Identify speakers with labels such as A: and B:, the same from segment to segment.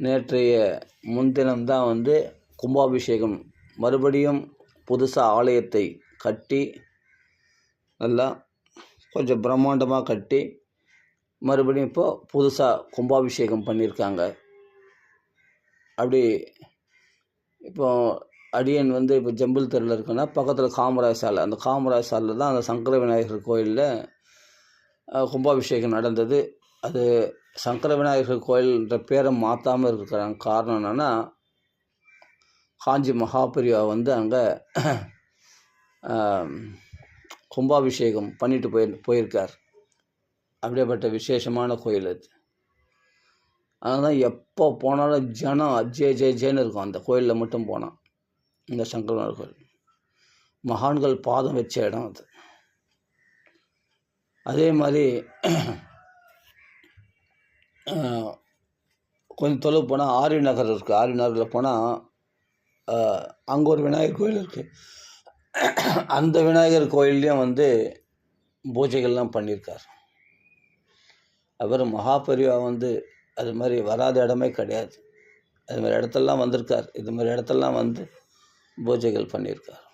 A: நேற்றைய முன்தினம்தான் வந்து கும்பாபிஷேகம் மறுபடியும் புதுசாக ஆலயத்தை கட்டி நல்லா கொஞ்சம் பிரம்மாண்டமாக கட்டி மறுபடியும் இப்போ புதுசாக கும்பாபிஷேகம் பண்ணியிருக்காங்க. அப்படி இப்போ அடியன் வந்து இப்போ ஜம்பிள் தெருவில் இருக்குன்னா பக்கத்தில் காமராஜ் சாலை, அந்த காமராஜ் சாலையில் தான் அந்த சங்கர விநாயகர் கோயிலில் கும்பாபிஷேகம் நடந்தது. அது சங்கர விநாயகர் கோயில்ன்ற பேரை மாற்றாமல் இருக்கிறாங்க. காரணம் என்னென்னா, காஞ்சி மகாபெரிவா வந்து அங்கே கும்பாபிஷேகம் பண்ணிட்டு போயிருக்கார். அப்படியேப்பட்ட விசேஷமான கோயில் அது. அதனால் எப்போ போனாலும் ஜனம் ஜேன்னு இருக்கும் அந்த கோயிலில் மட்டும் போனால். இந்த சங்கரநாதர் கோயில் மகான்கள் பாதம் வச்ச இடம் அது. அதே மாதிரி கொஞ்சம் தொலைவு போனால் ஆரி நகர் இருக்குது. ஆரி நகரில் போனால் அங்கே ஒரு விநாயகர் கோயில் இருக்குது. அந்த விநாயகர் கோயில்லையும் வந்து பூஜைகள்லாம் பண்ணியிருக்கார். அவர் மகாபெரிவா வந்து அது மாதிரி வராத இடமே கிடையாது. அது மாதிரி இடத்தெல்லாம் வந்திருக்கார். இது மாதிரி இடத்தெல்லாம் வந்து பூஜைகள் பண்ணியிருக்கார்.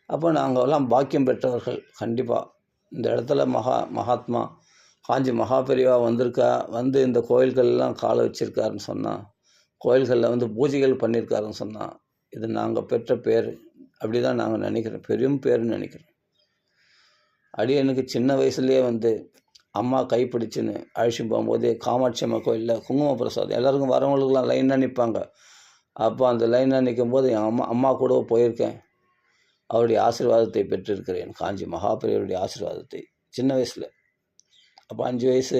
A: அப்போ நாங்கள்லாம் பாக்கியம் பெற்றவர்கள். கண்டிப்பாக இந்த இடத்துல மகாத்மா காஞ்சி மகாபெரிவா வந்திருக்கா, வந்து இந்த கோயில்கள்லாம் காலை வச்சுருக்காருன்னு சொன்னால், கோயில்களில் வந்து பூஜைகள் பண்ணியிருக்காருன்னு சொன்னால், இது நாங்கள் பெற்ற பேர். அப்படி தான் நாங்கள் நினைக்கிறோம், பெரும் பேருன்னு நினைக்கிறோம். அடியனுக்கு சின்ன வயசுலேயே வந்து அம்மா கைப்பிடிச்சுன்னு அழைச்சிட்டு போகும்போதே காமாட்சி அம்மா கோயிலில் குங்கும பிரசாதம் எல்லாருக்கும் வரவங்களுக்குலாம் லைனாக நிற்பாங்க. அப்போ அந்த லைனாக நிற்கும் போது என் அம்மா கூட போயிருக்கேன். அவருடைய ஆசீர்வாதத்தை பெற்றிருக்கிறேன், காஞ்சி மகாபெரிவருடைய ஆசீர்வாதத்தை சின்ன வயசில். அப்போ 5 வயசு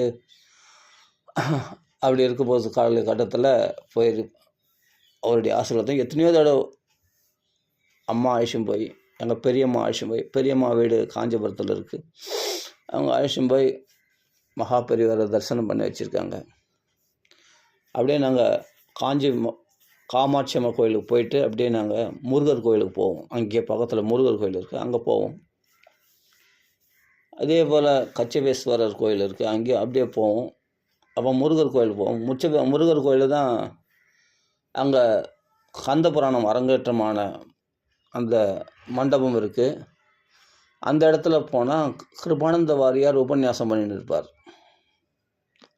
A: அப்படி இருக்கும்போது காலகட்டத்தில் அவருடைய ஆசீர்வாதம் எத்தனையோ தடவை அம்மா அழைச்சின்னு போய், எங்கள் பெரியம்மா அழைச்சின்னு போய், பெரியம்மா வீடு காஞ்சிபுரத்தில் இருக்குது, அவங்க அழைச்சின்னு போய் மகாபெரிவரை தரிசனம் பண்ணி வச்சுருக்காங்க. அப்படியே நாங்கள் காமாட்சி அம்மா கோயிலுக்கு போயிட்டு அப்படியே நாங்கள் முருகர் கோயிலுக்கு போவோம். அங்கே பக்கத்தில் முருகர் கோயில் இருக்குது, அங்கே போவோம். அதே போல் கச்சபேஸ்வரர் கோயில் இருக்குது, அங்கேயும் அப்படியே போவோம். அப்போ முருகர் கோயில் போவோம். முருகர் கோயில் தான் அங்கே கந்த புராணம் அரங்கேற்றமான அந்த மண்டபம் இருக்குது. அந்த இடத்துல போனால் கிருபானந்த வாரியார் உபன்யாசம் பண்ணிட்டு இருப்பார்.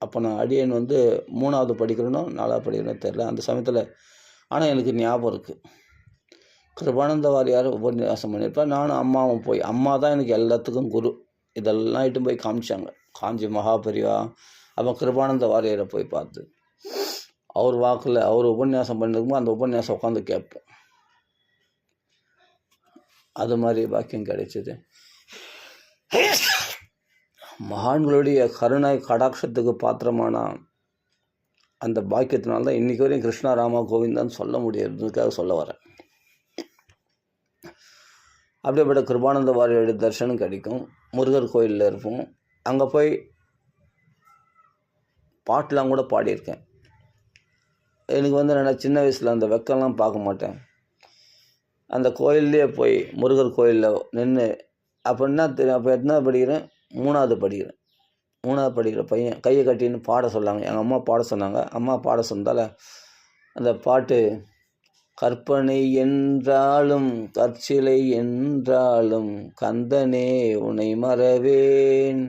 A: அப்போ நான் அடியன் வந்து 3வது படிக்கிறேனோ 4வது படிக்கிறேனோ தெரில அந்த சமயத்தில். ஆனால் எனக்கு ஞாபகம் இருக்குது, கிருபானந்த வாரியார் உபன்யாசம் பண்ணியிருப்பார். நானும் அம்மாவும் போய், அம்மா தான் எனக்கு எல்லாத்துக்கும் குரு, இதெல்லாம் இட்டு போய் காமிச்சாங்க. காஞ்சி மகாபெரிவா அப்போ கிருபானந்த வாரியாரை போய் பார்த்து அவர் வாக்கில் அவர் உபன்யாசம் பண்ணிருக்கும்போது அந்த உபன்யாசம் உட்காந்து கேட்போம். அது மாதிரி பாக்கியம் கிடைச்சிது. மகான்களுடைய கருணை கடாட்சத்துக்கு பாத்திரமான அந்த பாக்கியத்தினால்தான் இன்றைக்கி வரையும் கிருஷ்ணா ராமா கோவிந்தான்னு சொல்ல முடியாதுக்காக சொல்ல வரேன். அப்படியேப்பட்ட கிருபானந்த வாரியோடைய தரிசனம் கிடைக்கும். முருகர் கோயிலில் இருப்போம். அங்கே போய் பாட்டெலாம் கூட பாடியிருக்கேன். எனக்கு வந்து நான் சின்ன வயசில் அந்த வெக்கம்லாம் பார்க்க மாட்டேன். அந்த கோயில்லையே போய் முருகர் கோயிலில் நின்று அப்போ என்ன தெரியும், அப்போ என்ன படிக்கிறேன், 3வது படிக்கிறேன். 3வது படிக்கிற பையன் கையை கட்டின்னு பாட சொன்னாங்க. எங்கள் அம்மா பாட சொன்னாங்க. அம்மா பாட சொன்னதால் அந்த பாட்டு, கற்பனை என்றாலும் கற்சிலை என்றாலும் கந்தனே உன்னை மறவேன்,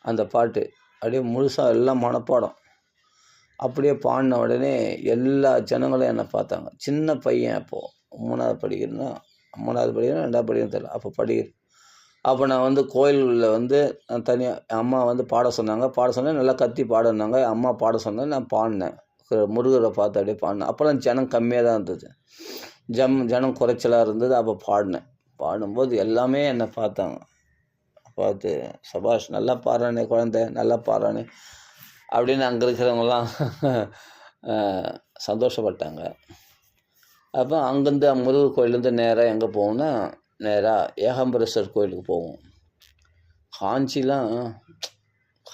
A: அந்த பாட்டு அப்படியே முழுசாக எல்லாம் மனப்பாடம். அப்படியே பாடின உடனே எல்லா ஜனங்களும் என்னை பார்த்தாங்க. சின்ன பையன், அப்போது 3வது படிக்கிறேன்னா 2வது படிக்கிறேன்னு தெரியல, அப்போ படிக்கிறேன். அப்போ நான் வந்து கோயிலில் வந்து தனியாக அம்மா வந்து பாட சொன்னேன். நல்லா கத்தி பாடினாங்க. அம்மா பாட சொன்னேன், நான் பாடினேன். முருகரை பார்த்து அப்படியே பாடினேன். அப்போல்லாம் ஜனம் கம்மியாக தான் இருந்தது, ஜனம் குறைச்சலாக இருந்தது. அப்போ பாடும்போது எல்லாமே என்னை பார்த்தாங்க. பார்த்து சபாஷ், நல்லா பாடுறானே குழந்தை, நல்லா பாடுறானே அப்படின்னு அங்கே இருக்கிறவங்கலாம் சந்தோஷப்பட்டாங்க. அப்போ அங்கேருந்து முருகர் கோயிலேருந்து நேராக எங்கே போவோம்னா, நேராக ஏகாம்பரேஸ்வரர் கோயிலுக்கு போவோம்.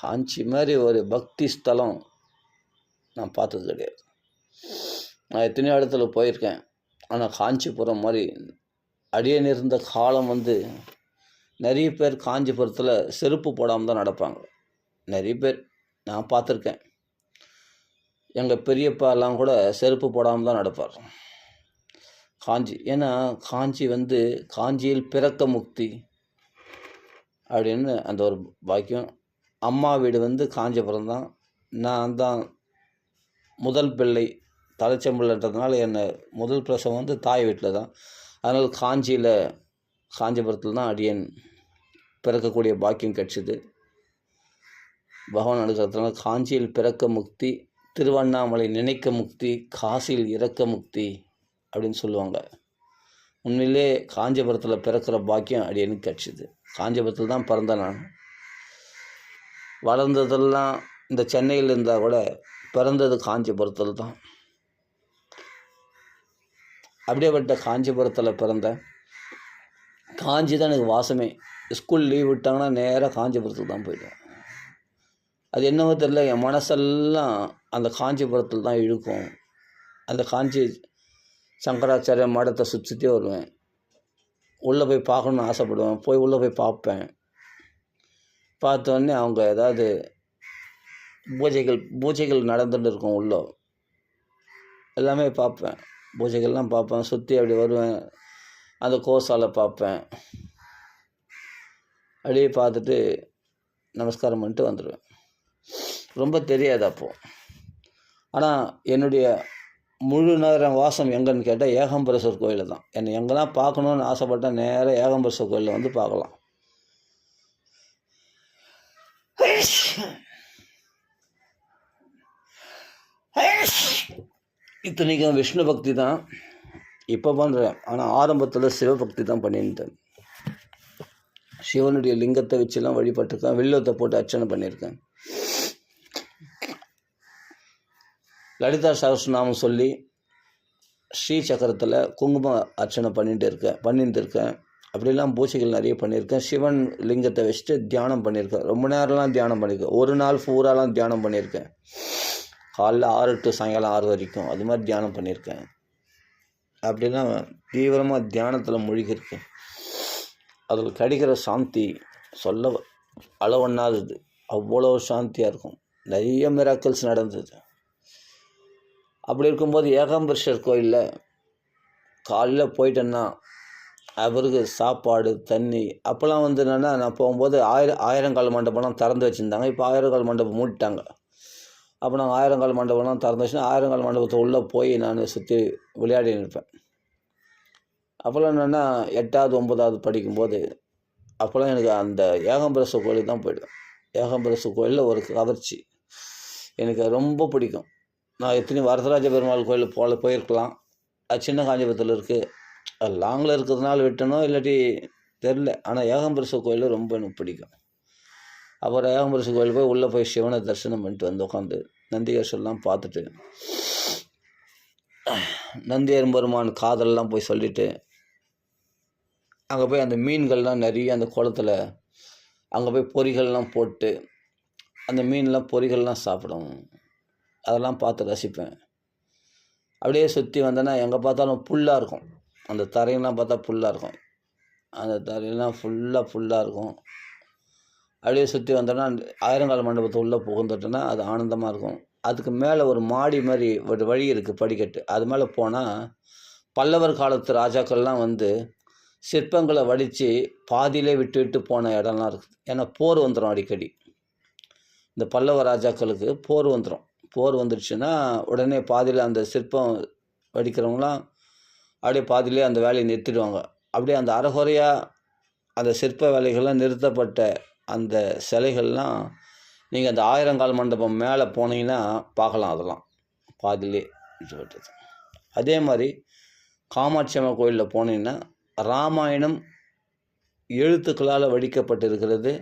A: காஞ்சி மாதிரி ஒரு பக்தி ஸ்தலம் நான் பார்த்தது கிடையாது. நான் எத்தனையோ இடத்துல போயிருக்கேன், ஆனால் காஞ்சிபுரம் மாதிரி அடியேன் இருந்த காலம் வந்து நிறைய பேர் காஞ்சிபுரத்தில் செருப்பு போடாமல் தான் நடப்பாங்க. நிறைய பேர் நான் பார்த்துருக்கேன். எங்கள் பெரியப்பாலாம் கூட செருப்பு போடாமல் தான் நடப்பார். காஞ்சி, ஏன்னா காஞ்சி வந்து காஞ்சியில் பிறக்க முக்தி அப்படின்னு அந்த ஒரு பாக்கியம். அம்மா வீடு வந்து காஞ்சிபுரம் தான். நான் தான் முதல் பிள்ளை, தலைச்சம்பிள்ளைன்றதுனால என்னை முதல் பிரசவம் வந்து தாய் வீட்டில் தான். அதனால் காஞ்சிபுரத்தில் தான் அடியேன் பிறக்கக்கூடிய பாக்கியம் கிடச்சிது. பகவான் அனுக்கிறதுனால காஞ்சியில் பிறக்க முக்தி, திருவண்ணாமலை நினைக்க முக்தி, காசியில் இறக்க முக்தி அப்படின்னு சொல்லுவாங்க. உண்மையிலே காஞ்சிபுரத்தில் பிறக்கிற பாக்கியம் அடியேனுக்கு கிடச்சிது. காஞ்சிபுரத்தில் தான் பிறந்தேன் நான். வளர்ந்ததெல்லாம் இந்த சென்னையில் இருந்தால் கூட பிறந்தது காஞ்சிபுரத்தில் தான். அப்படியேப்பட்ட காஞ்சிபுரத்தில் பிறந்தேன். காஞ்சி தான் எனக்கு வாசமே. ஸ்கூல் லீவ் விட்டாங்கன்னா நேராக காஞ்சிபுரத்துக்கு தான் போயிடுவேன். அது என்னவோ தெரியல, என் மனசெல்லாம் அந்த காஞ்சிபுரத்தில் தான் இழுக்கும். அந்த காஞ்சி சங்கராச்சாரிய மடத்தை சுற்றி வருவேன். உள்ளே போய் பார்க்கணுன்னு ஆசைப்படுவேன். போய் உள்ளே போய் பார்ப்பேன். பார்த்தோன்னே அவங்க ஏதாவது பூஜைகள் நடந்துட்டு இருக்கும். உள்ளே எல்லாமே பார்ப்பேன். பூஜைகள்லாம் பார்ப்பேன். சுற்றி அப்படி வருவேன். அந்த கோசாலை பார்ப்பேன். அப்படியே பார்த்துட்டு நமஸ்காரம் பண்ணிட்டு வந்துடுவேன். ரொம்ப தெரியாது அப்போது. ஆனால் என்னுடைய முழு நேரம் வாசம் எங்கன்னு கேட்டால் ஏகாம்பரேஸ்வர் கோயிலில் தான். என்னை எங்கெல்லாம் பார்க்கணுன்னு ஆசைப்பட்டால் நேராக ஏகாம்பரேஸ்வர் கோயிலில் வந்து பார்க்கலாம். இத்தனைக்கும் விஷ்ணு பக்தி தான் இப்போ பண்ணுறேன். ஆனால் ஆரம்பத்தில் சிவபக்தி தான் பண்ணியிருந்தேன். சிவனுடைய லிங்கத்தை வச்சுலாம் வழிபட்டிருக்கேன். வில்வத்தை போட்டு அர்ச்சனை பண்ணியிருக்கேன். லலிதா சகஸ்ரநாமம் சொல்லி ஸ்ரீ சக்கரத்தில் குங்கும அர்ச்சனை பண்ணிட்டு இருக்கேன். அப்படிலாம் பூஜைகள் நிறைய பண்ணியிருக்கேன். சிவன் லிங்கத்தை வச்சுட்டு தியானம் பண்ணியிருக்கேன். ரொம்ப நேரம்லாம் தியானம் பண்ணியிருக்கேன். ஒரு நாள் பூராலாம் தியானம் பண்ணியிருக்கேன். காலைல 6 to சாயங்காலம் 6 வரைக்கும் அது மாதிரி தியானம் பண்ணியிருக்கேன். அப்படிலாம் தீவிரமாக தியானத்தில் மூழ்கியிருக்கேன். அதில் கிடைக்கிற சாந்தி சொல்ல அளவண்ணாதது. அவ்வளோ சாந்தியாக இருக்கும். நிறைய மிராக்கிள்ஸ் நடந்தது. அப்படி இருக்கும்போது ஏகாம்பரேஸ்வர் கோயிலில் காலையில் போயிட்டேன்னா அவருக்கு சாப்பாடு தண்ணி அப்போல்லாம் வந்து என்னென்னா, நான் போகும்போது ஆயிரங்கால் மண்டபம்லாம் திறந்து வச்சுருந்தாங்க. இப்போ ஆயிரங்கால் மண்டபம் மூடிட்டாங்க. அப்போ நாங்கள் ஆயிரங்கால் மண்டபம்லாம் திறந்து வச்சுன்னா ஆயிரங்கால் மண்டபத்தை உள்ளே போய் நான் சுற்றி விளையாடி இருப்பேன். அப்போல்லாம் என்னென்னா 8வது 9வது படிக்கும்போது அப்போல்லாம் எனக்கு அந்த ஏகாம்பரேஸ்வர் கோயிலுக்கு தான் போய்டுவேன். ஏகாம்பரேஸ்வர் கோயிலில் ஒரு கவர்ச்சி எனக்கு ரொம்ப பிடிக்கும். நான் எத்தனையும் வரதராஜ பெருமாள் கோயில் போயிருக்கலாம். அது சின்ன காஞ்சிபுரத்தில் இருக்குது. அது லாங்கில் இருக்கிறதுனால விட்டணும், இல்லாட்டி தெரில. ஆனால் ஏகாம்பரேஸ்வர் கோயில் ரொம்ப எனக்கு பிடிக்கும். அப்புறம் ஏகாம்பரேஸ்வர் கோயில் போய் உள்ளே போய் சிவனை தரிசனம் பண்ணிட்டு வந்து உட்காந்து நந்திகேஸ்வரெலாம் பார்த்துட்டு நந்தி எறும்பெருமான் காதலெலாம் போய் சொல்லிவிட்டு அங்கே போய் அந்த மீன்கள்லாம் நிறைய அந்த குளத்தில் அங்கே போய் பொரிகள்லாம் போட்டு அந்த மீன்லாம் பொரிகள்லாம் சாப்பிடும். அதெல்லாம் பார்த்து ரசிப்பேன். அப்படியே சுற்றி வந்தேன்னா எங்கே பார்த்தாலும் புல்லாக இருக்கும். அந்த தரையெல்லாம் பார்த்தா புல்லாக இருக்கும். அந்த தரையெல்லாம் ஃபுல்லாக இருக்கும். அப்படியே சுற்றி வந்தோன்னா ஆயிரங்கால் மண்டபத்தை உள்ளே புகுந்துட்டோன்னா அது ஆனந்தமாக இருக்கும். அதுக்கு மேலே ஒரு மாடி மாதிரி ஒரு வழி இருக்குது, படிக்கட்டு. அது மேலே போனால் பல்லவர் காலத்து ராஜாக்கள்லாம் வந்து சிற்பங்களை வடித்து பாதியிலே விட்டு போன இடம்லாம் இருக்குது. ஏன்னா போர் வந்துடும் அடிக்கடி. இந்த பல்லவ ராஜாக்களுக்கு போர் வந்துடுச்சுன்னா உடனே பாதியில் அந்த சிற்பம் வடிக்கிறவங்களாம் அப்படியே பாதியிலே அந்த வேலையை நிறுத்திடுவாங்க. அப்படியே அந்த அரைகுறையாக அந்த சிற்ப வேலைகள்லாம் நிறுத்தப்பட்ட அந்த சிலைகள்லாம் நீங்கள் அந்த ஆயிரங்கால் மண்டபம் மேலே போனீங்கன்னா பார்க்கலாம். அதெல்லாம் பாதியிலே விட்டது. அதே மாதிரி காமாட்சி அம்மா கோயிலில் போனீங்கன்னா ராமாயணம் எழுத்துக்களால் வடிக்கப்பட்டிருக்கிறது.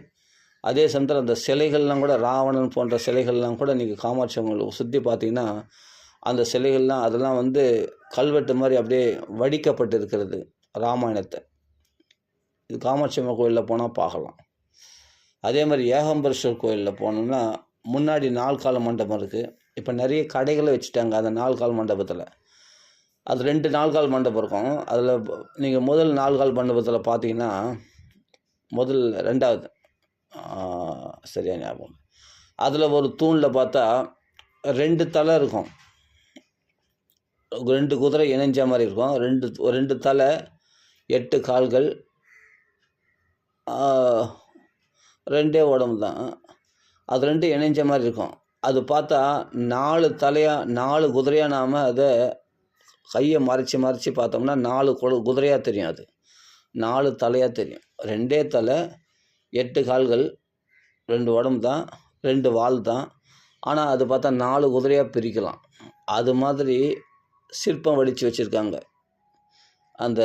A: அதே சமயத்தில் அந்த சிலைகள்லாம் கூட ராவணன் போன்ற சிலைகள்லாம் கூட நீங்கள் காமாட்சி அம்மன் சுற்றி பார்த்தீங்கன்னா அந்த சிலைகள்லாம் அதெல்லாம் வந்து கல்வெட்டு மாதிரி அப்படியே வடிக்கப்பட்டிருக்கிறது ராமாயணத்தை. இது காமாட்சி அம்மன் கோயிலில் போனால் பார்க்கலாம். அதே மாதிரி ஏகாம்பரேஸ்வர் கோயிலில் போனோம்னா முன்னாடி 4 கால் மண்டபம் இருக்குது. இப்போ நிறைய கடைகளை வச்சுட்டாங்க அந்த 4 கால் மண்டபத்தில். அது 2 4 கால் மண்டபம் இருக்கும். அதில் நீங்கள் முதல் 4 கால் மண்டபத்தில் பார்த்தீங்கன்னா முதல் 2வது சரியா ஞாபகம். அதில் ஒரு தூணில் பார்த்தா 2 தலை இருக்கும். 2 குதிரை இணைஞ்ச மாரி இருக்கும். 2 தலை, 8 கால்கள், 2 உடம்பு தான். அது 2 இணைஞ்ச மாரி இருக்கும். அது பார்த்தா 4 தலையா 4 குதிரையா நாம அத கைய மறைச்சு பார்த்தோம்னா 4 குதிரையா தெரியும் அது. 4 தலையா தெரியும். 2 தலை, 8 கால்கள், 2 உடம்பு தான், 2 வால் தான். ஆனா அது பார்த்தா 4 குதிரையா பிரிக்கலாம். அது மாதிரி சிற்பம் வடிச்சு வச்சிருக்காங்க. அந்த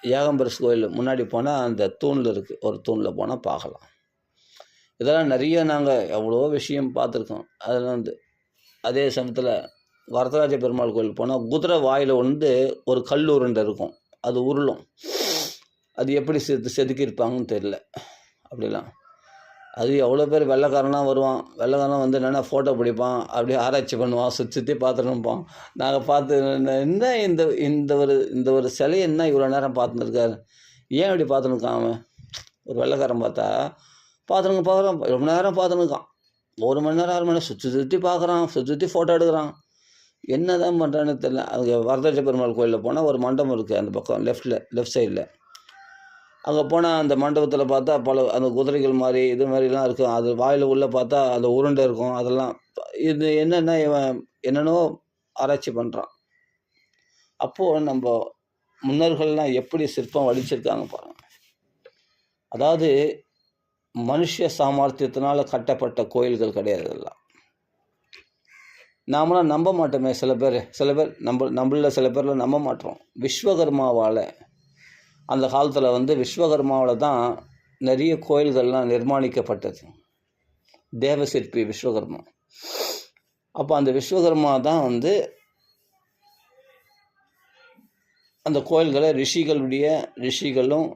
A: ஏகாம்பரேஸ் கோயில் முன்னாடி போனா அந்த தூண்ல இருக்கு. ஒரு தூண்ல போனா பார்க்கலாம். இதெல்லாம் நிறைய நாங்க எவ்வளோ விஷயம் பார்த்துருக்கோம். அதெல்லாம் அதே சமயத்துல வரதராஜ பெருமாள் கோயில் போனா குதிரை வாயில ஒரு கல் உருண்டை இருக்கும். அது உருளும். அது எப்படி செதுக்கியிருப்பாங்கன்னு தெரியல. அப்படிலாம். அது எவ்வளோ பேர் வெள்ளைக்காரனாக வருவான். வெள்ளைக்காரன் என்னென்னா ஃபோட்டோ பிடிப்பான். அப்படியே ஆராய்ச்சி பண்ணுவான். சுற்றி பார்த்துட்டு இருப்பான். நாங்கள் பார்த்து என்ன இந்த ஒரு சிலையை என்ன இவ்வளோ நேரம் பார்த்துன்னு இருக்காரு, ஏன் இப்படி பார்த்துன்னு இருக்கான் அவன்? ஒரு வெள்ளைக்காரன் பார்த்தா பார்க்குறான். ரொம்ப நேரம் பார்த்துன்னு இருக்கான். 1 மணி நேரம் 6 மணி நேரம் சுற்றி பார்க்குறான். சுற்றி ஃபோட்டோ எடுக்கிறான். என்ன தான் பண்ணுறான்னு தெரியல. அது வரதராஜ பெருமாள் கோயிலில் போனால் ஒரு மண்டபம் இருக்குது அந்த பக்கம் லெஃப்ட் சைடில். அங்கே போனால் அந்த மண்டபத்தில் பார்த்தா அந்த குதிரைகள் மாதிரி இது மாதிரிலாம் இருக்கும். அது வாயில் உள்ளே பார்த்தா அந்த உருண்டை இருக்கும். அதெல்லாம் இது என்னென்னா இவன் என்னென்னோ ஆராய்ச்சி பண்ணுறான். அப்போது நம்ம முன்னோர்கள்லாம் எப்படி சிற்பம் வடிச்சிருக்காங்க பாருங்க. அதாவது மனுஷ சாமர்த்தியத்தினால கட்டப்பட்ட கோயில்கள் கிடையாது இதெல்லாம். நாமளாம் நம்ப மாட்டோமே. சில பேர் நம்மள சில பேர்லாம் நம்ப மாட்டோம். விஸ்வகர்மாவால் அந்த காலத்தில் விஸ்வகர்மாவில் தான் நிறைய கோயில்கள்லாம் நிர்மாணிக்கப்பட்டது. தேவசிற்பி விஸ்வகர்மா. அப்போ அந்த விஸ்வகர்மா தான் அந்த கோயில்களை ரிஷிகளும்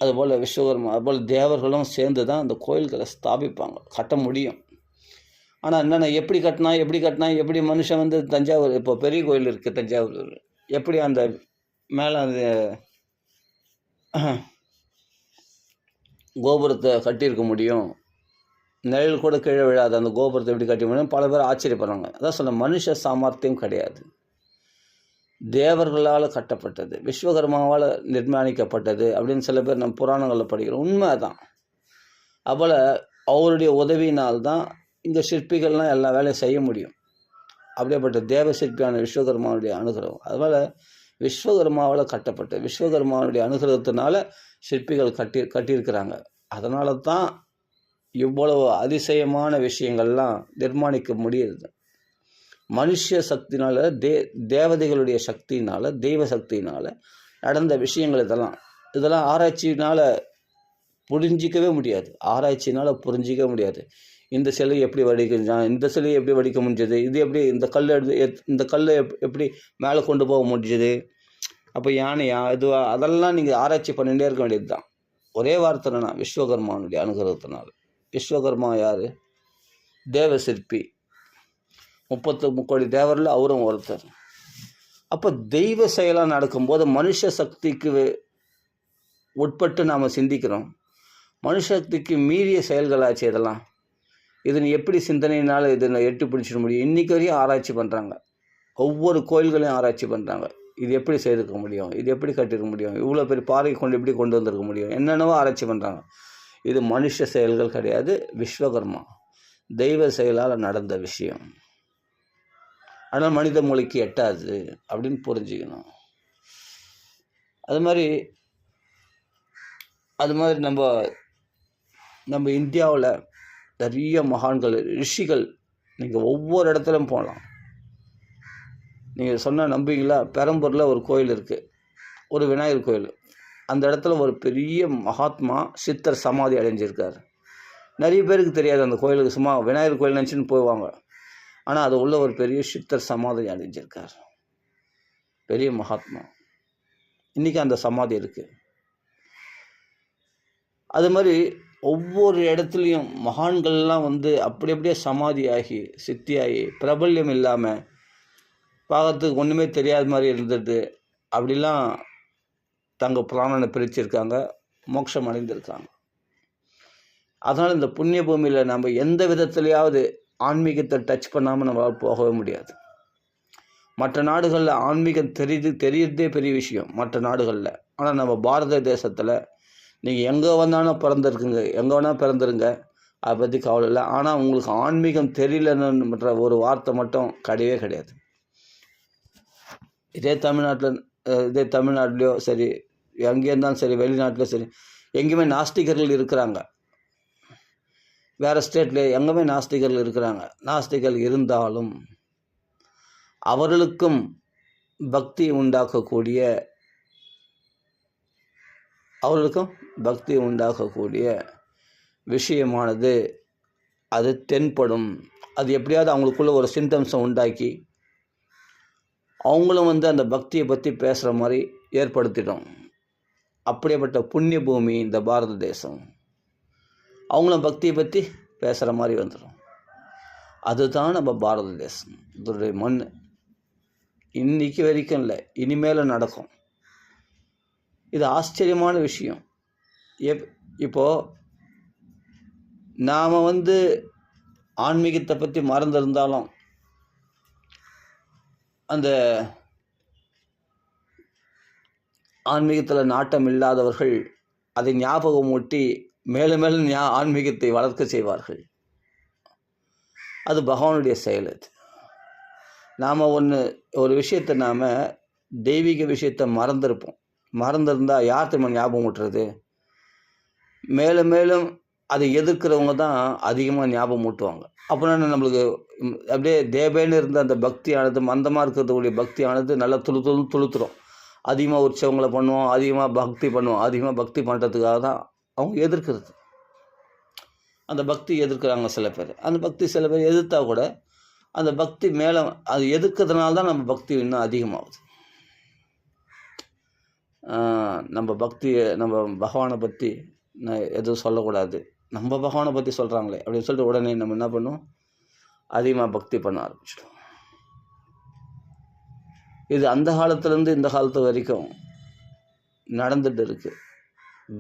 A: அதுபோல் விஸ்வகர்மா அதுபோல் தேவர்களும் சேர்ந்து தான் அந்த கோயில்களை ஸ்தாபிப்பாங்க, கட்ட முடியும். ஆனால் என்னென்ன எப்படி கட்டினா எப்படி மனுஷன் தஞ்சாவூர் இப்போ பெரிய கோயில் இருக்குது தஞ்சாவூர், எப்படி அந்த மேலே அந்த கோபுரத்தை கட்டியிருக்க முடியும், நிழல் கூட கீழே விழாது அந்த கோபுரத்தை எப்படி கட்ட முடியும், பல பேர் ஆச்சரியப்படுறாங்க. அதான் சொல்ல மனுஷ சாமர்த்தியம் கிடையாது. தேவர்களால் கட்டப்பட்டது, விஸ்வகர்மாவால் நிர்மாணிக்கப்பட்டது அப்படின்னு சில பேர் நம்ம புராணங்களில் படிக்கிறோம். உண்மை தான். அப்போல் அவருடைய உதவியினால் தான் இந்த சிற்பிகள்லாம் எல்லா வேலையும் செய்ய முடியும். அப்படியேப்பட்ட தேவ சிற்பியான விஸ்வகர்மாவுடைய அனுகிரகம். அதுபோல் விஸ்வகர்மாவால் கட்டப்பட்ட விஸ்வகர்மாவுடைய அனுகிரகத்தினால சிற்பிகள் கட்டியிருக்கிறாங்க. அதனால தான் இவ்வளவு அதிசயமான விஷயங்கள்லாம் நிர்மாணிக்க முடியுது. மனுஷ சக்தினால் தேவதைகளுடைய சக்தினால் தெய்வ சக்தினால் நடந்த விஷயங்கள் இதெல்லாம் ஆராய்ச்சினால் புரிஞ்சிக்கவே முடியாது. புரிஞ்சிக்க முடியாது. இந்த சிலை எப்படி வடிக்கிறான், இந்த சிலையை எப்படி வடிக்க முடிஞ்சது, இது எப்படி இந்த கல்லை எப்படி மேலே கொண்டு போக முடிஞ்சது, அப்போ யானையா இதுவா, அதெல்லாம் நீங்கள் ஆராய்ச்சி பண்ணிகிட்டே இருக்க வேண்டியது தான். ஒரே வார்த்தைனா விஸ்வகர்மானுடைய அனுகிரகத்தினால். விஸ்வகர்மா யார்? தேவ சிற்பி. 33 கோடி தேவரில் அவரும் ஒருத்தர். அப்போ தெய்வ செயலாக நடக்கும்போது மனுஷ சக்திக்கு உட்பட்டு நாம் சிந்திக்கிறோம். மனுஷ சக்திக்கு மீறிய செயல்களாச்சு இதெல்லாம். இதனை எப்படி சிந்தனையினால் இதனை எட்டு பிடிச்சிட முடியும்? இன்றைக்கி வரையும் ஆராய்ச்சி பண்ணுறாங்க. ஒவ்வொரு கோயில்களையும் ஆராய்ச்சி பண்ணுறாங்க. இது எப்படி செய்திருக்க முடியும், இது எப்படி கட்டியிருக்க முடியும், இவ்வளோ பெரிய பாறை எப்படி கொண்டு வந்திருக்க முடியும், என்னென்னவோ ஆராய்ச்சி பண்ணுறாங்க. இது மனுஷ செயல்கள் கிடையாது, விஸ்வகர்மா தெய்வ செயலால் நடந்த விஷயம். ஆனால் மனித மூளைக்கு எட்டாது அப்படின்னு புரிஞ்சுக்கணும். அது மாதிரி நம்ம இந்தியாவில் நிறைய மகான்கள் ரிஷிகள் நீங்கள் ஒவ்வொரு இடத்துலையும் போகலாம். நீங்கள் சொன்னால் நம்புவீங்களா? பெரம்பூரில் ஒரு கோயில் இருக்குது, ஒரு விநாயகர் கோயில். அந்த இடத்துல ஒரு பெரிய மகாத்மா சித்தர் சமாதி அடைஞ்சிருக்கார். நிறைய பேருக்கு தெரியாது அந்த கோயிலுக்கு. சும்மா விநாயகர் கோயில் நினச்சின்னு போவாங்க. ஆனால் அது உள்ள ஒரு பெரிய சித்தர் சமாதி அடைஞ்சிருக்கார், பெரிய மகாத்மா. இன்றைக்கி அந்த சமாதி இருக்குது. அது மாதிரி ஒவ்வொரு இடத்துலையும் மகான்கள்லாம் அப்படியே சமாதியாகி சித்தியாகி பிரபல்யம் இல்லாமல் பார்க்கறதுக்கு ஒன்றுமே தெரியாத மாதிரி இருந்தது. அப்படிலாம் தங்கள் பிராணனை பிரிச்சிருக்காங்க, மோட்சம் அடைந்திருக்காங்க. அதனால் இந்த புண்ணிய பூமியில் நம்ம எந்த விதத்துலையாவது ஆன்மீகத்தை டச் பண்ணாமல் நம்மளால் போகவே முடியாது. மற்ற நாடுகளில் ஆன்மீகம் தெரியறதே பெரிய விஷயம் மற்ற நாடுகளில். ஆனால் நம்ம பாரத தேசத்தில் நீங்கள் எங்கே வேணாலும் பிறந்திருங்க, அதை பற்றி கவலை இல்லை. ஆனால் உங்களுக்கு ஆன்மீகம் தெரியலன்ற ஒரு வார்த்தை மட்டும் கிடையவே கிடையாது. இதே தமிழ்நாட்டிலையோ சரி, எங்கே இருந்தாலும் சரி, வெளிநாட்டிலோ சரி, எங்கேயுமே நாஸ்திகர்கள் இருக்கிறாங்க. வேறு ஸ்டேட்ல எங்கேயுமே நாஸ்திகர்கள் இருக்கிறாங்க. நாஸ்திகர்கள் இருந்தாலும் அவர்களுக்கும் பக்தி உண்டாக்கக்கூடிய விஷயமானது அது தென்படும். அது எப்படியாவது அவங்களுக்குள்ள ஒரு சிம்டம்ஸை உண்டாக்கி அவங்களும் அந்த பக்தியை பற்றி பேசுகிற மாதிரி ஏற்படுத்திடும். அப்படியேப்பட்ட புண்ணிய பூமி இந்த பாரத தேசம். அவங்களும் பக்தியை பற்றி பேசுகிற மாதிரி வந்துடும். அதுதான் நம்ம பாரத தேசம். இதனுடைய மண் இன்னைக்கு வரைக்கும் இல்லை, இனிமேல் நடக்கும். இது ஆச்சரியமான விஷயம். இப்போது நாம் ஆன்மீகத்தை பற்றி மறந்திருந்தாலும் அந்த ஆன்மீகத்தில் நாட்டம் இல்லாதவர்கள் அதை ஞாபகமூட்டி மேலும் மேலும் ஆன்மீகத்தை வளர்க்க செய்வார்கள். அது பகவானுடைய செயல். அது நாம் ஒரு விஷயத்தை தெய்வீக விஷயத்தை மறந்திருந்தால் யார் திரும்ப ஞாபகம் ஊட்டுறது? மேலும் மேலும் அதை எதிர்க்கிறவங்க தான் அதிகமாக ஞாபகம் ஊட்டுவாங்க. அப்படின்னா நம்மளுக்கு அப்படியே தேவேன்னு இருந்த அந்த பக்தியானது, மந்தமாக இருக்கிறதுடைய பக்தியானது நல்லா துளுத்துரும். அதிகமாக உற்சவங்களை பண்ணுவோம், அதிகமாக பக்தி பண்ணுறதுக்காக தான் அவங்க எதிர்க்கிறது. அந்த பக்தி எதிர்க்கிறாங்க சில பேர். அந்த பக்தி சில பேர் எதிர்த்தா கூட அந்த பக்தி மேலே அது எதிர்க்கிறதுனால தான் நம்ம பக்தி இன்னும் அதிகமாகுது. நம்ம பகவானை பற்றி நான் எதுவும் சொல்லக்கூடாது, நம்ம பகவானை பற்றி சொல்கிறாங்களே அப்படின்னு சொல்லிட்டு உடனே நம்ம என்ன பண்ணுவோம், அதிகமாக பக்தி பண்ண ஆரம்பிச்சிடும். இது அந்த காலத்துலேருந்து இந்த காலத்து வரைக்கும் நடந்துட்டு இருக்கு.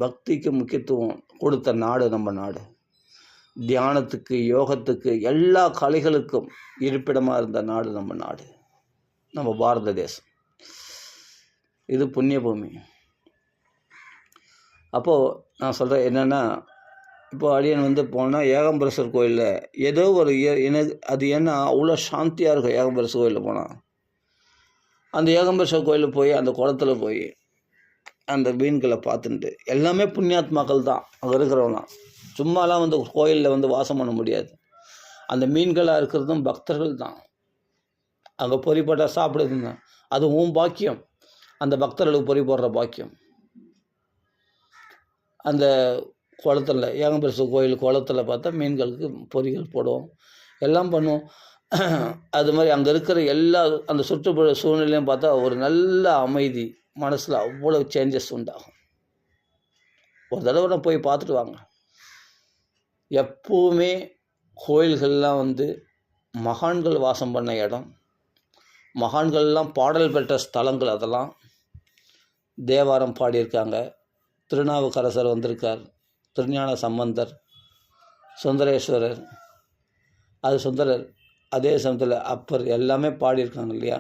A: பக்திக்கு முக்கியத்துவம் கொடுத்த நாடு நம்ம நாடு. தியானத்துக்கு, யோகத்துக்கு, எல்லா கலைகளுக்கும் இருப்பிடமாக இருந்த நாடு நம்ம நாடு, நம்ம பாரத தேசம். இது புண்ணிய பூமி. அப்போது நான் சொல்கிறேன் என்னென்னா, இப்போது அடியன் போனால் ஏகாம்பரேஸ்வர் கோயிலில் ஏதோ ஒரு அது என்ன அவ்வளோ சாந்தியாக இருக்கும். ஏகாம்பரேஸ்வர் கோயிலில் போனால் அந்த ஏகாம்பரேஸ்வர் கோயிலில் போய் அந்த குளத்தில் போய் அந்த மீன்களை பார்த்துட்டு, எல்லாமே புண்ணியாத்மாக்கள் தான் அங்கே இருக்கிறவங்களாம். சும்மாலாம் கோயிலில் வாசம் பண்ண முடியாது. அந்த மீன்களாக இருக்கிறதும் பக்தர்கள் தான். அங்கே பொறி போட்டால் சாப்பிடுதுங்க, அதுவும் பாக்கியம். அந்த பக்தர்களுக்கு பொறி போடுற பாக்கியம். அந்த குளத்தில், ஏகாம்பரேஸ்வர் கோயில் குளத்தில் பார்த்தா மீன்களுக்கு பொறிகள் போடுவோம், எல்லாம் பண்ணுவோம். அது மாதிரி அங்கே இருக்கிற எல்லா அந்த சுற்றுப்புற சூழ்நிலையும் பார்த்தா ஒரு நல்ல அமைதி, மனசில் அவ்வளோ சேஞ்சஸ் உண்டாகும். ஒரு தடவை போய் பார்த்துட்டு வாங்க. எப்போவுமே கோயில்கள்லாம் மகான்கள் வாசம் பண்ண இடம், மகான்கள்லாம் பாடல் பெற்ற ஸ்தலங்கள். அதெல்லாம் தேவாரம் பாடியிருக்காங்க. திருநாவுக்கரசர் வந்திருக்கார், திருஞான சம்பந்தர், சுந்தரேஸ்வரர், அது சுந்தரர், அதே சமயத்தில் அப்பர், எல்லாமே பாடியிருக்காங்க இல்லையா?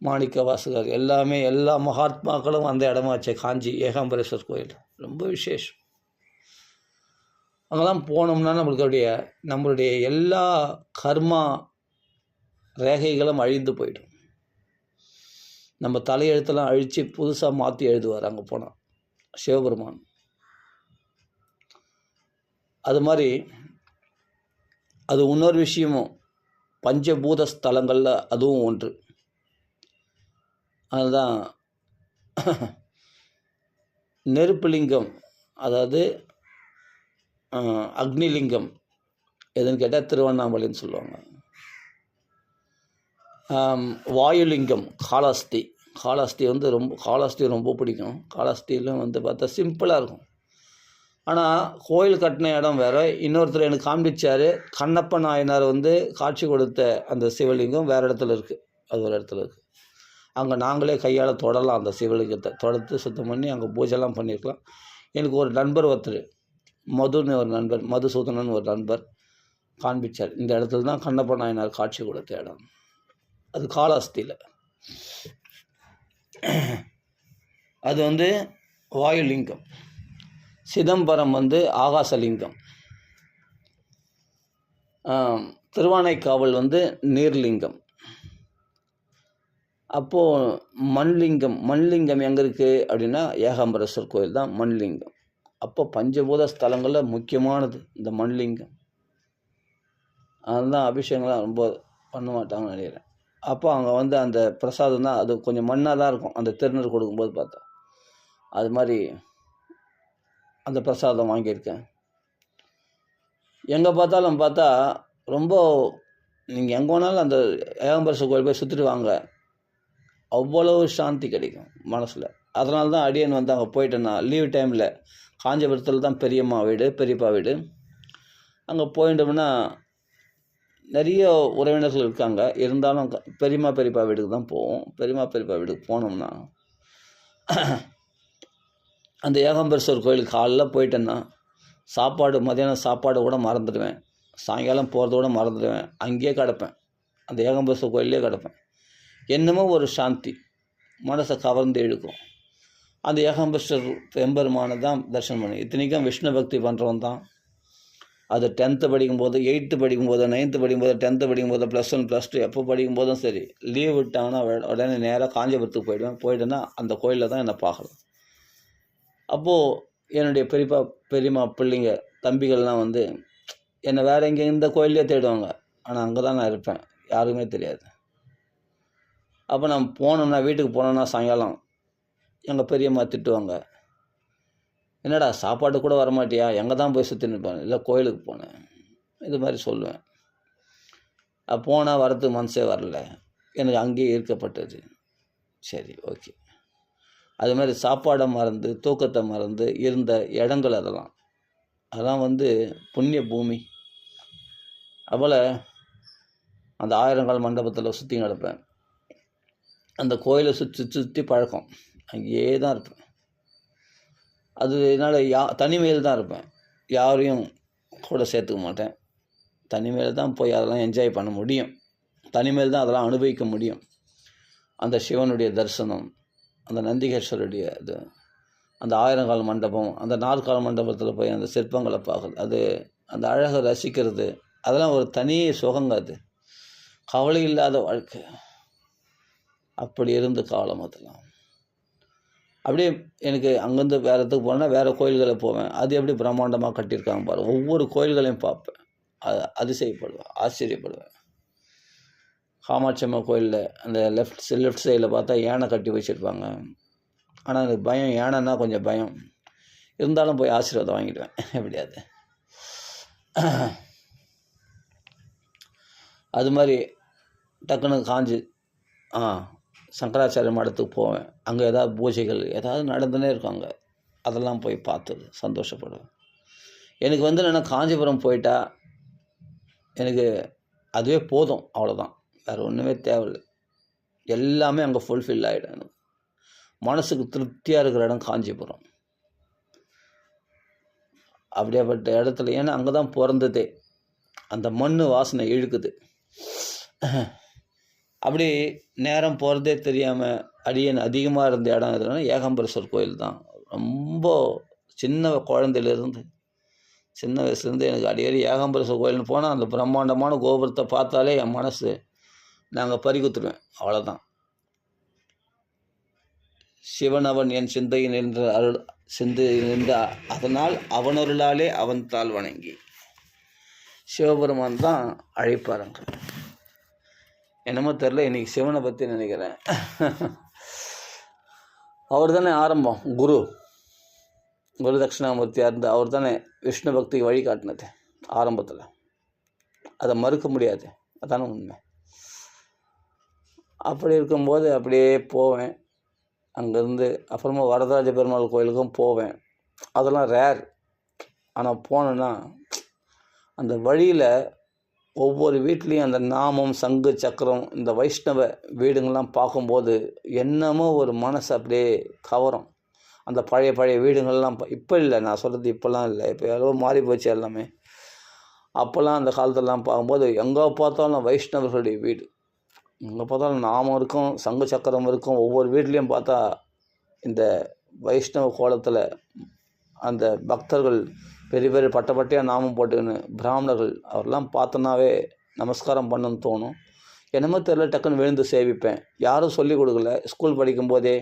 A: மாணிக்க வாசகர், எல்லா மகாத்மாக்களும் அந்த இடமாச்சே காஞ்சி ஏகாம்பரேஸ்வர் கோயில். ரொம்ப விசேஷம். அங்கெல்லாம் போனோம்னா நம்மளுடைய எல்லா கர்மா ரேகைகளும் அழிந்து போயிடும். நம்ம தலையெழுத்தெல்லாம் அழித்து புதுசாக மாற்றி எழுதுவார் அங்கே போனால் சிவபெருமான். அது மாதிரி அது இன்னொரு விஷயமும், பஞ்சபூத ஸ்தலங்களில் அதுவும் ஒன்று. அதுதான் நெருப்புலிங்கம், அதாவது அக்னிலிங்கம் எதுன்னு கேட்டால் திருவண்ணாமலைன்னு சொல்லுவாங்க. வாயுலிங்கம் காளாஸ்தி. காளாஸ்தி ரொம்ப பிடிக்கும். காளாஸ்தியிலும் பார்த்தா சிம்பிளாக இருக்கும். ஆனால் கோயில் கட்டின இடம் வேறு. இன்னொருத்தர் எனக்கு காண்பிச்சார், கண்ணப்ப நாயனார் காட்சி கொடுத்த அந்த சிவலிங்கம் வேறு இடத்துல இருக்குது. அது ஒரு இடத்துல இருக்குது. அங்கே நாங்களே கையால் தொடலாம். அந்த சிவலிங்கத்தை தொடர்த்து சுத்தம் பண்ணி அங்கே பூஜைலாம் பண்ணியிருக்கலாம். எனக்கு ஒரு நண்பர் ஒருத்தர், மதுன்னு ஒரு நண்பர், மதுசூதனன் ஒரு நண்பர், காண்பிச்சார். இந்த இடத்துல தான் கண்ணப்ப நாயனார் காட்சி கொடுத்த இடம். அது காளஹஸ்தியில். அது வந்து வாயுலிங்கம். சிதம்பரம் வந்து ஆகாசலிங்கம். திருவானைக்காவல் வந்து நீர்லிங்கம். அப்போது மண்லிங்கம் எங்கே இருக்குது அப்படின்னா ஏகாம்பரேஸ்வர் கோயில் தான் மண்லிங்கம். அப்போ பஞ்சபூத ஸ்தலங்களில் முக்கியமானது இந்த மண்லிங்கம். அதுதான் அபிஷேகம்லாம் ரொம்ப பண்ண மாட்டாங்கன்னு நினைக்கிறேன். அப்போ அங்கே வந்து அந்த பிரசாதம் தான், அது கொஞ்சம் மண்ணாக தான் இருக்கும். அந்த திருநீர் கொடுக்கும்போது பார்த்தா அது மாதிரி அந்த பிரசாதம் வாங்கியிருக்கேன். எங்கே பார்த்தாலும் பார்த்தா ரொம்ப, நீங்கள் எங்கே வேணாலும் அந்த ஏகாம்பரேஸ்வர் கோயில் போய் சுற்றிட்டு வாங்க, அவ்வளவு சாந்தி கிடைக்கும் மனசில். அதனால தான் அடியன் வந்து அங்கே போயிட்டேன்னா லீவ் டைமில் காஞ்சிபுரத்தில் தான் பெரியம்மா வீடு, பெரியப்பா வீடு. அங்கே போயிட்டோம்னா நிறைய உறவினர்கள் இருக்காங்க. இருந்தாலும் பெரியம்மா பெரியப்பா வீட்டுக்கு தான் போவோம். பெரியம்மா பெரியப்பா வீட்டுக்கு போனோம்னா அந்த ஏகாம்பரேஸ்வர் கோயிலுக்கு காலைல போயிட்டேன்னா சாப்பாடு, மதியானம் சாப்பாடு கூட மறந்துடுவேன். சாயங்காலம் போகிறத கூட மறந்துடுவேன். அங்கேயே கிடப்பேன், அந்த ஏகாம்பரேஸ்வர் கோயிலே கிடப்பேன். என்னமோ ஒரு சாந்தி மனசை கவர்ந்து இழுக்கும். அந்த ஏகாம்பரேஸ்வர் எம்பெருமானை தான் தரிசனம் பண்ணி, இத்தனைக்கும் விஷ்ணு பக்தி பண்ணுறவன் தான். அது 10th படிக்கும்போது, 8th படிக்கும்போது, 9th படிக்கும்போது, 10th படிக்கும்போது, +1 +2 எப்போ படிக்கும்போதும் சரி, லீவ் விட்டாங்கன்னா உடனே நேராக காஞ்சிபுரத்துக்கு போயிடுவேன். போயிட்டேன்னா அந்த கோயிலில் தான் என்னை பார்க்கலாம். அப்போது என்னுடைய பெரியம்மா பிள்ளைங்க தம்பிகள்லாம் வந்து என்னை வேறு எங்கே இந்த கோயிலே தேடுவாங்க. ஆனால் அங்கே தான் நான் இருப்பேன், யாருக்குமே தெரியாது. அப்போ நான் போனோம்னா, வீட்டுக்கு போனோம்னா சாயங்காலம் எங்கள் பெரியம்மா திட்டுவாங்க, என்னடா சாப்பாடு கூட வரமாட்டியா, எங்கே தான் போய் சுற்றி நிற்பேன், இல்லை கோயிலுக்கு போனேன், இது மாதிரி சொல்லுவேன். போனால் வரத்துக்கு மனசே வரல, எனக்கு அங்கேயே ஈர்க்கப்பட்டது. சரி, ஓகே. அது மாதிரி சாப்பாடை மறந்து தூக்கத்தை மறந்து இருந்த இடங்கள் அதெல்லாம் வந்து புண்ணிய பூமி. அதுபோல் அந்த 1000 கால் மண்டபத்தில் சுற்றி கிடப்பேன். அந்த கோயிலை சுற்றி பழக்கம், அங்கேயே தான் இருப்பேன். அதனால தனிமையில் தான் இருப்பேன், யாரையும் கூட சேர்த்துக்க மாட்டேன். தனிமையில் தான் போய் அதெல்லாம் என்ஜாய் பண்ண முடியும். தனிமையில் தான் அதெல்லாம் அனுபவிக்க முடியும். அந்த சிவனுடைய தரிசனம், அந்த நந்திகேஸ்வருடைய இது, அந்த 1000 கால் மண்டபம், அந்த 4 கால் மண்டபத்தில் போய் அந்த சிற்பங்களை பார்க்குறது, அது அந்த அழகை ரசிக்கிறது, அதெல்லாம் ஒரு தனி சுகங்க. அது கவலை இல்லாத வாழ்க்கை. அப்படி இருந்த காலம் அதெல்லாம். அப்படியே எனக்கு அங்கேருந்து வேறு இடத்துக்கு போனால் வேறு கோயில்களை போவேன். அது எப்படி பிரம்மாண்டமாக கட்டியிருக்காங்க பாரு. ஒவ்வொரு கோயில்களையும் பார்ப்பேன், அதிசயப்படுவேன், ஆச்சரியப்படுவேன். காமாட்சி அம்மா கோயிலில் அந்த லெஃப்ட் சைடில் பார்த்தா யானை கட்டி வச்சுருப்பாங்க. ஆனால் எனக்கு பயம், யானைன்னா கொஞ்சம் பயம். இருந்தாலும் போய் ஆசீர்வாதம் வாங்கிடுவேன் எப்படியாது. அது மாதிரி டக்குன்னு காஞ்சி சங்கராச்சாரிய மடத்துக்கு போவேன். அங்கே ஏதாவது பூஜைகள் ஏதாவது நடந்துனே இருக்காங்க, அதெல்லாம் போய் பார்த்து சந்தோஷப்படுவேன். எனக்கு வந்து நான் காஞ்சிபுரம் போயிட்டா எனக்கு அதுவே போதும், அவ்வளோதான், வேறு ஒன்றுமே தேவையில்லை. எல்லாமே அங்கே ஃபுல்ஃபில் ஆகிடும். எனக்கு மனசுக்கு திருப்தியாக இருக்கிற இடம் காஞ்சிபுரம். அப்படியேப்பட்ட இடத்துல, ஏன்னா அங்கே தான் பிறந்ததே, அந்த மண் வாசனை இழுக்குது. அப்படி நேரம் போகிறதே தெரியாமல் அடியன் அதிகமாக இருந்த இடம் எதுனா ஏகாம்பரேஸ்வர் கோயில் தான். ரொம்ப சின்ன குழந்தையிலேருந்து, சின்ன வயசுலேருந்து எனக்கு அடிக்கடி ஏகாம்பரேஸ்வர் கோயில்னு போனால் அந்த பிரம்மாண்டமான கோபுரத்தை பார்த்தாலே என் மனசு நாங்கள் பறிகுத்துருவேன், அவ்வளோதான். சிவனவன் என் சிந்தையில் நின்ற அருள் சிந்தையில் நின்ற, அதனால் அவனொருளாலே அவன் தாள் வணங்கி சிவபெருமான் தான் அழைப்பாருங்க. என்னமோ தெரில, இன்றைக்கி சிவனை பற்றி நினைக்கிறேன். அவர் தானே ஆரம்பம், குரு தட்சிணாமூர்த்தியாக இருந்து அவர் தானே விஷ்ணு பக்திக்கு வழி காட்டினது ஆரம்பத்தில். அதை மறுக்க முடியாது, அதான உண்மை. அப்படி இருக்கும்போது அப்படியே போவேன் அங்கேருந்து. அப்புறமா வரதராஜ பெருமாள் கோயிலுக்கும் போவேன். அதெல்லாம் ரேர். ஆனால் போனேன்னா அந்த வழியில் ஒவ்வொரு வீட்லேயும் அந்த நாமம், சங்கு, சக்கரம், இந்த வைஷ்ணவ வீடுங்கள்லாம் பார்க்கும்போது என்னமோ ஒரு மனசு அப்படியே கவரும். அந்த பழைய வீடுங்கள்லாம் இப்போ இல்லை, நான் சொல்கிறது இப்போல்லாம் இல்லை, இப்போ எவ்வளோ மாறி போச்சு எல்லாமே. அப்போல்லாம் அந்த காலத்துலலாம் பார்க்கும்போது எங்கே பார்த்தாலும் வைஷ்ணவர்களுடைய வீடு, எங்கே பார்த்தாலும் நாமம் இருக்கும், சங்கு சக்கரம் இருக்கும். ஒவ்வொரு வீட்லேயும் பார்த்தா இந்த வைஷ்ணவ கோலத்தில் அந்த பக்தர்கள் பெரிய பெரிய பட்டையாக நாமம் போட்டுக்கின்னு பிராமணர்கள் அவரெல்லாம் பார்த்தோன்னாவே நமஸ்காரம் பண்ணணும்னு தோணும். என்னமோ தெரியல, டக்குன்னு விழுந்து சேவிப்பேன். யாரும் சொல்லிக் கொடுக்கல. ஸ்கூல் படிக்கும்போதே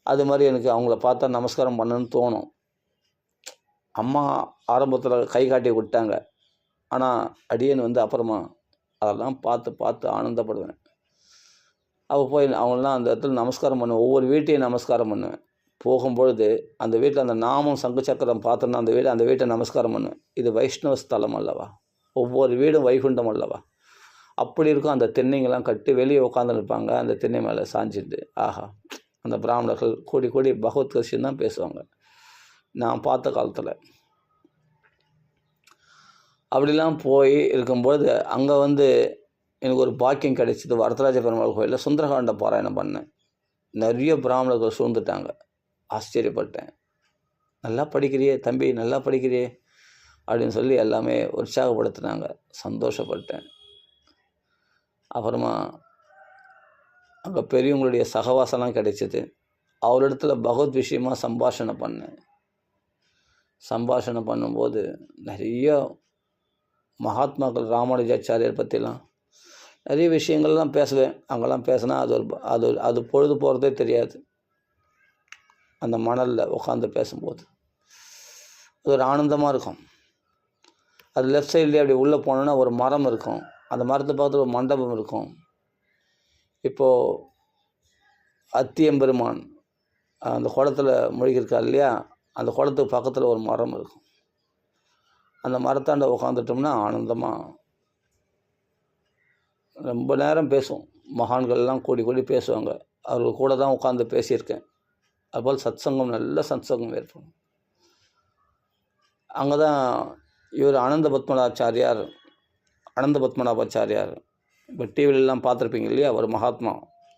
A: அது மாதிரி எனக்கு அவங்கள பார்த்தா நமஸ்காரம் பண்ணணும்னு தோணும். அம்மா ஆரம்பத்தில் கை காட்டி விட்டாங்க. ஆனால் அடியேன் வந்து அப்புறமா அதெல்லாம் பார்த்து பார்த்து ஆனந்தப்படுவேன். அப்போ போய் அவங்களெலாம் அந்த இடத்துல நமஸ்காரம் பண்ணுவேன். ஒவ்வொரு வீட்டையும் நமஸ்காரம் பண்ணுவேன். போகும்பொழுது அந்த வீட்டில் அந்த நாமம் சங்கு சக்கரம் பார்த்தோன்னா அந்த வீட்டை நமஸ்காரம் பண்ணுவேன். இது வைஷ்ணவ ஸ்தலம் அல்லவா, ஒவ்வொரு வீடும் வைகுண்டம் அல்லவா. அப்படி இருக்கும். அந்த திண்ணைங்கெல்லாம் கட்டி வெளியே உட்காந்துருப்பாங்க, அந்த திண்ணை மேலே சாஞ்சிட்டு. ஆஹா, அந்த பிராமணர்கள் கூடி கூடி பகவத் கஷின்னு தான் பேசுவாங்க நான் பார்த்த காலத்தில். அப்படிலாம் போய் இருக்கும்போது அங்கே வந்து எனக்கு ஒரு பாக்கியம் கிடைச்சிது. வரதராஜ பெருமாள் கோயிலில் சுந்தரகாண்ட பாராயணம் பண்ணேன். நிறைய பிராமணர்கள் சூழ்ந்துட்டாங்க. ஆச்சரியப்பட்டேன். நல்லா படிக்கிறியே தம்பி, நல்லா படிக்கிறியே அப்படின்னு சொல்லி எல்லாமே உற்சாகப்படுத்தினாங்க. சந்தோஷப்பட்டேன். அப்புறமா அங்கே பெரியவங்களுடைய சகவாசம்லாம் கிடைச்சிது. அவரிடத்துல பகவத் விஷயமாக சம்பாஷணை பண்ணேன். சம்பாஷணை பண்ணும்போது நிறைய மகாத்மாக்கள் ராமானுஜாச்சாரியர் பற்றிலாம் நிறைய விஷயங்கள்லாம் பேசுவேன். அங்கெல்லாம் பேசினா அது பொழுது போகிறதே தெரியாது. அந்த மணலில் உட்காந்து பேசும்போது அது ஒரு ஆனந்தமாக இருக்கும். அது லெஃப்ட் சைட்லேயே அப்படி உள்ளே போனோன்னா ஒரு மரம் இருக்கும். அந்த மரத்தை பக்கத்தில் ஒரு மண்டபம் இருக்கும். இப்போது அத்தியம்பெருமான் அந்த குளத்தில் மூழ்கியிருக்கார் இல்லையா, அந்த குளத்துக்கு பக்கத்தில் ஒரு மரம் இருக்கும். அந்த மரத்தாண்ட உட்காந்துட்டோம்னா ஆனந்தமாக ரொம்ப நேரம் பேசுவோம். மகான்கள்லாம் கூடி கூடி பேசுவாங்க. அவர்கள் கூட தான் உட்காந்து பேசியிருக்கேன். அதுபோல் சத்சங்கம், நல்ல சத்சங்கம் ஏற்படும். அங்கே தான் இவர் அனந்த பத்மநாபாச்சாரியார் இப்போ டிவிலெலாம் பார்த்துருப்பீங்க இல்லையா, ஒரு மகாத்மா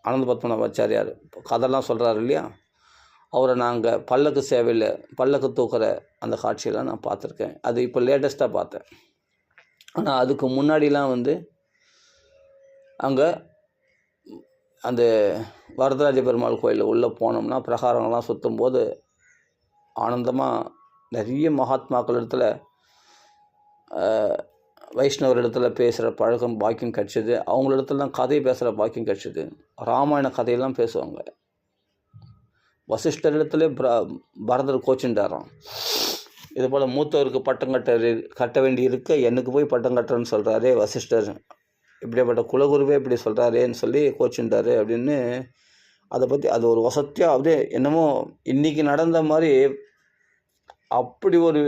A: அனந்த பத்மநாபாச்சாரியார் கதைலாம் சொல்கிறாரு இல்லையா, அவரை நாங்கள் பல்லக்கு சேவையில் பல்லக்கு தூக்குற அந்த காட்சியெல்லாம் நான் பார்த்துருக்கேன். அது இப்போ லேட்டஸ்ட்டாக பார்த்தேன். ஆனால் அதுக்கு முன்னாடிலாம் வந்து அங்கே அந்த வரதராஜ பெருமாள் கோயிலில் உள்ளே போனோம்னா பிரகாரங்கள்லாம் சுற்றும்போது ஆனந்தமாக நிறைய மகாத்மாக்கள் இடத்துல வைஷ்ணவர் இடத்துல பேசுகிற பழக்கம் பாக்கியம் கிடச்சிது. அவங்களிடத்துலலாம் கதை பேசுகிற பாக்கியம் கிடச்சிது. ராமாயண கதையெல்லாம் பேசுவாங்க. வசிஷ்டர் இடத்துல பரதர் கோச்சுட்டாராம். இது போல் மூத்தவருக்கு பட்டம் கட்ட வேண்டி இருக்க எனக்கு போய் பட்டம் கட்டுறேன்னு சொல்கிறாரே வசிஷ்டர், இப்படிப்பட்ட குலகுருவே இப்படி சொல்கிறாரேன்னு சொல்லி கோச்சுட்டாரு அப்படின்னு அதை பற்றி அது ஒரு வசத்தியாக அப்படியே என்னமோ இன்றைக்கி நடந்த மாதிரி அப்படி ஒரு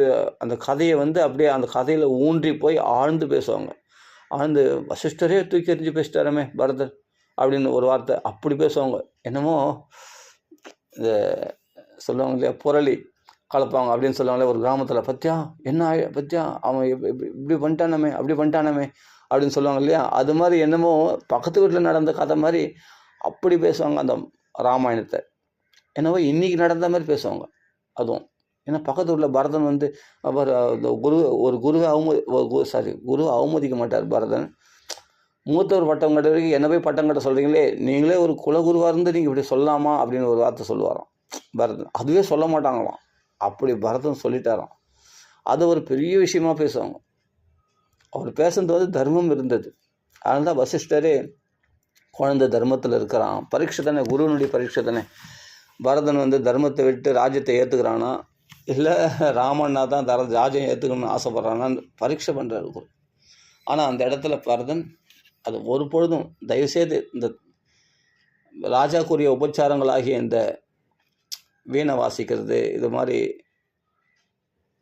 A: அந்த கதையை வந்து அப்படியே அந்த கதையில் ஊன்றி போய் ஆழ்ந்து பேசுவாங்க. ஆழ்ந்து வசிஷ்டரே தூக்கி எறிஞ்சு பேசிட்டாரமே பரதர் அப்படின்னு ஒரு வார்த்தை அப்படி பேசுவாங்க. என்னமோ இந்த சொல்லுவாங்க இல்லையா, புரளி கலப்பாங்க அப்படின்னு சொல்லுவாங்களே ஒரு கிராமத்தில், பத்தியா என்ன பத்தியா அவன் இப்படி பண்ணிட்டானமே அப்படி பண்ணிட்டானமே அப்படின்னு சொல்லுவாங்க இல்லையா. அது மாதிரி என்னமோ பக்கத்து வீட்டில் நடந்த கதை மாதிரி அப்படி பேசுவாங்க அந்த ராமாயணத்தை. என்னவோ இன்றைக்கி நடந்த மாதிரி பேசுவாங்க. அதுவும் ஏன்னா பக்கத்து வீட்டில் பரதன் வந்து அவர் குருவை அவமதிக்க மாட்டார் பரதன். மூத்தவர் பட்டம் கட்ட வரைக்கும் என்ன போய் பட்டம் கட்ட சொல்கிறீங்களே, நீங்களே ஒரு குலகுருவாக இருந்து நீங்கள் இப்படி சொல்லலாமா அப்படின்னு ஒரு வார்த்தை சொல்லுவாராம் பரதன். அதுவே சொல்ல மாட்டாங்களாம், அப்படி பரதன் சொல்லிட்டாராம். அது ஒரு பெரிய விஷயமா பேசுவாங்க. அவர் பேசுறது தர்மம் இருந்தது. அதனால தான் வசிஷ்டரே குழந்தை தர்மத்தில் இருக்கிறான், பரீட்சை தானே, குருவனுடைய பரீட்சை தானே. பரதன் வந்து தர்மத்தை விட்டு ராஜ்யத்தை ஏற்றுக்கிறானா இல்லை ராமண்ணா தான் ராஜ்யம் ஏற்றுக்கணும்னு ஆசைப்பட்றானான்னு பரீட்சை பண்ணுறாரு குரு. ஆனால் அந்த இடத்துல பரதன் அது ஒரு பொழுதும் தயவுசெய்து இந்த ராஜாக்குரிய உபச்சாரங்களாகிய இந்த வீணை வாசிக்கிறது இது மாதிரி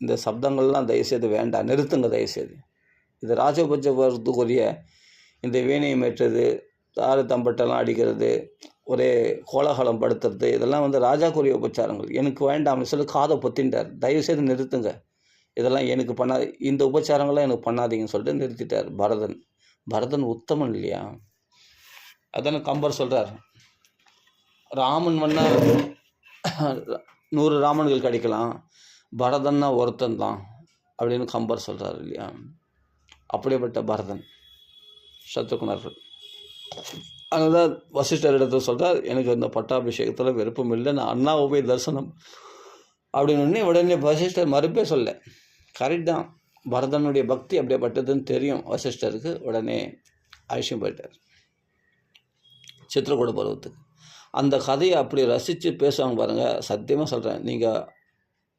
A: இந்த சப்தங்கள்லாம் தயவுசெய்து வேண்டாம், நிறுத்துங்க தயவுசெய்து. இது ராஜோபச்சாரத்துக்குரிய இந்த வீணையை மேற்றுறது, தாறு தம்பட்டெல்லாம் அடிக்கிறது, ஒரே கோலாகலம் படுத்துறது, இதெல்லாம் வந்து ராஜாக்குரிய உபச்சாரங்கள். எனக்கு வேண்டாம்னு சொல்லி காதை பொத்தின்ட்டார். தயவுசெய்து நிறுத்துங்க, இதெல்லாம் எனக்கு இந்த உபச்சாரங்கள்லாம் எனக்கு பண்ணாதீங்கன்னு சொல்லிட்டு நிறுத்திட்டார் பரதன். பரதன் உத்தமன் இல்லையா, அதானே கம்பர் சொல்கிறார். ராமன் வேணா 100 ராமன்கள் கிடைக்கலாம், பரதன்னா ஒருத்தன் தான் அப்படின்னு கம்பர் சொல்கிறார் இல்லையா. அப்படிப்பட்ட பரதன் சத்ருகுணர்கள். அதனால் வசிஷ்டர் இடத்துல சொல்கிறார், எனக்கு இந்த பட்டாபிஷேகத்தில் விருப்பம் இல்லை, நான் அண்ணாவை போய் தரிசனம் அப்படின்னு. உடனே வசிஷ்டர் மறுப்பே சொல்ல, கரெக்ட் தான், பரதனுடைய பக்தி அப்படியேப்பட்டதுன்னு தெரியும் வசிஷ்டருக்கு. உடனே அழிச்சும் போயிட்டார் சித்திரக்கூட பருவத்துக்கு. அந்த கதையை அப்படி ரசித்து பேசுவாங்க பாருங்கள். சத்தியமாக சொல்கிறேன், நீங்கள்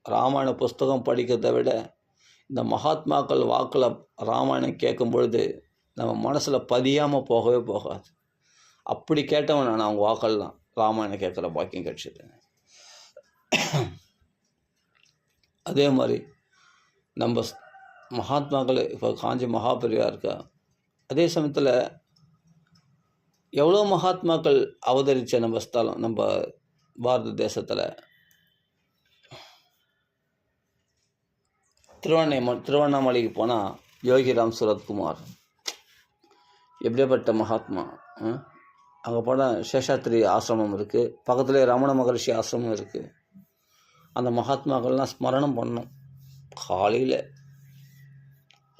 A: ராமாயண புஸ்தகம் படிக்கிறத விட இந்த மகாத்மாக்கள் வாக்கில் ராமாயணம் கேட்கும் பொழுது நம்ம மனசில் பதியாமல் போகவே போகாது. அப்படி கேட்டவன் நான் அவங்க வாக்கெல்லாம் ராமாயணம் கேட்குற பாக்கியம் கிடைச்சிது. அதே மாதிரி நம்ம மகாத்மாக்கள் இப்போ காஞ்சி மகாபெரிவா இருக்கா, அதே சமயத்தில் எவ்வளோ மகாத்மாக்கள் அவதரித்த நம்ம ஸ்தலம் நம்ம பாரத தேசத்தில். திருவண்ணாமலைக்கு போனால் யோகிராம் சுரத்குமார் எப்படியாப்பட்ட மகாத்மா. அங்கே போனால் சேஷாத்ரி ஆசிரமம் இருக்குது, பக்கத்துலேயே ரமண மகரிஷி ஆசிரமம் இருக்குது. அந்த மகாத்மாக்கள்லாம் ஸ்மரணம் பண்ணணும், காலையில்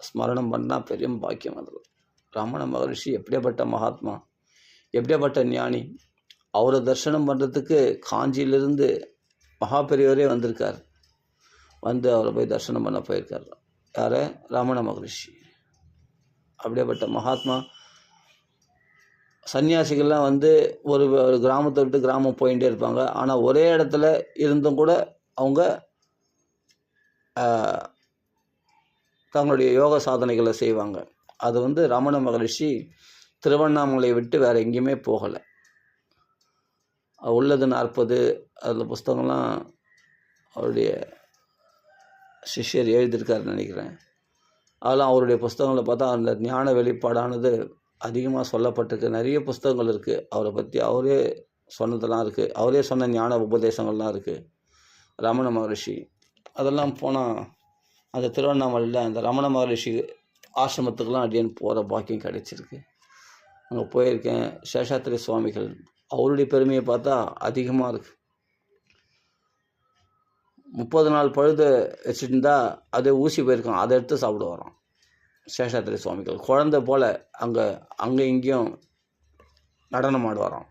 A: ஸ்மரணம் பண்ணால் பெரிய பாக்கியம். அதில் ரமண மகரிஷி எப்படியாப்பட்ட மகாத்மா, எப்படியாப்பட்ட ஞானி. அவரை தரிசனம் பண்ணுறதுக்கு காஞ்சியிலிருந்து மகாபெரியவரே வந்திருக்கார், வந்து அவரை போய் தரிசனம் பண்ண போயிருக்கார். யார்? ரமண மகரிஷி. அப்படியேப்பட்ட மகாத்மா. சன்னியாசிகள்லாம் வந்து ஒரு கிராமத்தை விட்டு கிராமம் போயிட்டே இருப்பாங்க. ஆனால் ஒரே இடத்துல இருந்தும் கூட அவங்க தங்களுடைய யோக சாதனைகளை செய்வாங்க. அது வந்து ரமண மகரிஷி திருவண்ணாமலையை விட்டு வேறு எங்கேயுமே போகலை. உள்ளது 40 அதில் புஸ்தகம்லாம் அவருடைய சிஷ்யர் எழுதியிருக்காருன்னு நினைக்கிறேன். அதெல்லாம் அவருடைய புஸ்தகங்களை பார்த்தா அந்த ஞான வெளிப்பாடானது அதிகமாக சொல்லப்பட்டிருக்கு. நிறைய புஸ்தகங்கள் இருக்குது அவரை பற்றி, அவரே சொன்னதெல்லாம் இருக்குது, அவரே சொன்ன ஞான உபதேசங்கள்லாம் இருக்குது ரமண மகரிஷி. அதெல்லாம் போனால் அந்த திருவண்ணாமலையில் அந்த ரமண மகரிஷி ஆசிரமத்துக்கெலாம் அடியேன் போகிற பாக்கியம் கிடைச்சிருக்கு. அங்கே போயிருக்கேன். சேஷாத்திரி சுவாமிகள், அவருடைய பெருமையை பார்த்தா அதிகமாக இருக்குது. 30 நாள் பழுது வச்சுருந்தா அதே ஊசி போயிருக்கோம், அதை எடுத்து சாப்பிட வரோம். சேஷாத்திரி சுவாமிகள் குழந்தை போல் அங்கே இங்கேயும் நடனம் ஆடு வரோம்.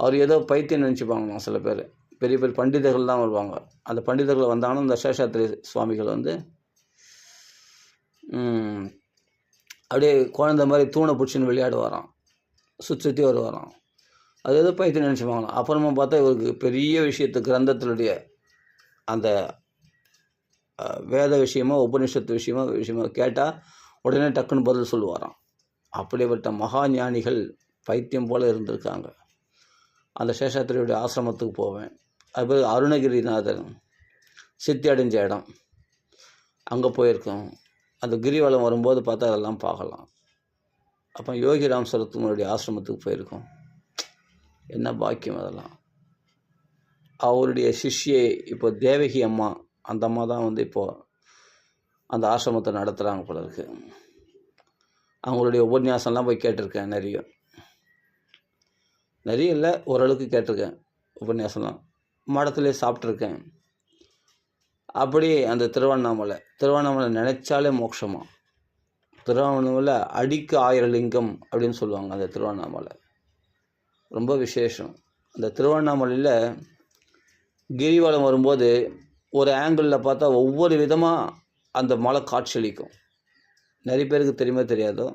A: அவர் ஏதோ பைத்தியம் நினச்சிப்பாங்க சில பேர், பெரிய பெரிய பண்டிதர்கள் தான் வருவாங்க. அந்த பண்டிதர்கள் வந்தாங்கன்னா இந்த சேஷாத்திரி சுவாமிகள் வந்து அப்படியே குழந்தை மாதிரி தூணை பிடிச்சின்னு விளையாடு வரோம், சுற்றி வருவாராம். அது ஏதோ பைத்தியம் நினச்சிப்பாங்களாம். அப்புறமா பார்த்தா இவருக்கு பெரிய விஷயத்து கிரந்தத்தினுடைய அந்த வேத விஷயமோ உபனிஷத்து விஷயமோ கேட்டால் உடனே டக்குன்னு பதில் சொல்லுவாராம். அப்படிப்பட்ட மகா ஞானிகள் பைத்தியம் போல் இருந்திருக்காங்க. அந்த சேஷாத்திரியுடைய ஆசிரமத்துக்கு போவேன். அது அருணகிரிநாதர் சித்தி அடைஞ்ச இடம், அங்கே போயிருக்கோம். அந்த கிரிவலம் வரும்போது பார்த்தா அதெல்லாம் பார்க்கலாம். அப்போ யோகிராம் சரத்குமாருடைய ஆசிரமத்துக்கு போயிருக்கோம். என்ன பாக்கியம் அதெல்லாம். அவருடைய சிஷ்யை இப்போ தேவகி அம்மா, அந்த அம்மா தான் வந்து இப்போது அந்த ஆசிரமத்தை நடத்துகிறாங்க போல இருக்கு. அவங்களுடைய உபன்யாசம்லாம் போய் கேட்டிருக்கேன். நிறைய இல்லை, ஓரளவுக்கு கேட்டிருக்கேன் உபன்யாசம்லாம். மடத்துலேயே சாப்பிட்ருக்கேன். அப்படி அந்த திருவண்ணாமலை நினைச்சாலே மோட்சமா. திருவண்ணாமலை அடிக்கு 1000 லிங்கம் அப்படின்னு சொல்லுவாங்க. அந்த திருவண்ணாமலை ரொம்ப விசேஷம். அந்த திருவண்ணாமலையில் கிரிவலம் வரும்போது ஒரு ஆங்கிளில் பார்த்தா ஒவ்வொரு விதமாக அந்த மலை காட்சியளிக்கும். நிறைய பேருக்கு தெரியாதோ.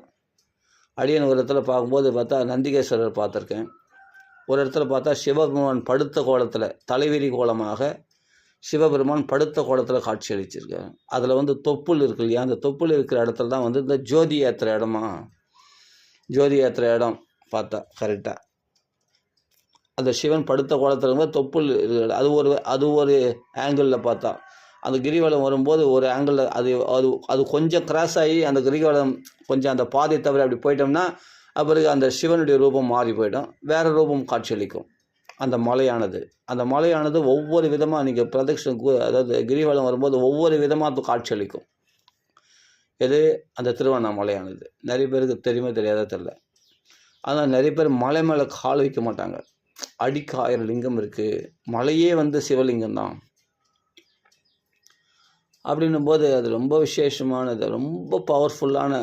A: அடியன் ஒரு இடத்துல பார்க்கும்போது பார்த்தா நந்திகேஸ்வரர் பார்த்துருக்கேன். ஒரு இடத்துல பார்த்தா சிவபெருமான் படுத்த கோலத்தில், தலைவிரி கோலமாக சிவபெருமான் படுத்த கோலத்தில் காட்சி அளிச்சிருக்காரு. அதில் வந்து தொப்புள் இருக்கு இல்லையா, அந்த தொப்புள் இருக்கிற இடத்துல தான் வந்து இந்த ஜோதி ஏற்றுற இடம் பார்த்தா கரெக்டாக அந்த சிவன் படுத்த கோலத்தில் இருக்கும்போது தொப்புள் இருக்கிற அது ஒரு ஆங்கிளில் பார்த்தா. அந்த கிரிவலம் வரும்போது ஒரு ஆங்கிளில் அது கொஞ்சம் கிராஸ் ஆகி அந்த கிரிவலம் கொஞ்சம் அந்த பாதை தவிர அப்படி போயிட்டோம்னா பிறகு அந்த சிவனுடைய ரூபம் மாறி போயிடும், வேறு ரூபம் காட்சியளிக்கும் அந்த மலையானது ஒவ்வொரு விதமாக நீங்கள் பிரதட்சணம் அதாவது கிரிவலம் வரும்போது ஒவ்வொரு விதமாக காட்சியளிக்கும். அந்த திருவண்ணாமலையானது நிறைய பேருக்கு தெரியாத தெரியல. ஆனால் நிறைய பேர் மலை மேலே கால் வைக்க மாட்டாங்க. அடிக்கு 1000 லிங்கம் இருக்குது, மலையே வந்து சிவலிங்கம் தான். அப்படின்னும் போது அது ரொம்ப விசேஷமானது, ரொம்ப பவர்ஃபுல்லான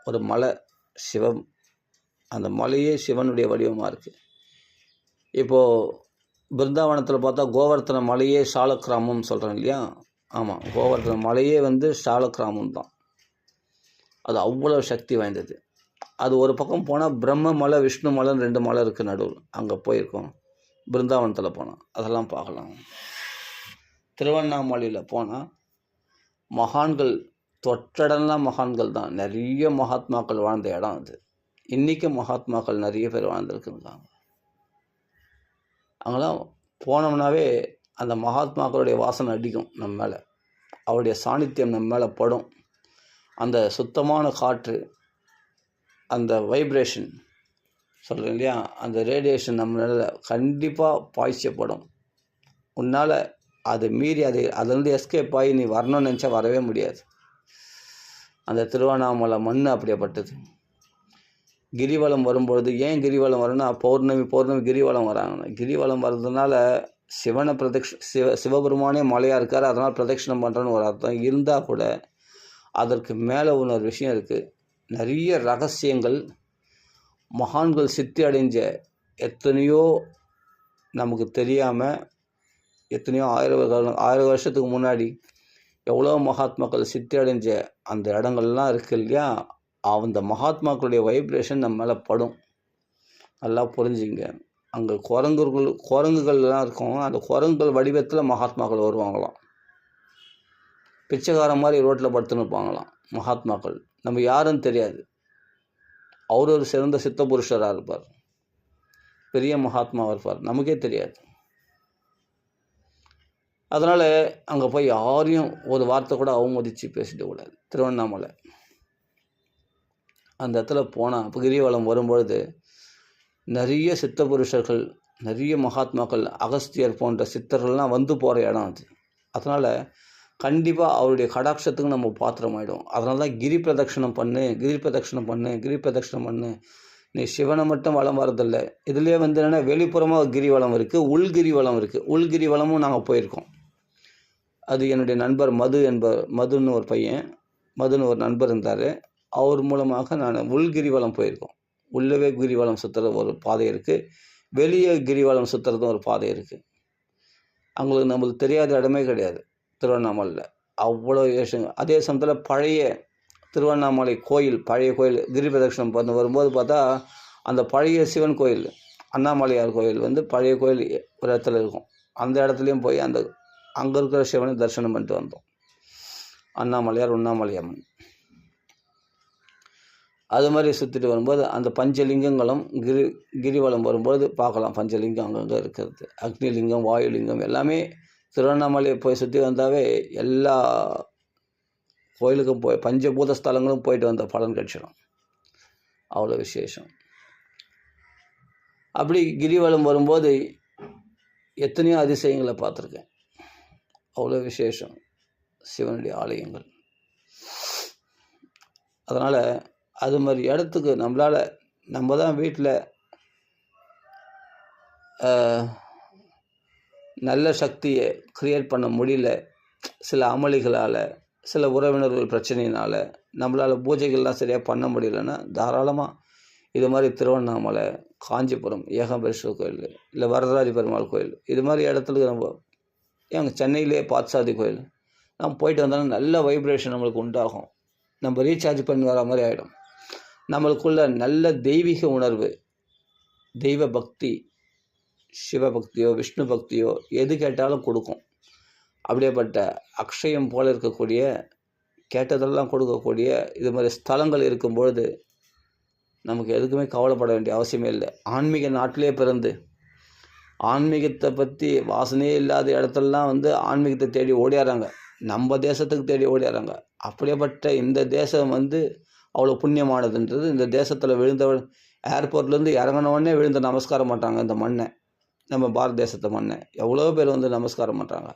A: ஒரு மலை. சிவம், அந்த மலையே சிவனுடைய வடிவமாக இருக்குது. இப்போது பிருந்தாவனத்தில் பார்த்தா கோவர்த்தன மலையே சாலக்கிராமம் சொல்கிறேன் இல்லையா? ஆமாம், கோவர்த்தன மலையே சாலக்கிராமம் தான். அது அவ்வளோ சக்தி வாய்ந்தது. அது ஒரு பக்கம் போனால் பிரம்ம மலை, விஷ்ணு மலைன்னு 2 மலை இருக்குது நடுவில். அங்கே போயிருக்கோம். பிருந்தாவனத்தில் போனால் அதெல்லாம் பார்க்கலாம். திருவண்ணாமலையில் போனால் மகான்கள் தொட்டடம்லாம் மகான்கள் தான். நிறைய மகாத்மாக்கள் வாழ்ந்த இடம் அது. இன்றைக்கும் மகாத்மாக்கள் நிறைய பேர் வாழ்ந்துருக்குறாங்க. அங்கெல்லாம் போனோம்னாவே அந்த மகாத்மாக்களுடைய வாசனை அடிக்கும் நம்ம மேலே. அவருடைய சாநித்தியம் நம்ம மேலே படும். அந்த சுத்தமான காற்று, அந்த வைப்ரேஷன் சொல்கிறேன் இல்லையா, அந்த ரேடியேஷன் நம்ம மேலே கண்டிப்பாக பாய்ச்சப்படும். உன்னால் அதை மீறி அதுலேருந்து எஸ்கேப் ஆகி நீ வரணும்னு நினச்சா வரவே முடியாது. அந்த திருவண்ணாமலை மண் அப்படியேப்பட்டது. கிரிவலம் வரும்பொழுது ஏன் கிரிவலம் வரும்னா, பௌர்ணமி கிரிவலம் வராங்க. கிரிவலம் வர்றதுனால சிவனை சிவபெருமானே மலையாக இருக்கார், அதனால் பிரதட்சிணம் பண்ணுறேன்னு ஒரு அர்த்தம் இருந்தால் கூட அதற்கு மேலே ஒரு விஷயம் இருக்குது. நிறைய ரகசியங்கள், மகான்கள் சித்தி அடைஞ்ச எத்தனையோ நமக்கு தெரியாமல், எத்தனையோ ஆயிரம் வருஷத்துக்கு முன்னாடி எவ்வளோ மகாத்மாக்கள் சித்தி அடைஞ்ச அந்த இடங்கள்லாம் இருக்குது இல்லையா, அந்த மகாத்மாக்களுடைய வைப்ரேஷன் நம்ம மேலே படும். நல்லா புரிஞ்சுங்க. அங்கே குரங்குகள்லாம் இருக்கும். அந்த குரங்குகள் வடிவத்தில் மகாத்மாக்கள் வருவாங்களாம். பிச்சைக்கார மாதிரி ரோட்டில் படுத்துன்னு இருப்பாங்களாம் மகாத்மாக்கள். நம்ம யாருன்னு தெரியாது. அவர் ஒரு சிறந்த சித்த புருஷராக இருப்பார், பெரிய மகாத்மாவாக இருப்பார், நமக்கே தெரியாது. அதனால் அங்கே போய் யாரையும் ஒரு வார்த்தை கூட அவமதித்து பேசிடக்கூடாது. திருவண்ணாமலை அந்த இடத்துல போனால் கிரிவலம் வரும்பொழுது நிறைய சித்த புருஷர்கள், நிறைய மகாத்மாக்கள், அகஸ்தியர் போன்ற சித்தர்கள்லாம் வந்து போகிற இடம் அது. அதனால் கண்டிப்பாக அவருடைய கடாட்சத்துக்கு நம்ம பாத்திரமாயிடும். அதனால தான் கிரி பிரதட்சணம் பண்ணு. நீ சிவனை மட்டும் வளம் வரதில்லை. இதுலேயே என்னென்னா வெளிப்புறமாக கிரிவலம் இருக்குது, உள்கிரிவலம் இருக்குது. உள்கிரிவலமும் நாங்கள் போயிருக்கோம். அது என்னுடைய நண்பர் மதுன்னு ஒரு பையன், மதுன்னு ஒரு நண்பர் இருந்தார். அவர் மூலமாக நான் உள்கிரிவலம் போயிருக்கோம். உள்ளவே கிரிவலம் சுற்றுறது ஒரு பாதை இருக்குது, வெளியே கிரிவலம் சுற்றுறதும் ஒரு பாதை இருக்குது. அவங்களுக்கு நம்மளுக்கு தெரியாத இடமே கிடையாது திருவண்ணாமலையில். அவ்வளோ ஏஷங்க. அதே சமயத்தில் பழைய திருவண்ணாமலை பழைய கோயில் கிரி பிரதட்சணம் பண்ண வரும்போது பார்த்தா அந்த பழைய சிவன் கோயில், அண்ணாமலையார் கோயில் பழைய கோயில் ஒரு இடத்துல இருக்கும். அந்த இடத்துலையும் போய் அங்கே இருக்கிற சிவனை தரிசனம் பண்ணிட்டு வந்தோம். அண்ணாமலையார், உண்ணாமலையம்மன். அது மாதிரி சுற்றிட்டு வரும்போது அந்த பஞ்சலிங்கங்களும் கிரிவலம் வரும்போது பார்க்கலாம். பஞ்சலிங்கம் அங்கங்கே இருக்கிறது, அக்னிலிங்கம், வாயுலிங்கம் எல்லாமே. திருவண்ணாமலையை போய் சுற்றி வந்தாவே எல்லா கோயிலுக்கும் போய் பஞ்சபூத ஸ்தலங்களும் போயிட்டு வந்த பலன் கிடைச்சிடும். அவ்வளோ விசேஷம். அப்படி கிரிவலம் வரும்போது எத்தனையோ அதிசயங்களை பார்த்துருக்கேன். அவ்வளோ விசேஷம் சிவனுடைய ஆலயங்கள். அதனால் அது மாதிரி இடத்துக்கு நம்ம தான் வீட்டில் நல்ல சக்தியை க்ரியேட் பண்ண முடியல, சில அமளிகளால், சில உறவினர்கள் பிரச்சனையினால் நம்மளால் பூஜைகள்லாம் சரியாக பண்ண முடியலன்னா தாராளமாக இது மாதிரி திருவண்ணாமலை, காஞ்சிபுரம் ஏகாம்பரேஸ்வரர் கோயில், இல்லை வரதராஜ பெருமாள் கோயில், இது மாதிரி இடத்துக்கு நம்ம சென்னையிலே பார்த்தசாதி கோயில் நம்ம போயிட்டு வந்தாலும் நல்ல வைப்ரேஷன் நம்மளுக்கு உண்டாகும். நம்ம ரீசார்ஜ் பண்ணி வர மாதிரி ஆகிடும். நம்மளுக்குள்ள நல்ல தெய்வீக உணர்வு, தெய்வ பக்தி, சிவபக்தியோ விஷ்ணு பக்தியோ எது கேட்டாலும் கொடுக்கும். அப்படியேப்பட்ட அக்ஷயம் போல் இருக்கக்கூடிய, கேட்டதெல்லாம் கொடுக்கக்கூடிய இது மாதிரி ஸ்தலங்கள் இருக்கும்பொழுது நமக்கு எதுக்குமே கவலைப்பட வேண்டிய அவசியமே இல்லை. ஆன்மீக நாட்டிலே பிறந்து ஆன்மீகத்தை பற்றி வாசனையே இல்லாத இடத்துலலாம் ஆன்மீகத்தை தேடி ஓடியாராங்க, நம்ம தேசத்துக்கு தேடி ஓடியாராங்க. அப்படியேப்பட்ட இந்த தேசம் அவ்வளோ புண்ணியமானதுன்றது. இந்த தேசத்தில் விழுந்தவள் ஏர்போர்ட்லேருந்து இறங்கினவுடனே விழுந்து நமஸ்காரம் பண்ணுறாங்க இந்த மண்ணை, நம்ம பாரத தேசத்தை மண்ணை. எவ்வளோ பேர் நமஸ்காரம் பண்ணுறாங்க.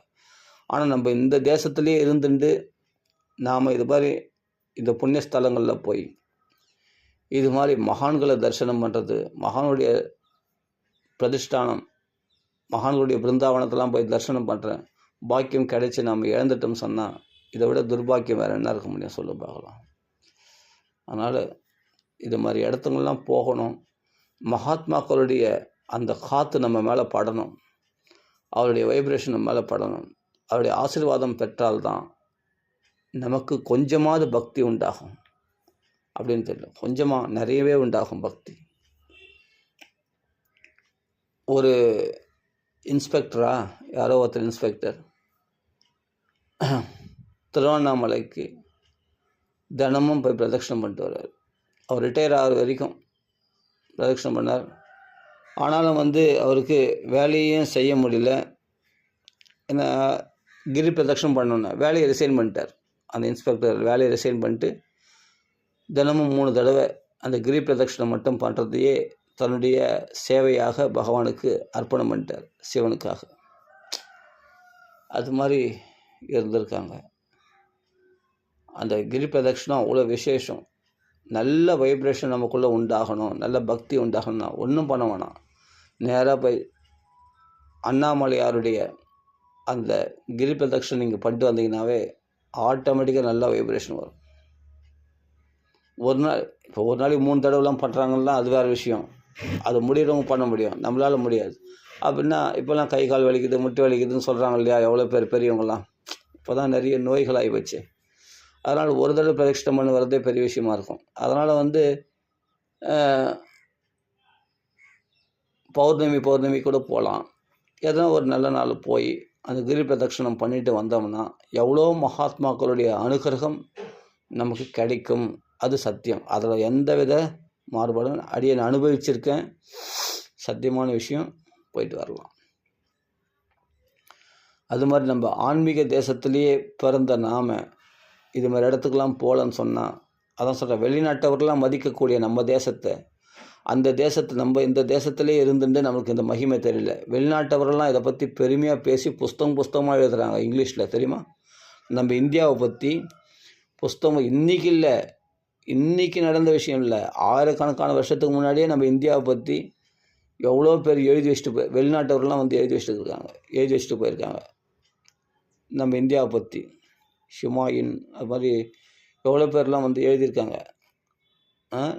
A: ஆனால் நம்ம இந்த தேசத்துலேயே இருந்துட்டு நாம் இது மாதிரி இந்த புண்ணியஸ்தலங்களில் போய் இது மாதிரி மகான்களை தரிசனம் பண்ணுறது, மகானுடைய பிரதிஷ்டானம், மகான்களுடைய பிருந்தாவனத்தெல்லாம் போய் தரிசனம் பண்ணுறேன், பாக்கியம் கிடைச்சி நம்ம இழந்துட்டோம்னு சொன்னால் இதை விட துர்பாக்கியம் வேறு என்ன இருக்க முடியும் சொல்லு பார்க்கலாம். அதனால் இது மாதிரி இடத்துங்கள்லாம் போகணும். மகாத்மாக்களுடைய அந்த காற்று நம்ம மேலே படணும், அவருடைய வைப்ரேஷன் நம்ம மேலே படணும். அவருடைய ஆசீர்வாதம் பெற்றால்தான் நமக்கு கொஞ்சமாவது பக்தி உண்டாகும். அப்படின்னு தெரியல, கொஞ்சமாக நிறையவே உண்டாகும் பக்தி. ஒரு இன்ஸ்பெக்டரா யாரோ ஒருத்தர் இன்ஸ்பெக்டர் திருவண்ணாமலைக்கு தினமும் போய் பிரதட்சணம் பண்ணிட்டு வர்றார். அவர் ரிட்டையர் ஆகிற வரைக்கும் பிரதட்சணம் பண்ணார். ஆனாலும் அவருக்கு வேலையும் செய்ய முடியல. ஏன்னா கிரி பிரதட்சணம் பண்ணோன்னே வேலையை ரிசைன் பண்ணிட்டார். அந்த இன்ஸ்பெக்டர் வேலையை ரிசைன் பண்ணிட்டு தினமும் 3 தடவை அந்த கிரி பிரதட்சணம் மட்டும் பண்ணுறதையே தன்னுடைய சேவையாக பகவானுக்கு அர்ப்பணம் பண்ணிட்டார், சிவனுக்காக. அது மாதிரி இருந்திருக்காங்க. அந்த கிரி பிரதட்சணம் அவ்வளோ விசேஷம். நல்ல வைப்ரேஷன் நமக்குள்ளே உண்டாகணும், நல்ல பக்தி உண்டாகணும்னா ஒன்றும் பண்ண வேணாம். நேராக போய் அண்ணாமலையாருடைய அந்த கிரி பிரதட்சணம் நீங்கள் பண்ணிட்டு வந்தீங்கன்னாவே ஆட்டோமேட்டிக்காக நல்ல வைப்ரேஷன் வரும். ஒரு நாளைக்கு 3 தடவைலாம் பண்ணுறாங்கன்னா அது வேறு விஷயம். அது முடிகிறவங்க பண்ண முடியும், நம்மளால் முடியாது. அப்படின்னா இப்போல்லாம் கை கால் வலிக்குது, முட்டி வலிக்குதுன்னு சொல்கிறாங்க இல்லையா, எவ்வளோ பேர் பெரியவங்களாம். இப்போ தான் நிறைய நோய்கள் ஆகி போச்சு. அதனால் ஒரு தடவை பிரதட்சணம் பண்ணி வரதே பெரிய விஷயமா இருக்கும். அதனால் பௌர்ணமி கூட போகலாம். எதனா ஒரு நல்ல நாள் போய் அந்த கிரி பிரதட்சணம் பண்ணிட்டு வந்தோம்னா எவ்வளோ மகாத்மாக்களுடைய அனுகிரகம் நமக்கு கிடைக்கும். அது சத்தியம். அதில் எந்தவித மாறுபாடும் அடியை நான் அனுபவிச்சிருக்கேன். சத்தியமான விஷயம். போயிட்டு வரலாம். அது மாதிரி நம்ம ஆன்மீக தேசத்துலேயே பிறந்த நாம் இது மாதிரி இடத்துக்கெல்லாம் போகலன்னு சொன்னால், அதான் சொல்கிறேன், வெளிநாட்டவர்கள்லாம் மதிக்கக்கூடிய நம்ம தேசத்தை, அந்த தேசத்தை நம்ம இந்த தேசத்துலேயே இருந்துட்டு நம்மளுக்கு இந்த மகிமை தெரியல. வெளிநாட்டவர்கள்லாம் இதை பற்றி பெருமையாக பேசி புஸ்தகமாக எழுதுகிறாங்க இங்கிலீஷில், தெரியுமா? நம்ம இந்தியாவை பற்றி புஸ்தகம் இன்றைக்கி இல்லை, இன்றைக்கி நடந்த விஷயம் இல்லை, ஆயிரக்கணக்கான வருஷத்துக்கு முன்னாடியே நம்ம இந்தியாவை பற்றி எவ்வளோ பேர் எழுதி வச்சுட்டு வெளிநாட்டவர்கள்லாம் எழுதி வச்சுட்டு போயிருக்காங்க. நம்ம இந்தியாவை பற்றி ஷுமாயின் அது மாதிரி எவ்வளோ பேர்லாம் எழுதியிருக்காங்க.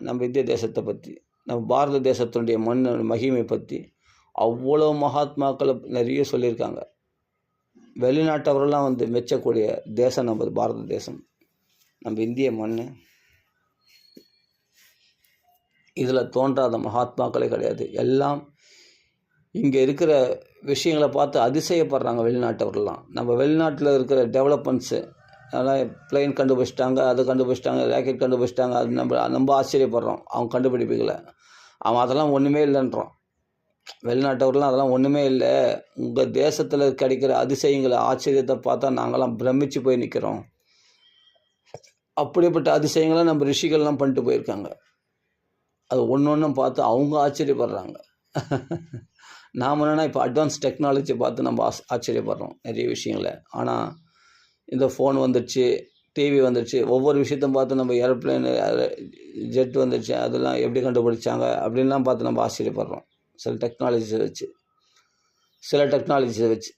A: நம்ம இந்திய தேசத்தை பற்றி, நம்ம பாரத தேசத்தினுடைய மகிமை பற்றி அவ்வளோ மகாத்மாக்களை நிறைய சொல்லியிருக்காங்க. வெளிநாட்டவரெல்லாம் மெச்சக்கூடிய தேசம் நம்ம பாரத தேசம், நம்ம இந்திய மண். இதில் தோன்றாத மகாத்மாக்களே கிடையாது. எல்லாம் இங்கே இருக்கிற விஷயங்களை பார்த்து அதிசயப்படுறாங்க வெளிநாட்டவர்கள்லாம். நம்ம வெளிநாட்டில் இருக்கிற டெவலப்மெண்ட்ஸு, அதனால் பிளெயின் கண்டுபிடிச்சிட்டாங்க, அது கண்டுபிடிச்சிட்டாங்க, ராக்கெட் கண்டுபிடிச்சிட்டாங்க, அது நம்ம ஆச்சரியப்படுறோம் அவங்க கண்டுபிடிப்புகளை. அவன் அதெல்லாம் ஒன்றுமே இல்லைன்றோம். வெளிநாட்டவர்கள்லாம் அதெல்லாம் ஒன்றுமே இல்லை, உங்கள் தேசத்தில் கிடைக்கிற அதிசயங்களை ஆச்சரியத்தை பார்த்தா நாங்களாம் பிரமிச்சு போய் நிற்கிறோம். அப்படிப்பட்ட அதிசயங்களை நம்ம ரிஷிகள்லாம் பண்ணிட்டு போயிருக்காங்க. அது ஒன்றும் பார்த்து அவங்க ஆச்சரியப்படுறாங்க. நாம் என்னென்னா இப்போ அட்வான்ஸ் டெக்னாலஜி பார்த்து நம்ம ஆச்சரியப்படுறோம் நிறைய விஷயங்களை. ஆனால் இந்த ஃபோன் வந்துடுச்சு, டிவி வந்துடுச்சு, ஒவ்வொரு விஷயத்தையும் பார்த்து நம்ம ஏரோப்ளேன், ஜெட் வந்துடுச்சு, அதெல்லாம் எப்படி கண்டுபிடிச்சாங்க அப்படின்லாம் பார்த்து நம்ம ஆச்சரியப்படுறோம். சில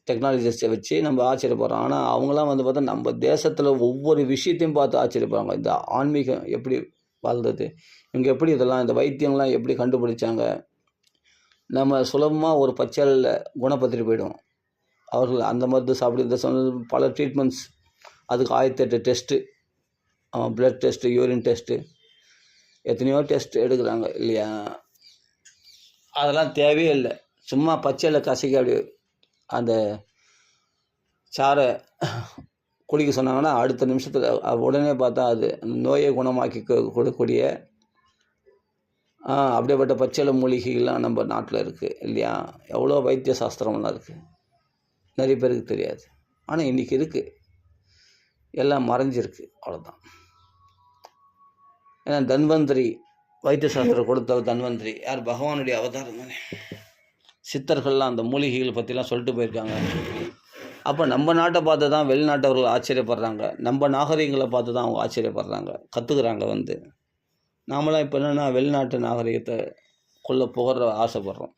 A: டெக்னாலஜிஸை வச்சு நம்ம ஆச்சரியப்படுறோம். ஆனால் அவங்களாம் பார்த்தா நம்ம தேசத்தில் ஒவ்வொரு விஷயத்தையும் பார்த்து ஆச்சரியப்படுறாங்க. இந்த ஆன்மீகம் எப்படி வாழ்ந்தது, இவங்க எப்படி இதெல்லாம், இந்த வைத்தியங்கள்லாம் எப்படி கண்டுபிடிச்சாங்க. நம்ம சுலபமாக ஒரு பச்சையில் குணப்படுத்திட்டு போயிடுவோம். அவர்கள் அந்த மருந்து சாப்பிட்டு பல ட்ரீட்மெண்ட்ஸ், அதுக்கு 1008 test, blood test, urine test, எத்தனையோ டெஸ்ட் எடுக்கிறாங்க இல்லையா. அதெல்லாம் தேவையே இல்லை. சும்மா பச்சையில் கசக்கி அப்படி அந்த சாரை குடிக்க சொன்னாங்கன்னா அடுத்த நிமிஷத்தில் உடனே பார்த்தா அது நோயை குணமாக்கி கொடுக்கக்கூடிய அப்படியேப்பட்ட பச்சையில் மூலிகைகள்லாம் நம்ம நாட்டில் இருக்குது இல்லையா. எவ்வளோ வைத்திய சாஸ்திரம்லாம் இருக்குது, நிறைய பேருக்கு தெரியாது. ஆனால் இன்றைக்கி இருக்குது, எல்லாம் மறைஞ்சிருக்கு, அவ்வளோதான். ஏன்னா தன்வந்திரி வைத்திய சாஸ்திரம் கொடுத்த தன்வந்திரி யார்? பகவானுடைய அவதாரம் தானே. சித்தர்கள்லாம் அந்த மூலிகைகள் பற்றிலாம் சொல்லிட்டு போயிருக்காங்க. அப்போ நம்ம நாட்டை பார்த்து தான் வெளிநாட்டவர்கள் ஆச்சரியப்படுறாங்க, நம்ம நாகரிகங்களை பார்த்து தான் அவங்க ஆச்சரியப்படுறாங்க, கற்றுக்குறாங்க. நாமெல்லாம் இப்போ என்னென்னா வெளிநாட்டு நாகரிகத்தை புகழ ஆசைப்படுறோம்.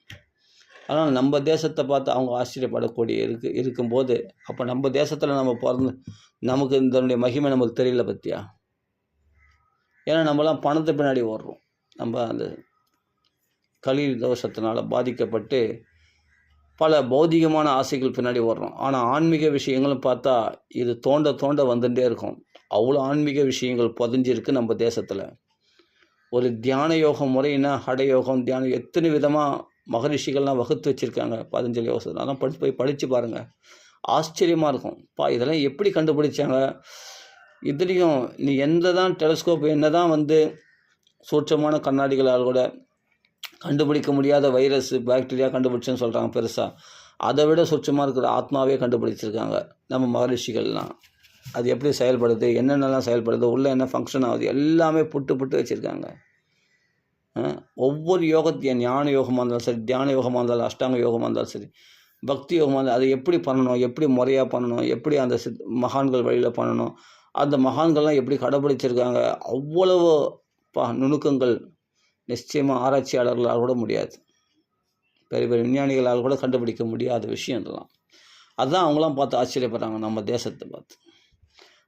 A: ஆனால் நம்ம தேசத்தை பார்த்து அவங்க ஆச்சரியப்படக்கூடிய இருக்கும்போது, அப்போ நம்ம தேசத்தில் நம்ம பிறந்து நமக்கு இதனுடைய மகிமை நமக்கு தெரியல பத்தியா? ஏன்னா நம்மலாம் பணத்து பின்னாடி ஓடுறோம். நம்ம அந்த கலி தோஷத்தினால பாதிக்கப்பட்டு பல பௌதிகமான ஆசைகள் பின்னாடி ஓடுறோம். ஆனால் ஆன்மீக விஷயங்களும் பார்த்தா இது தோண்ட தோண்ட வந்துட்டே இருக்கும். அவ்வளோ ஆன்மீக விஷயங்கள் புதைஞ்சிருக்கு நம்ம தேசத்தில். ஒரு தியான யோகம் முறைன்னா ஹடயோகம், தியானம் எத்தனை விதமாக மகரிஷிகள்லாம் வகுத்து வச்சுருக்காங்க. பதஞ்சலி யோசனை அதெல்லாம் போய் படித்து பாருங்கள். ஆச்சரியமாக இருக்கும். இதெல்லாம் எப்படி கண்டுபிடிச்சாங்க? இதுலேயும் நீ எந்த தான் டெலஸ்கோப் என்ன தான் சூட்சமான கண்ணாடிகளால் கூட கண்டுபிடிக்க முடியாத வைரஸ், பாக்டீரியா கண்டுபிடிச்சேன்னு சொல்கிறாங்க பெருசாக. அதை விட சூட்சமாக இருக்கிற ஆத்மாவே கண்டுபிடிச்சிருக்காங்க நம்ம மகரிஷிகள்லாம். அது எப்படி செயல்படுது, என்னென்னலாம் செயல்படுது, உள்ளே என்ன ஃபங்க்ஷன் ஆகுது, எல்லாமே புட்டு வச்சுருக்காங்க. ஒவ்வொரு யோகத்தையும் ஞான யோகமாக இருந்தாலும் சரி, தியான யோகமாக இருந்தாலும், அஷ்டாங்க யோகமாக இருந்தாலும் சரி, பக்தி யோகமாக இருந்தாலும் அதை எப்படி பண்ணணும், எப்படி முறையாக பண்ணணும், எப்படி அந்த மகான்கள் வழியில் பண்ணணும், அந்த மகான்கள்லாம் எப்படி கடைப்பிடிச்சிருக்காங்க, அவ்வளவு நுணுக்கங்கள் நிச்சயமாக ஆராய்ச்சியாளர்களால் கூட முடியாது. பெரிய பெரிய விஞ்ஞானிகளால் கூட கண்டுபிடிக்க முடியாத விஷயம் இதெல்லாம். அதுதான் அவங்களாம் பார்த்து ஆச்சரியப்படுறாங்க நம்ம தேசத்தை பார்த்து.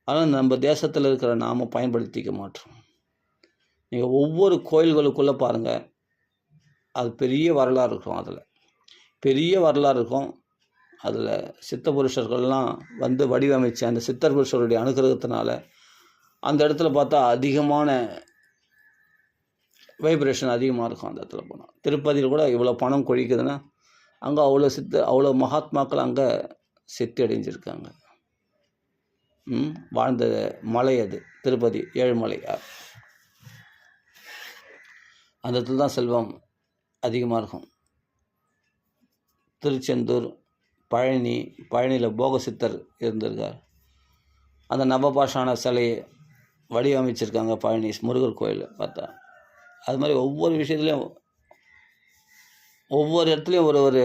A: ஆனால் நம்ம தேசத்தில் இருக்கிற நாம் பயன்படுத்திக்க மாட்டோம். நீங்கள் ஒவ்வொரு கோயில்களுக்குள்ளே பாருங்கள், அது பெரிய வரலாறு இருக்கும். அதில் பெரிய வரலாறு இருக்கும். அதில் சித்த புருஷர்கள்லாம் வடிவமைச்ச அந்த சித்தர் புருஷருடைய அனுகிரகத்தினால அந்த இடத்துல பார்த்தா அதிகமான வைப்ரேஷன் அதிகமாக இருக்கும். அந்த இடத்துல போனால் திருப்பதியில் கூட இவ்வளோ பணம் கொழிக்குதுன்னா அங்கே அவ்வளோ மகாத்மாக்கள் அங்கே சித்தி அடைஞ்சிருக்காங்க. வாழ்ந்த மலை அது திருப்பதி ஏழுமலை. அந்த இடத்துல தான் செல்வம் அதிகமாக இருக்கும். திருச்செந்தூர், பழனியில் போகசித்தர் இருந்திருக்கார். அந்த நவபாஷான சிலையை வடிவமைச்சிருக்காங்க பழனி முருகர் கோயில் பார்த்தா. அது மாதிரி ஒவ்வொரு விஷயத்துலையும் ஒவ்வொரு இடத்துலையும் ஒரு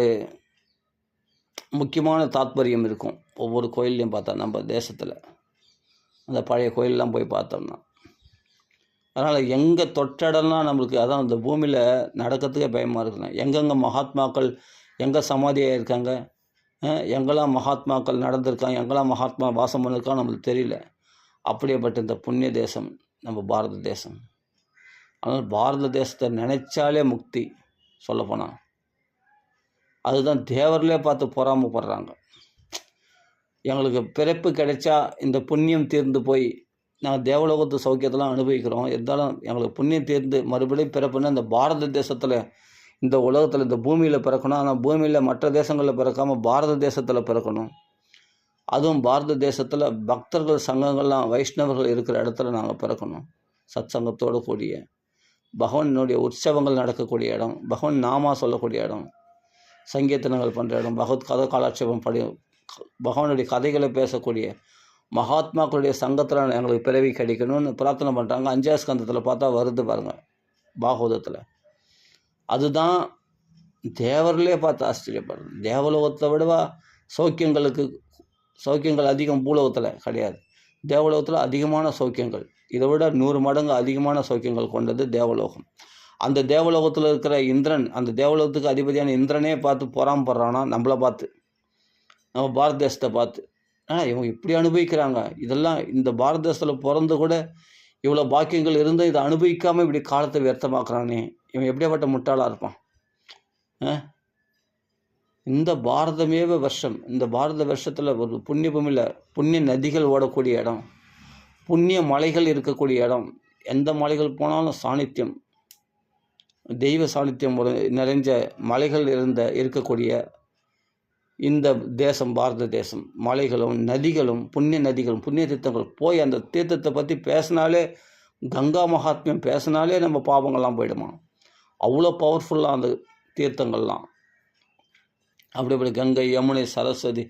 A: முக்கியமான தாத்பரியம் இருக்கும். ஒவ்வொரு கோயில்லையும் பார்த்தா நம்ம தேசத்தில் அந்த பழைய கோயிலெலாம் போய் பார்த்தோம்னா, அதனால் எங்கே தொட்டடம்லாம் நம்மளுக்கு அதான் இந்த பூமியில் நடக்கிறதுக்கே பயமாக இருக்குங்க. எங்கெங்கே மகாத்மாக்கள் எங்கே சமாதியாக இருக்காங்க, எங்கெல்லாம் மகாத்மாக்கள் நடந்திருக்காங்க, எங்கெல்லாம் மகாத்மா வாசம் பண்ணியிருக்காங்க நம்மளுக்கு தெரியல. அப்படியேப்பட்ட இந்த புண்ணிய தேசம் நம்ம பாரத தேசம். அதனால் பாரத தேசத்தை நினைச்சாலே முக்தி. சொல்லப்போனால் அதுதான் தேவர்களே பார்த்து பொறாமப்படுறாங்க. எங்களுக்கு பிறப்பு கிடைச்சா இந்த புண்ணியம் தீர்ந்து போய் நாங்கள் தேவலோகத்து சௌக்கியத்தெல்லாம் அனுபவிக்கிறோம். இருந்தாலும் எங்களுக்கு புண்ணியம் தீர்ந்து மறுபடியும் பிறப்புன்னா இந்த பாரத தேசத்தில், இந்த உலகத்தில், இந்த பூமியில் பிறக்கணும். ஆனால் பூமியில் மற்ற தேசங்களில் பிறக்காமல் பாரத தேசத்தில் பிறக்கணும். அதுவும் பாரத தேசத்தில் பக்தர்கள் சங்கங்கள்லாம் வைஷ்ணவர்கள் இருக்கிற இடத்துல நாங்கள் பிறக்கணும். சத் சங்கத்தோடு கூடிய பகவானுடைய உற்சவங்கள் நடக்கக்கூடிய இடம், பகவான் நாமா சொல்லக்கூடிய இடம், சங்கீர்த்தனங்கள் பண்ணுற இடம், பகவத் கதை காலாட்சேபம் பகவானுடைய கதைகளை பேசக்கூடிய மகாத்மாக்களுடைய சங்கத்தில் எங்களுக்கு பிறவி கிடைக்கணும்னு பிரார்த்தனை பண்ணுறாங்க. 5ஆம் ஸ்கந்தத்தில் பார்த்தா வருது பாருங்கள் பாகவதத்தில். அதுதான் தேவர்களே பார்த்து ஆச்சரியப்படுறது. தேவலோகத்தை விடவா சௌக்கியங்கள் அதிகம் பூலோகத்தில் கிடையாது. தேவலோகத்தில் அதிகமான சௌக்கியங்கள், இதை விட 100 மடங்கு அதிகமான சௌக்கியங்கள் கொண்டது தேவலோகம். அந்த தேவலோகத்தில் இருக்கிற இந்திரன், அந்த தேவலோகத்துக்கு அதிபதியான இந்திரனே பார்த்து பொறாமப்படுறானா நம்மளை பார்த்து, நம்ம பாரத தேசத்தை பார்த்து. இவங்க இப்படி அனுபவிக்கிறாங்க, இதெல்லாம் இந்த பாரத தேசத்தில் பிறந்து கூட இவ்வளோ பாக்கியங்கள் இருந்து இதை அனுபவிக்காமல் இப்படி காலத்தை வியர்த்தமாக்குறானே, இவன் எப்படியாப்பட்ட முட்டாளாக இருப்பான். இந்த பாரதமேவ வருஷம், இந்த பாரத வருஷத்தில் ஒரு புண்ணிய பூமியில் புண்ணிய நதிகள் ஓடக்கூடிய இடம், புண்ணிய மலைகள் இருக்கக்கூடிய இடம். எந்த மலைகள் போனாலும் சாநித்தியம், தெய்வ சாநித்தியம் நிறைஞ்ச மலைகள் இருக்கக்கூடிய இந்த தேசம் பாரத தேசம். மலைகளும் நதிகளும் புண்ணிய நதிகளும் புண்ணிய தீர்த்தங்கள் போய் அந்த தீர்த்தத்தை பற்றி பேசினாலே, கங்கா மகாத்மியம் பேசினாலே நம்ம பாவங்கள்லாம் போயிடுமா. அவ்வளோ பவர்ஃபுல்லாக அந்த தீர்த்தங்கள்லாம். அப்படி கங்கை, யமுனை, சரஸ்வதி,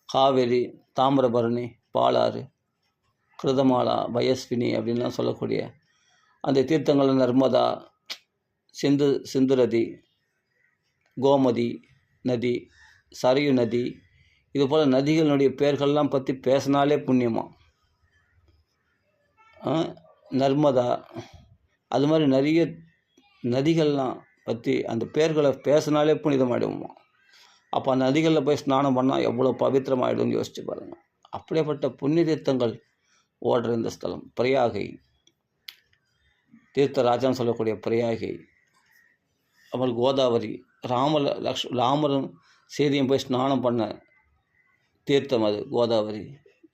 A: காவேரி, தாமிரபரணி, பாலாறு, கிருதமாலா, பயஸ்வினி அப்படின்லாம் சொல்லக்கூடிய அந்த தீர்த்தங்கள், நர்மதா, சிந்து நதி, கோமதி நதி, சரையு நதி, இது போல் நதிகளுடைய பெயர்கள்லாம் பற்றி பேசினாலே புண்ணியமா. நர்மதா, அது மாதிரி நிறைய நதிகள்லாம் பற்றி அந்த பெயர்களை பேசினாலே புனிதமாயிடுவோமா. அப்போ நதிகளில் போய் ஸ்நானம் பண்ணால் எவ்வளோ பவித்திரமாயிடும்னு யோசிச்சு பாருங்கள். அப்படிப்பட்ட புண்ணிய தீர்த்தங்கள் ஓடுற இந்த ஸ்தலம் பிரயாகை, தீர்த்தராஜான்னு சொல்லக்கூடிய பிரயாகை, அப்புறம் கோதாவரி, ராமரும் சீதையும் போய் ஸ்நானம் பண்ண தீர்த்தம் அது கோதாவரி,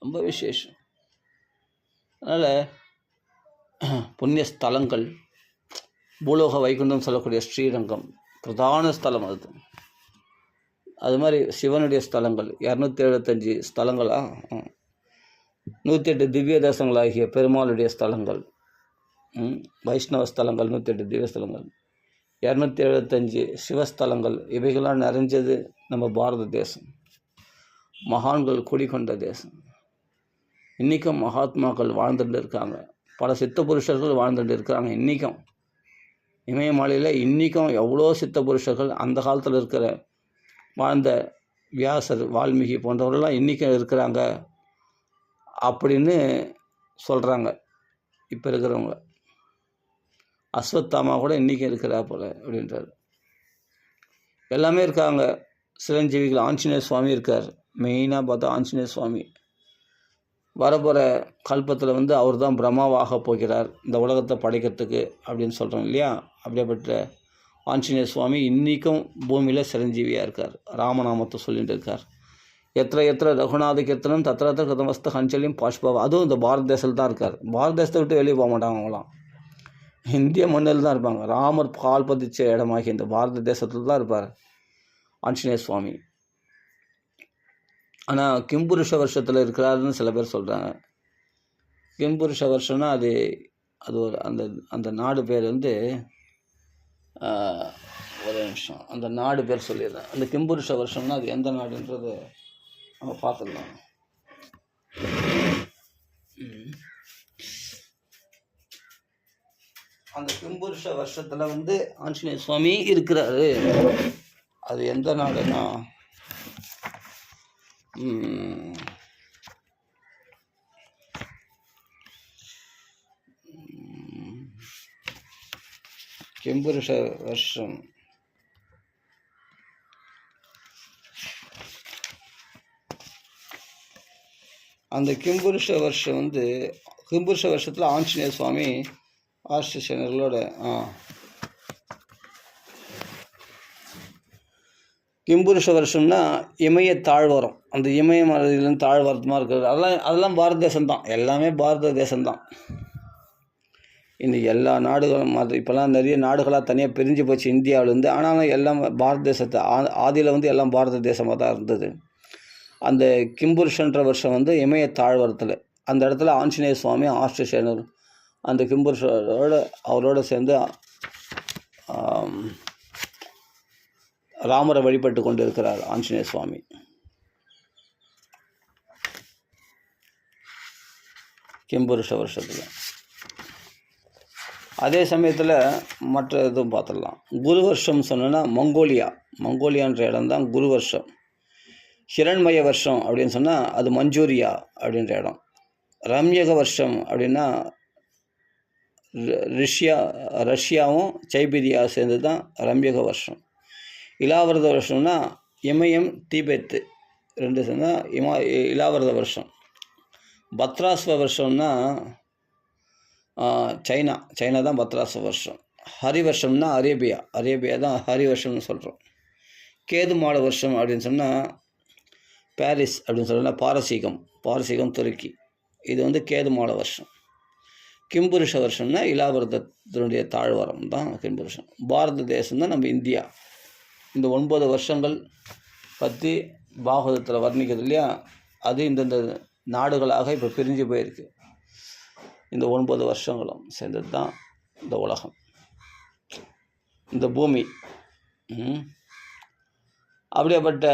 A: ரொம்ப விசேஷம். அதனால் புண்ணிய ஸ்தலங்கள், பூலோக வைகுண்டம் சொல்லக்கூடிய ஸ்ரீரங்கம் பிரதான ஸ்தலம் அது. அது மாதிரி சிவனுடைய ஸ்தலங்கள் 275 ஸ்தலங்களா, 108 திவ்ய தேசங்களாகிய பெருமாளுடைய ஸ்தலங்கள், வைஷ்ணவ ஸ்தலங்கள் 108 திவ்ய ஸ்தலங்கள், 275 சிவஸ்தலங்கள், இவைகளாம் நிறைஞ்சது நம்ம பாரத தேசம். மகான்கள் குடிக்கொண்ட தேசம். இன்றைக்கும் மகாத்மாக்கள் வாழ்ந்துட்டு இருக்காங்க, பல சித்த புருஷர்கள் வாழ்ந்துட்டு இருக்கிறாங்க. இன்றைக்கும் இமயமலையில் இன்றைக்கும் எவ்வளோ சித்த புருஷர்கள் அந்த காலத்தில் இருக்கிற வாழ்ந்த வியாசர், வால்மீகி போன்றவர்கள்லாம் இன்றைக்கும் இருக்கிறாங்க அப்படின்னு சொல்கிறாங்க இப்போ இருக்கிறவங்க. அஸ்வத்தாமா கூட இன்றைக்கும் இருக்கிறா போல் அப்படின்றார். எல்லாமே இருக்காங்க. சிரஞ்சீவிகள் ஆஞ்சநேயர் சுவாமி இருக்கார். மெயினாக பார்த்தா ஆஞ்சநேயர் சுவாமி வரப்போகிற கல்பத்தில் அவர் தான் பிரம்மாவாக போகிறார் இந்த உலகத்தை படைக்கிறதுக்கு அப்படின்னு சொல்கிறோம் இல்லையா. அப்படியேப்பட்ட ஆஞ்சநேயர் சுவாமி இன்றைக்கும் பூமியில் சிரஞ்சீவியாக இருக்கார். ராமநாமத்தை சொல்லிட்டு இருக்கார். எத்திர ரகுநாத கீர்த்தனம் தத்திர கிருதமஸ்த ஹஞ்சலியும் பாஷ்பாவா. அதுவும் இந்த பாரத தேசத்தில் தான் இருக்கார். பாரத தேசத்தை விட்டு வெளியே போக மாட்டாங்க அவங்களாம். இந்திய மண்ணில் தான் இருப்பாங்க. ராமர் கால் பதிச்ச இடமாகி இந்த பாரத தேசத்தில் தான் இருப்பார் ஆஞ்சநேயர் சுவாமி. ஆனால் கிம்புருஷ வருஷத்தில் இருக்கிறாருன்னு சில பேர் சொல்கிறாங்க. கிம்புருஷ வருஷம்னா அது ஒரு அந்த நாடு பேர் ஒரு நிமிஷம், அந்த நாடு பேர் சொல்லிடுறேன். அந்த கிம்புருஷ வருஷம்னா அது எந்த நாடுன்றது நம்ம பார்த்துடலாம். அந்த கிம்புருஷ வருஷத்தில் ஆஞ்சநேய சுவாமி இருக்கிறாரு. அது எந்த நாடுன்னா கிம்புருஷ வருஷம் அந்த கிம்புருஷ வருஷம் கிம்புருஷ வருஷத்தில் ஆஞ்சநேய சுவாமி ஆஷ்டசேனர்களோட கிம்புருஷ வருஷம்னா இமய தாழ்வரம். அந்த இமய மலையிலேருந்து தாழ்வரமாக இருக்கிறது அதெல்லாம் பாரத தேசம்தான். எல்லாமே பாரத தேசம்தான். இன்னைக்கு எல்லா நாடுகளும் இப்போல்லாம் நிறைய நாடுகளாக தனியாக பிரிஞ்சு போச்சு இந்தியாவிலேருந்து. ஆனாலும் எல்லாம் பாரத தேசத்தை ஆதியில் எல்லாம் பாரத தேசமாக தான் இருந்தது. அந்த கிம்புருஷன்ற வருஷம் இமய தாழ்வரத்தில் அந்த இடத்துல ஆஞ்சநேய சுவாமி ஆஷ்டசேனர் அந்த அவரோட சேர்ந்து ராமரை வழிபட்டு கொண்டு இருக்கிறார் ஆஞ்சநேய சுவாமி. கிம்புருஷ வருஷத்தில். அதே சமயத்தில் மற்ற இதுவும் பார்த்துடலாம். குரு வருஷம் சொன்னோன்னா மங்கோலியான்ற இடம் தான் குரு வருஷம். ஹிரண்மய வருஷம் அப்படின்னு சொன்னால் அது மஞ்சூரியா அப்படின்ற இடம். ரம்யக வருஷம் அப்படின்னா ரஷ்யாவும் சைபீரியா சேர்ந்து தான் ரம்யக வருஷம். இலாவரத வருஷம்னா இமயம் தீபெத்து ரெண்டு சேர்ந்தா இலாவரத வருஷம். பத்ராஸ்வ வருஷம்னா சைனா தான் பத்ராஸ்வ வருஷம். ஹரி வருஷம்னா அரேபியா தான் ஹரி வருஷம்னு சொல்கிறோம். கேது மாட வருஷம் அப்படின்னு சொன்னால் பாரிஸ் அப்படின்னு சொல்லலாம். பாரசீகம் துருக்கி. இது கேது மாட வருஷம். கிம்புருஷ வருஷம்னா இலாவரதத்தினுடைய தாழ்வாரம் தான் கிம்புருஷம். பாரத தேசம் தான் நம்ம இந்தியா. இந்த 9 வருஷங்கள் பற்றி பாகவதத்தில் வர்ணிக்கிறது இல்லையா, அது இந்தந்த நாடுகளாக இப்போ பிரிஞ்சு போயிருக்கு. இந்த 9 வருஷங்களும் சேர்ந்தது தான் இந்த உலகம், இந்த பூமி. அப்படியேப்பட்ட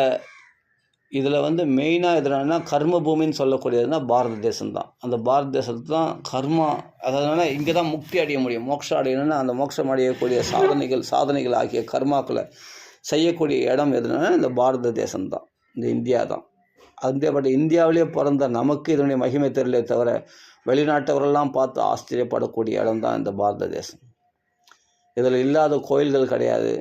A: இதில் மெயினாக எதுனா கர்ம பூமின்னு சொல்லக்கூடியதுன்னா பாரத தேசம்தான். அந்த பாரத தேசத்து தான் கர்மா, அதனால இங்கே தான் முக்தி அடைய முடியும். மோட்சம் அடையணும்னா அந்த மோட்சம் அடையக்கூடிய சாதனைகள் ஆகிய கர்மாக்களை செய்யக்கூடிய இடம் எதுனா இந்த பாரத தேசம்தான், இந்த இந்தியா தான். அப்படியேப்பட்ட இந்தியாவிலே பிறந்த நமக்கு இதனுடைய மகிமை தெரியலே தவிர வெளிநாட்டவரெல்லாம் பார்த்து ஆச்சரியப்படக்கூடிய இடம் தான் இந்த பாரத தேசம். இதில் இல்லாத கோயில்கள் கிடையாது,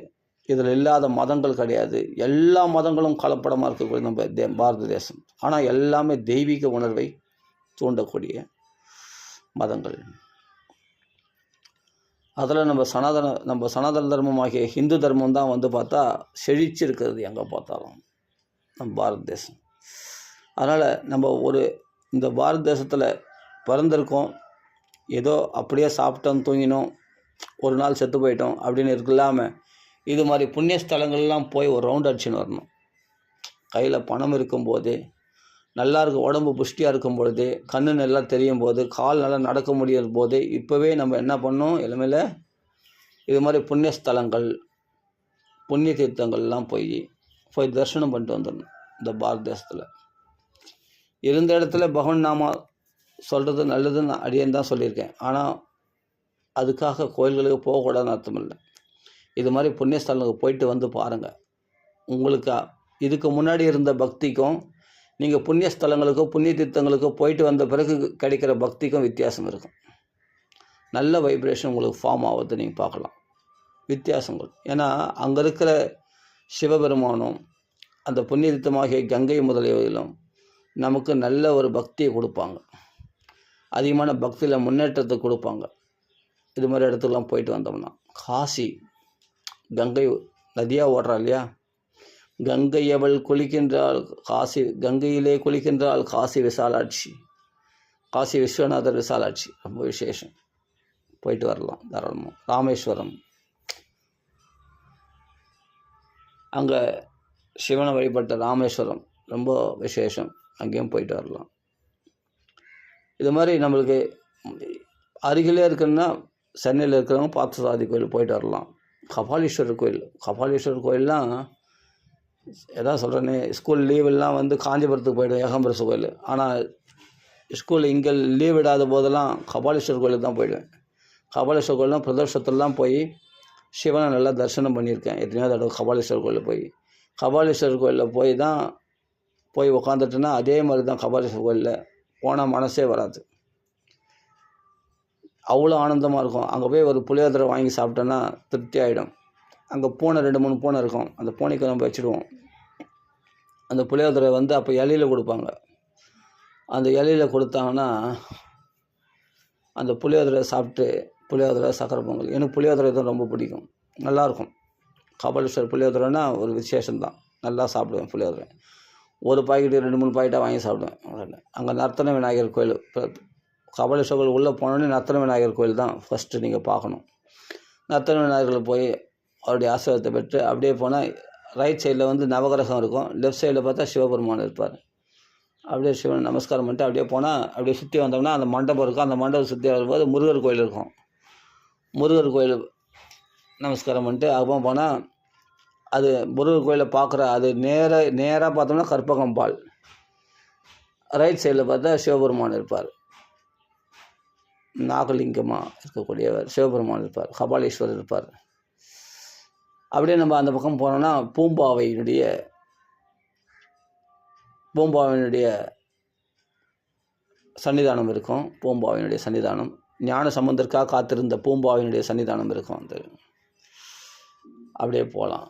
A: இதில் இல்லாத மதங்கள் கிடையாது. எல்லா மதங்களும் கலப்படமாக இருக்கக்கூடிய நம்ம பாரத தேசம். ஆனால் எல்லாமே தெய்வீக உணர்வை தூண்டக்கூடிய மதங்கள். அதில் நம்ம சனாதன தர்மமாகிய ஹிந்து தர்மம் தான் வந்து பார்த்தா செழிச்சு இருக்கிறது எங்கே பார்த்தாலும் நம்ம பாரத தேசம். அதனால் நம்ம இந்த பாரத தேசத்தில் பிறந்திருக்கோம், ஏதோ அப்படியே சாப்பிட்டோம் தூங்கினோம் ஒரு நாள் செத்து போயிட்டோம் அப்படின்னு இல்லாமல் இது மாதிரி புண்ணிய ஸ்தலங்கள்லாம் போய் ஒரு ரவுண்ட் அடிச்சுன்னு வரணும். கையில் பணம் இருக்கும்போது, நல்லா இருக்கும், உடம்பு புஷ்டியாக இருக்கும் பொழுது, கண்ணு நல்லா தெரியும் போது, கால் நல்லா நடக்க முடியும் போது, இப்போவே நம்ம என்ன பண்ணோம், இளமையில் இது மாதிரி புண்ணிய ஸ்தலங்கள் புண்ணிய தீர்த்தங்கள்லாம் போய் தரிசனம் பண்ணிட்டு வந்துடணும். இந்த பாரத தேசத்தில் இருந்த இடத்துல பகவான் நாம சொல்கிறது நல்லதுன்னு அடியேன்னு தான் சொல்லியிருக்கேன். ஆனால் அதுக்காக கோயில்களுக்கு போகக்கூடாதுன்னு அர்த்தம் இல்லை. இது மாதிரி புண்ணிய ஸ்தலங்களுக்கு போயிட்டு வந்து பாருங்கள். உங்களுக்கு இதுக்கு முன்னாடி இருந்த பக்திக்கும் நீங்கள் புண்ணிய ஸ்தலங்களுக்கோ புண்ணிய தீர்த்தங்களுக்கோ போயிட்டு வந்த பிறகு கிடைக்கிற பக்திக்கும் வித்தியாசம் இருக்கும். நல்ல வைப்ரேஷன் உங்களுக்கு ஃபார்ம் ஆகுது, நீங்கள் பார்க்கலாம் வித்தியாசங்கள். ஏன்னா அங்கே இருக்கிற சிவபெருமானும் அந்த புண்ணிய தீர்த்தமாகிய கங்கை முதலியவையிலும் நமக்கு நல்ல ஒரு பக்தியை கொடுப்பாங்க, அதிகமான பக்தியில் முன்னேற்றத்தை கொடுப்பாங்க. இது மாதிரி இடத்துக்கெல்லாம் போயிட்டு வந்தோம்னா, காசி கங்கை நதியாக ஓடுறா இல்லையா, கங்கை அவள் குளிக்கின்றாள் காசி, கங்கையிலே குளிக்கின்றாள் காசி விசாலாட்சி, காசி விஸ்வநாதர் விசாலாட்சி, ரொம்ப விசேஷம். போயிட்டு வரலாம் தாராளமாக. ராமேஸ்வரம், அங்கே சிவனை வழிபட்ட ராமேஸ்வரம் ரொம்ப விசேஷம், அங்கேயும் போயிட்டு வரலாம். இது மாதிரி நம்மளுக்கு அருகிலே இருக்குன்னா சென்னையில் இருக்கிறவங்க பார்த்தசாரதி கோயில் போயிட்டு வரலாம். கபாலீஸ்வரர் கோயிலெலாம் எதாவது சொல்கிறேன்னு, ஸ்கூல் லீவெல்லாம் வந்து காஞ்சிபுரத்துக்கு போய்டும் ஏகாம்பரேஸ்வரர் கோயில். ஆனால் ஸ்கூல் இங்கே லீவ் விடாத போதெல்லாம் கபாலீஸ்வரர் கோயிலுக்கு தான் போயிடுவேன். கபாலீஸ்வரர் கோயிலாம் பிரதோஷத்துலாம் போய் சிவனை நல்லா தரிசனம் பண்ணியிருக்கேன் எத்தனையோ தடவை. கபாலீஸ்வரர் கோயிலில் கபாலீஸ்வரர் கோயிலில் போய் உக்காந்துட்டுன்னா அதே மாதிரி தான் கபாலீஸ்வரர் கோயிலில் போனால் மனசே வராது, அவ்வளோ ஆனந்தமாக இருக்கும். அங்கே போய் ஒரு புளியோதரை வாங்கி சாப்பிட்டோன்னா திருப்தி ஆகிடும். அங்கே பூனை 2-3 பூனை இருக்கும், அந்த பூனைக்கு நம்ம வச்சுடுவோம். அந்த புளியோதரை வந்து அப்போ இலையில் கொடுப்பாங்க. அந்த இலையில் கொடுத்தாங்கன்னா அந்த புளியோதரை சாப்பிட்டு, புளியோதரை சக்கரை பொங்கல், எனக்கு புளியோதரை தான் ரொம்ப பிடிக்கும், நல்லாயிருக்கும். கபாலீஸ்வரர் புளியோதரைன்னா ஒரு விசேஷம்தான், நல்லா சாப்பிடுவேன் புளியோதரை. ஒரு பாக்கெட்டு 2-3 பாக்கெட்டாக வாங்கி சாப்பிடுவேன். அங்கே நர்த்தன விநாயகர் கோயில், கபாலீஸ்வரர் கோயில் உள்ளே போனோடனே நர்த்தன விநாயகர் கோயில் தான் ஃபஸ்ட்டு நீங்கள் பார்க்கணும். நர்த்தன விநாயகரில் போய் அவருடைய ஆசீர்வாதத்தை பெற்று அப்படியே போனால் ரைட் சைடில் வந்து நவகிரகம் இருக்கும், லெஃப்ட் சைடில் பார்த்தா சிவபெருமான் இருப்பார். அப்படியே சிவன் நமஸ்காரம் பண்ணிட்டு அப்படியே போனால் அப்படியே சுற்றி வந்தோம்னா அந்த மண்டபம் இருக்கும். அந்த மண்டபம் சுற்றி வரும்போது முருகர் கோயில் இருக்கும். முருகர் கோயில் நமஸ்காரம் பண்ணிட்டு அப்புறம் போனால் அது முருகர் கோயிலை பார்க்குற அது நேராக பார்த்தோம்னா கற்பகம் பால், ரைட் சைடில் பார்த்தா சிவபெருமான் இருப்பார். நாகலிங்கமாக இருக்கக்கூடியவர் சிவபெருமான் இருப்பார், கபாலீஸ்வரர் இருப்பார். அப்படியே நம்ம அந்த பக்கம் போனோம்னா பூம்பாவையினுடைய சன்னிதானம் இருக்கும். பூம்பாவையினுடைய சன்னிதானம், ஞான சம்பந்தருக்காக காத்திருந்த பூம்பாவையினுடைய சன்னிதானம் இருக்கும். அப்படியே போகலாம்,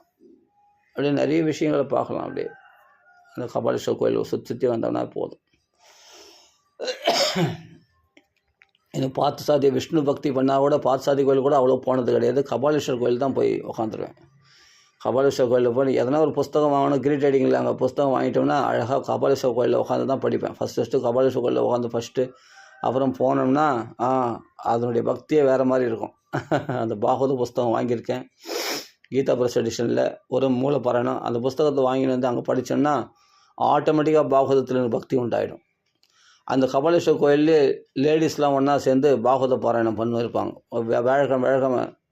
A: அப்படியே நிறைய விஷயங்களை பார்க்கலாம். அப்படியே அந்த கபாலீஸ்வரர் கோயில் சுற்றி வந்தோம்னா போதும். இன்னும் பார்த்தசாதி விஷ்ணு பக்தி பண்ணால் கூட பார்த்தசாதி கோயில் கூட அவ்வளோ போனது கிடையாது. கபாலீஸ்வரர் கோயில் தான் போய் உக்காந்துருவேன். கபாலீஸ்வரர் கோயிலில் போய் எதனா ஒரு புஸ்தகம் வாங்கணும், கிரீட் ரைடிங்கில் அங்கே புஸ்தகம் வாங்கிட்டோம்னா அழகாக கபாலீஸ்வரர் கோயிலில் உட்காந்து தான் படிப்பேன். ஃபஸ்ட்டு கபாலீஸ்வரர் கோயிலில் உட்காந்து அப்புறம் போனோம்னா அதனுடைய பக்தியே வேறு மாதிரி இருக்கும். அந்த பாகவத புஸ்தகம் வாங்கியிருக்கேன், கீதா பிரஸ் எடிஷனில் ஒரு மூலப்பாராயணம். அந்த புஸ்தகத்தை வாங்கிட்டு வந்து அங்கே படித்தோம்னா ஆட்டோமேட்டிக்காக பாகவதத்தில் பக்தி உண்டாயிடும். அந்த கபாலீஸ்வரர் கோயிலே லேடிஸ்லாம் ஒன்றா சேர்ந்து பாகவத பாராயணம் பண்ணிருப்பாங்க. வேழக்கிழமை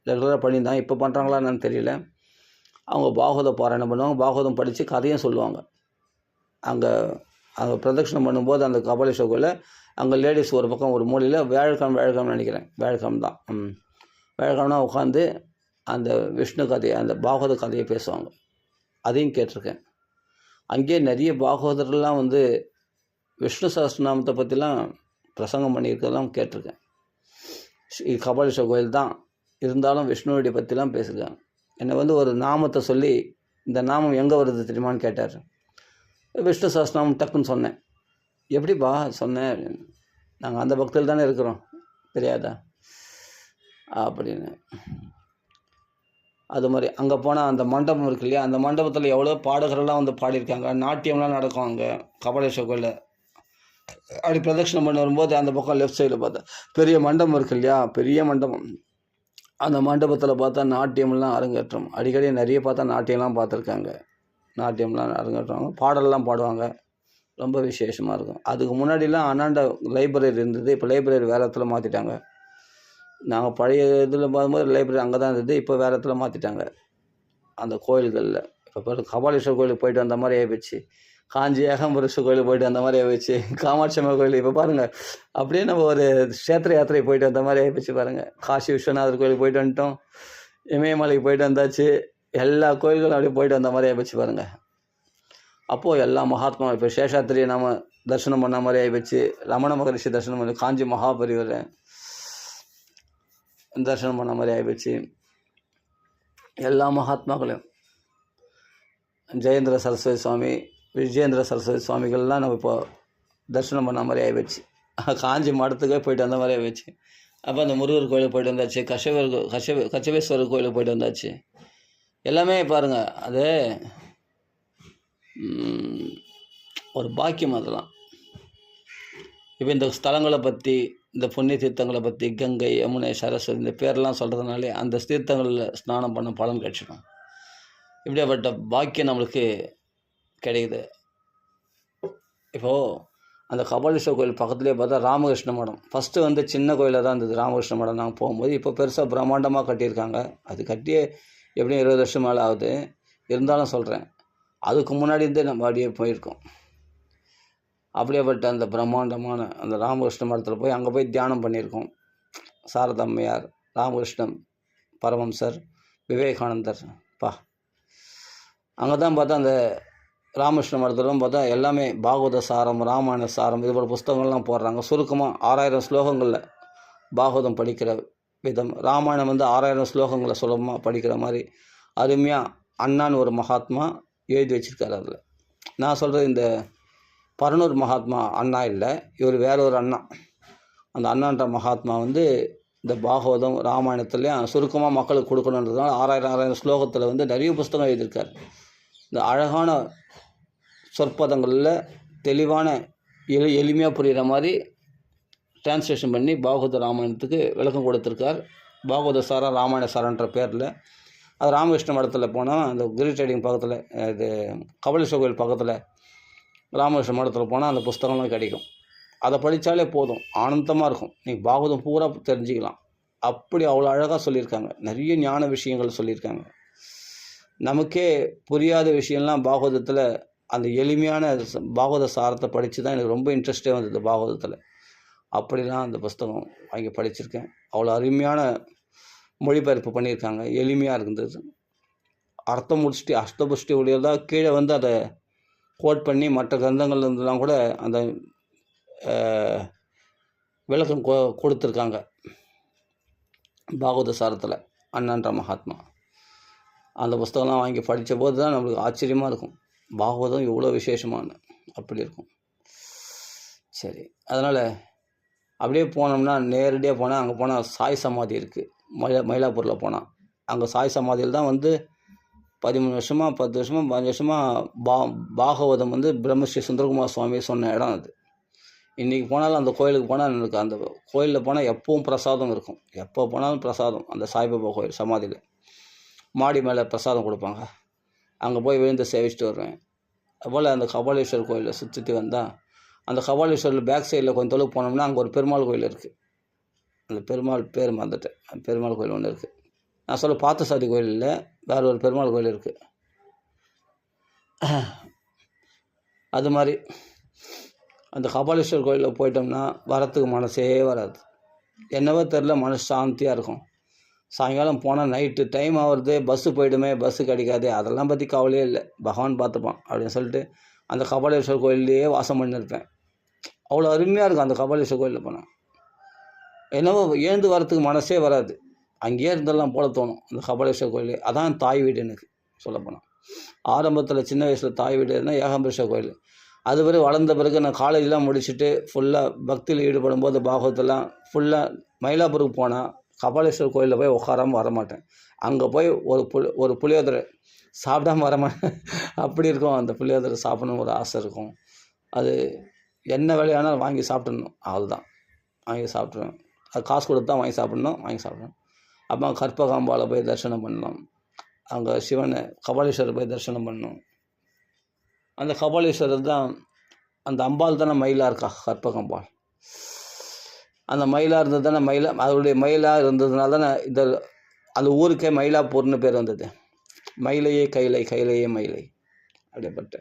A: ரெகுலராக பண்ணியிருந்தாங்க, இப்போ பண்ணுறாங்களா என்னன்னு தெரியல. அவங்க பாகவத பாராயணம் பண்ணுவாங்க, பாகவதம் படித்து கதையும் சொல்லுவாங்க. அங்கே பிரதட்சணம் பண்ணும்போது அந்த கபாலீஸ்வரர் கோயிலில் அங்கே லேடிஸ் ஒரு பக்கம் ஒரு மூலையில் வேழக்கிழமை நினைக்கிறேன், வேழக்கிழமை தான், வேழக்கிழமை உட்காந்து அந்த விஷ்ணு கதையை, அந்த பாகவத கதையை பேசுவாங்க. அதையும் கேட்டிருக்கேன். அங்கேயே நிறைய பாகவதர்கள்லாம் வந்து விஷ்ணு சஹஸ்ரநாமத்தை பற்றிலாம் பிரசங்கம் பண்ணியிருக்கிறதெல்லாம் கேட்டிருக்கேன். கபாலீஸ்வரர் கோயில் தான் இருந்தாலும் விஷ்ணுவுடைய பற்றிலாம் பேசுகிறாங்க. என்னை வந்து ஒரு நாமத்தை சொல்லி, இந்த நாமம் எங்கே வருது தெரியுமான்னு கேட்டார். விஷ்ணு சஹஸ்ரநாமம் டக்குன்னு சொன்னேன். எப்படிப்பா சொன்னேன் அப்படின்னு. நாங்கள் அந்த பக்தியில் தானே இருக்கிறோம், தெரியாதா அப்படின்னு. அது மாதிரி அங்கே போனால் அந்த மண்டபம் இருக்கு இல்லையா, அந்த மண்டபத்தில் எவ்வளோ பாடகரெல்லாம் வந்து பாடியிருக்காங்க. நாட்டியம்லாம் நடக்கும் அங்கே கபாலீஸ்வரர் கோயிலில். அப்படி பிரதட்சணம் பண்ணி வரும்போது அந்த பக்கம் லெஃப்ட் சைடில் பார்த்தா பெரிய மண்டபம் இருக்கு இல்லையா, பெரிய மண்டபம். அந்த மண்டபத்தில் பார்த்தா நாட்டியம்லாம் அரங்கேற்றம். அடிக்கடி நிறைய பார்த்தா நாட்டியம்லாம் பார்த்துருக்காங்க. நாட்டியம்லாம் அரங்கேற்றுவாங்க, பாடலாம் பாடுவாங்க. ரொம்ப விசேஷமாக இருக்கும். அதுக்கு முன்னாடிலாம் அண்ணாண்ட லைப்ரரி இருந்தது. இப்போ லைப்ரரி வேறு இடத்துல மாற்றிட்டாங்க. நாங்கள் பழைய இதில் பார்க்கும்போது லைப்ரரி அங்கே தான் இருந்தது. இப்போ வேறு இடத்துல மாற்றிட்டாங்க அந்த கோயில்களில். இப்போ கபாலீஸ்வரர் கோயிலுக்கு போயிட்டு வந்த மாதிரி ஆகிப்போச்சு. காஞ்சி ஏகாம்பரேஸ்வரர் கோயிலுக்கு போயிட்டு வந்த மாதிரி ஆகிப்போச்சு. காமாட்சி அம்மா கோயில் இப்போ பாருங்கள், அப்படியே நம்ம ஒரு க்ஷேத்திர யாத்திரை போயிட்டு வந்த மாதிரி ஆகிப்போச்சு பாருங்கள். காசி விஸ்வநாதர் கோயிலுக்கு போயிட்டு வந்துட்டோம், இமயமலைக்கு போயிட்டு வந்தாச்சு, எல்லா கோயில்களும் அப்படியே போயிட்டு வந்த மாதிரி ஆகிப்போச்சு பாருங்கள். அப்போது எல்லா மகாத்மா இப்போ சேஷாத்திரியை நாம் தரிசனம் பண்ண மாதிரி ஆகிப்போச்சு. ரமண மகரிஷி தரிசனம் பண்ணி, காஞ்சி மகாபரிவரை தரிசனம் பண்ண மாதிரி ஆகிப்போச்சு. எல்லா மகாத்மாக்களையும், ஜெயேந்திர சரஸ்வதி சுவாமி, விஜயேந்திர சரஸ்வதி சுவாமிகள்லாம் நம்ம இப்போ தரிசனம் பண்ண மாதிரி ஆகிப்போச்சு. காஞ்சி மடத்துக்கே போயிட்டு வந்த மாதிரி ஆகிப்போச்சு. அப்போ அந்த முருகர் கோயிலுக்கு போயிட்டு வந்தாச்சு, கச்சபேஸ்வரர் கோயிலுக்கு போயிட்டு வந்தாச்சு. எல்லாமே பாருங்கள், அது ஒரு பாக்கியம் அதெல்லாம். இப்போ இந்த ஸ்தலங்களை பற்றி, இந்த புண்ணிய தீர்த்தங்களை பற்றி, கங்கை, யமுனை, சரஸ்வதி இந்த பேரெல்லாம் சொல்கிறதுனாலே அந்த தீர்த்தங்களில் ஸ்நானம் பண்ண பலன் கிடைச்சிடும். இப்படியாப்பட்ட பாக்கியம் நம்மளுக்கு கிடைக்குது. இப்போது அந்த கபாலீஸ்வரர் கோயில் பக்கத்துலேயே பார்த்தா ராமகிருஷ்ண மடம். ஃபஸ்ட்டு வந்து சின்ன கோயிலாக தான் இருந்தது ராமகிருஷ்ண மடம். நாங்கள் போகும்போது இப்போ பெருசாக பிரம்மாண்டமாக கட்டியிருக்காங்க. அது கட்டியே எப்படியும் 20 வருஷம் மேலே ஆகுது. இருந்தாலும் சொல்கிறேன், அதுக்கு முன்னாடி இருந்தே நம்ம அப்படியே போயிருக்கோம். அப்படியேப்பட்ட அந்த பிரம்மாண்டமான அந்த ராமகிருஷ்ண மடத்தில் போய் அங்கே போய் தியானம் பண்ணியிருக்கோம். சாரதம்மையார், ராமகிருஷ்ணன் பரமம்சர், விவேகானந்தர் அங்கே தான் பார்த்தா அந்த ராமகிருஷ்ண மடத்திலும் பார்த்தா எல்லாமே பாகவத சாரம், ராமாயண சாரம், இது போல் புஸ்தகங்கள்லாம் போடுறாங்க. சுருக்கமாக 6000 ஸ்லோகங்களில் பாகவதம் படிக்கிற விதம், ராமாயணம் வந்து 6000 ஸ்லோகங்களை சுலபமாக படிக்கிற மாதிரி அருமையாக அண்ணான்னு ஒரு மகாத்மா எழுதி வச்சுருக்காரு. அதில் நான் சொல்கிறது இந்த பரனூர் மகாத்மா அண்ணா இல்லை, இவர் வேற ஒரு அண்ணா. அந்த அண்ணான்ற மகாத்மா வந்து இந்த பாகவதம் ராமாயணத்துலேயும் சுருக்கமாக மக்களுக்கு கொடுக்கணுன்றதுனால 6000 ஸ்லோகத்தில் வந்து நிறைய புஸ்தகம் எழுதியிருக்கார். இந்த அழகான சொற்பதங்களில் தெளிவான எளிமையாக புரிகிற மாதிரி டிரான்ஸ்லேஷன் பண்ணி பாகவத ராமாயணத்துக்கு விளக்கம் கொடுத்துருக்கார். பாகவத சாரா ராமாயண சாரான்ற பேரில். அது ராமகிருஷ்ண மடத்தில் போனால் அந்த கிரி ட்ரேடிங் பக்கத்தில், இது கபாலீஸ்வரர் கோயில் பக்கத்தில் ராமகிருஷ்ண மடத்தில் போனால் அந்த புஸ்தகம்லாம் கிடைக்கும். அதை படித்தாலே போதும், ஆனந்தமாக இருக்கும். நீங்கள் பாகவதம் பூரா தெரிஞ்சுக்கலாம். அப்படி அவ்வளோ அழகாக சொல்லியிருக்காங்க. நிறைய ஞான விஷயங்கள் சொல்லியிருக்காங்க. நமக்கே புரியாத விஷயம்லாம் பாகவதத்தில் அந்த எளிமையான பாகவத சாரத்தை படித்து தான் எனக்கு ரொம்ப இன்ட்ரெஸ்டே வந்தது பாகவதத்தில். அப்படிலாம் அந்த புஸ்தகம் வாங்கி படிச்சிருக்கேன். அவ்வளோ அருமையான மொழிபெயர்ப்பு பண்ணியிருக்காங்க, எளிமையாக இருந்தது. அர்த்தம் முடிச்சுட்டு அஷ்டபுஷ்டி உடையதாக கீழே வந்து அதை கோட் பண்ணி மற்ற கிரந்தங்கள் இருந்தெல்லாம் கூட அந்த விளக்கம் கொடுத்துருக்காங்க பாகவத சாரத்தில் அண்ணான்ற மகாத்மா. அந்த புஸ்தகம்லாம் வாங்கி படித்த போது தான் நம்மளுக்கு ஆச்சரியமாக இருக்கும், பாகவதம் இவ்வளோ விசேஷமான அப்படி இருக்கும். சரி, அதனால் அப்படியே போனோம்னா நேரடியாக போனால் அங்கே போனால் சாய் சமாதி இருக்குது. மயிலாப்பூரில் போனால் அங்கே சாய் சமாதியில் தான் வந்து 13 வருஷமாக 10 வருஷமாக 15 வருஷமாக பாகவதம் வந்து பிரம்மஸ்ரீ சுந்தரகுமார் சுவாமி சொன்ன இடம் அது. இன்றைக்கி போனாலும் அந்த கோயிலுக்கு போனால் எனக்கு அந்த கோயிலில் போனால் எப்பவும் பிரசாதம் இருக்கும். எப்போ போனாலும் பிரசாதம். அந்த சாய்பாபா கோயில் சமாதியில் மாடி மேலே பிரசாதம் கொடுப்பாங்க. அங்கே போய் விழுந்து சேவிச்சுட்டு வருவேன். அதுபோல் அந்த கபாலீஸ்வரர் கோயிலை சுற்றி வந்தால் அந்த கபாலீஸ்வரில் பேக் சைடில் கொஞ்சம் தொலைவு போனோம்னா அங்கே ஒரு பெருமாள் கோயில் இருக்குது. அந்த பெருமாள் பேர் மறந்துட்டேன். பெருமாள் கோயில் ஒன்று இருக்குது. நான் சொல்ல பார்த்தசாதி கோயில் இல்லை, வேறு ஒரு பெருமாள் கோயில் இருக்குது. அது மாதிரி அந்த கபாலீஸ்வரர் கோயிலில் போயிட்டோம்னா வரத்துக்கு மனசே வராது. என்னவோ தெரில, மனசு சாந்தியாக இருக்கும். சாயங்காலம் போனால் நைட்டு டைம் ஆகுறது, பஸ்ஸு போய்டுமே, பஸ்ஸு கிடைக்காது, அதெல்லாம் பற்றி கவலையே இல்லை, பகவான் பார்த்துப்பான் அப்படின்னு சொல்லிட்டு அந்த கபாலீஸ்வரர் கோயிலேயே வாசம் பண்ணியிருப்பேன். அவ்வளோ அருமையாக இருக்கும் அந்த கபாலீஸ்வரர் கோயிலில் போனால். என்னவோ எழுந்து வரத்துக்கு மனசே வராது. அங்கேயே இருந்துடலாம் போல தோணும் அந்த கபாலீஸ்வரர் கோயில். அதான் தாய் வீடு எனக்கு சொல்லப்போனால். ஆரம்பத்தில் சின்ன வயசில் தாய் வீடுனா ஏகாம்பரேஸ்வரர் கோயில். அது பிறகு வளர்ந்த பிறகு நான் காலேஜெலாம் முடிச்சுட்டு ஃபுல்லாக பக்தியில் ஈடுபடும் போது பாகவத்தெல்லாம் ஃபுல்லாக மயிலாப்பூருக்கு போனால் கபாலீஸ்வரர் கோயிலில் போய் உட்காராமல் வரமாட்டேன். அங்கே போய் ஒரு புளியோதரை சாப்பிடாம வரமாட்டேன். அப்படி இருக்கும். அந்த புளியோதரை சாப்பிடணும்னு ஒரு ஆசை இருக்கும். அது என்ன விலையானாலும் வாங்கி சாப்பிட்றணும். அதுதான் வாங்கி சாப்பிட்ருவேன். அது காசு கொடுத்தா வாங்கி சாப்பிட்ணும். அப்புறம் கற்பகாம்பாளை போய் தரிசனம் பண்ணலாம். அங்கே சிவனை கபாலீஸ்வரர் போய் தரிசனம் பண்ணணும். அந்த கபாலீஸ்வரர் தான் அந்த அம்பாள் தானே மயிலாக இருக்கா, கற்பகாம்பாள். அந்த மயிலாக இருந்தது தானே அதோடைய மயிலாக இருந்ததுனால தானே அந்த ஊருக்கே மயிலாப்பூர்னு பேர் வந்தது. மயிலையே கைலையே மயிலை அப்படிப்பட்ட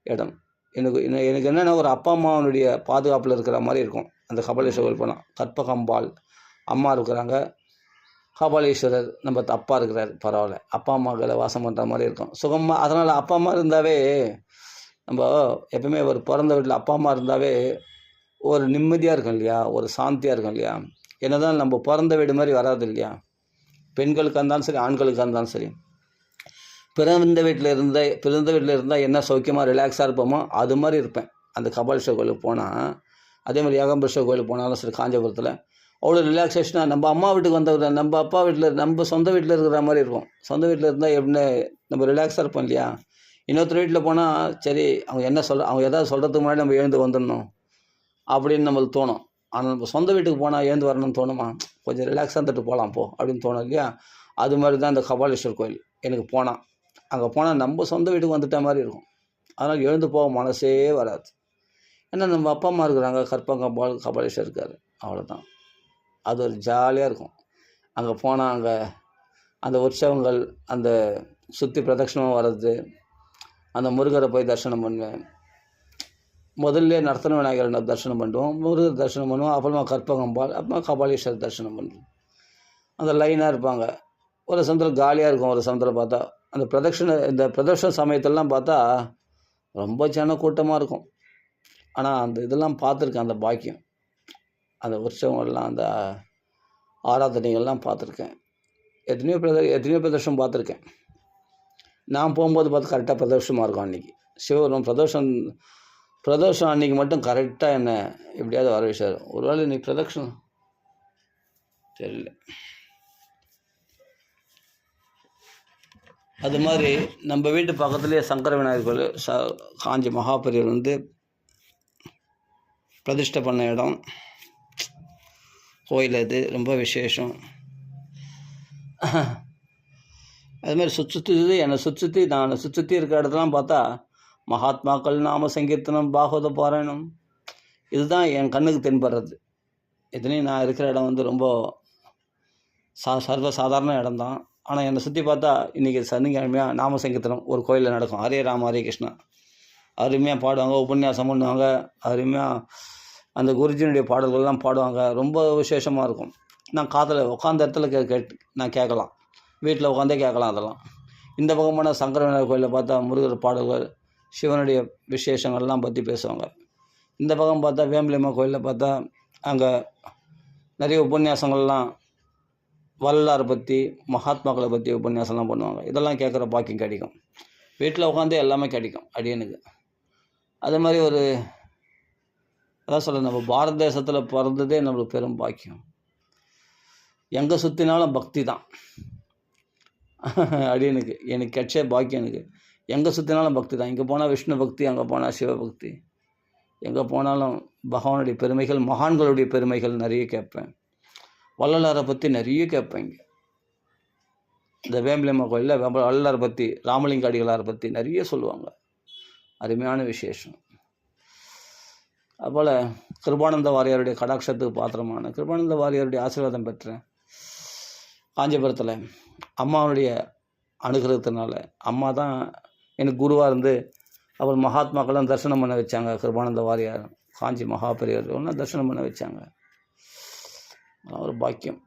A: இடம். எனக்கு என்னென்னா ஒரு அப்பா அம்மாவனுடைய பாதுகாப்பில் இருக்கிற மாதிரி இருக்கும் அந்த கபாலீஸ்வரர் போனால். கற்பகாம்பாள் அம்மா இருக்கிறாங்க, கபாலீஸ்வரர் நம்ம அப்பா இருக்கிறார். பரவாயில்ல, அப்பா அம்மாக்களை வாசம் பண்ணுற மாதிரி இருக்கும் சுகமாக. அதனால் அப்பா அம்மா இருந்தாவே நம்ம எப்பவுமே ஒரு பிறந்த வீட்டில் அப்பா அம்மா இருந்தாவே ஒரு நிம்மதியாக இருக்கும் இல்லையா, ஒரு சாந்தியாக இருக்கும் இல்லையா. என்ன தான் நம்ம பிறந்த வீடு மாதிரி வராது இல்லையா. பெண்களுக்கு இருந்தாலும் சரி, ஆண்களுக்கு இருந்தாலும் சரி. பிறந்த வீட்டில் இருந்தால் என்ன சௌக்கியமாக ரிலாக்ஸாக இருப்போமோ அது மாதிரி இருப்பேன் அந்த கபாலீஸ்வரர் கோயிலுக்கு போனால். அதே மாதிரி ஏகாம்பரேஸ்வரர் கோயிலுக்கு போனாலும் சரி, காஞ்சிபுரத்தில் அவ்வளோ ரிலாக்ஸேஷனாக நம்ம அம்மா வீட்டுக்கு வந்தவங்க நம்ம அப்பா வீட்டில் நம்ம சொந்த வீட்டில் இருக்கிற மாதிரி இருக்கும். சொந்த வீட்டில் இருந்தால் எப்படி நம்ம ரிலாக்ஸாக இருப்போம் இல்லையா. இன்னொருத்தர் வீட்டில் போனால் சரி அவங்க எதாவது சொல்கிறதுக்கு முன்னாடி நம்ம எழுந்து வந்துடணும் அப்படின்னு நம்மளுக்கு தோணும். ஆனால் நம்ம சொந்த வீட்டுக்கு போனால் எழுந்து வரணும்னு தோணுமா, கொஞ்சம் ரிலாக்ஸாக இருந்துட்டு போகலாம் அப்படின்னு தோணும் இல்லையா. அது மாதிரி தான் இந்த கபாலீஸ்வரர் கோயில் எனக்கு போனால். அங்கே போனால் நம்ம சொந்த வீட்டுக்கு வந்துட்ட மாதிரி இருக்கும். அதனால் எழுந்து போக மனசே வராது. ஏன்னா நம்ம அப்பா அம்மா இருக்கிறாங்க, கற்பகாம்பாள் கபாலீஸ்வரர் இருக்கார், அவ்வளோதான். அது ஒரு ஜாலியாக இருக்கும். அங்கே போனால் அங்கே அந்த உற்சவங்கள், அந்த சுற்றி பிரதட்சணமாக வர்றது, அந்த முருகரை போய் தரிசனம் பண்ணுவேன். முதல்ல நர்த்தன விநாயகரை தரிசனம் பண்ணுவோம், முருகர் தரிசனம் பண்ணுவோம், அப்புறமா கற்பகாம்பாள், அப்புறமா கபாலீஸ்வரர் தரிசனம் பண்ணுவோம். அந்த லைனாக இருப்பாங்க. ஒரு சமயத்தில் காலியாக இருக்கும், ஒரு சமயத்தில் பார்த்தா அந்த பிரதட்சண சமயத்திலலாம் பார்த்தா ரொம்ப கூட்டமாக இருக்கும். ஆனால் அந்த இதெல்லாம் பார்த்துருக்கேன், அந்த பாக்கியம், அந்த உற்சவங்கள்லாம், அந்த ஆராதனைகள்லாம் பார்த்துருக்கேன். எத்தனையோ பிரதர்ஷனம் பார்த்துருக்கேன். நான் போகும்போது பார்த்து கரெக்டாக பிரதோஷமாக இருக்கும். அன்றைக்கி சிவபெருமான் பிரதோஷம் அன்றைக்கி மட்டும் கரெக்டாக என்ன எப்படியாவது வர விஷயம். ஒருவேளை இன்னைக்கு பிரதட்சணம் தெரியல. அது மாதிரி நம்ம வீட்டு பக்கத்துலேயே சங்கர விநாயகர் கோயில், காஞ்சி மகாபெரியவர் பிரதிஷ்டை பண்ண இடம் கோயில். அது ரொம்ப விசேஷம். அது மாதிரி என்னை சுற்றி இருக்கிற இடத்துலாம் பார்த்தா மகாத்மாக்கள் நாம சங்கீர்த்தனம், பாகவத பாராயணம், இதுதான் என் கண்ணுக்கு தென்படுறது. இதுலேயும் நான் இருக்கிற இடம் ரொம்ப சர்வசாதாரண இடம் தான். ஆனால் என்னை சுற்றி பார்த்தா இன்றைக்கி சனிக்கிழமையாக நாம சங்கீர்த்தனம் ஒரு கோயிலில் நடக்கும். ஹரே ராம ஹரே கிருஷ்ணா அருமையாக பாடுவாங்க, உபன்யாசம் பண்ணுவாங்க, அருமையாக அந்த குருஜினுடைய பாடல்கள்லாம் பாடுவாங்க. ரொம்ப விசேஷமாக இருக்கும். நான் காதில் உட்காந்த இடத்துல நான் கேட்கலாம், வீட்டில் உட்காந்தே கேட்கலாம் அதெல்லாம். இந்த பக்கமான சங்கர விநாயகர் கோயிலில் பார்த்தா முருகர் பாடல்கள், சிவனுடைய விசேஷங்கள்லாம் பற்றி பேசுவாங்க. இந்த பக்கம் பார்த்தா வேம்பலியம்மா கோயிலில் பார்த்தா அங்கே நிறைய உபன்யாசங்கள்லாம் வள்ளலாரை பற்றி, மகாத்மாக்களை பற்றி உபன்யாசம்லாம் பண்ணுவாங்க. இதெல்லாம் கேட்குற பாக்கியம் கிடைக்கும். வீட்டில் உட்காந்தே எல்லாமே கிடைக்கும் அடியனுக்கு. அது மாதிரி அதான் சொல்ல, நம்ம பாரத தேசத்தில் பிறந்ததே நம்மளுக்கு பெரும் பாக்கியம். எங்கே சுற்றினாலும் பக்தி தான் அடியனுக்கு. எனக்கு கிடைச்ச பாக்கியம் எனக்கு. எங்கே சுற்றினாலும் பக்தி தான். இங்கே போனால் விஷ்ணு பக்தி, அங்கே போனால் சிவபக்தி. எங்கே போனாலும் பகவானுடைய பெருமைகள், மகான்களுடைய பெருமைகள் நிறைய கேட்பேன். வள்ளலாரை பற்றி நிறைய கேட்பேன். இங்கே இந்த வேம்பலியம்மா கோயிலில் வள்ளலாரை பற்றி, ராமலிங்க அடிகளாரை பற்றி நிறைய சொல்லுவாங்க. அருமையான விசேஷம். அதுபோல் கிருபானந்த வாரியாருடைய கடாட்சத்துக்கு பாத்திரமான, கிருபானந்த வாரியாருடைய ஆசீர்வாதம் பெற்றேன். காஞ்சிபுரத்தில் அம்மாவுடைய அனுகிரகத்தினால, அம்மா தான் எனக்கு குருவாக இருந்து அப்புறம் மகாத்மாக்கெல்லாம் தரிசனம் பண்ண வச்சாங்க. கிருபானந்த வாரியார், காஞ்சி மகாபெரியவர் ஒன்றா தரிசனம் பண்ண வச்சாங்க. ஒரு பாக்கியம்.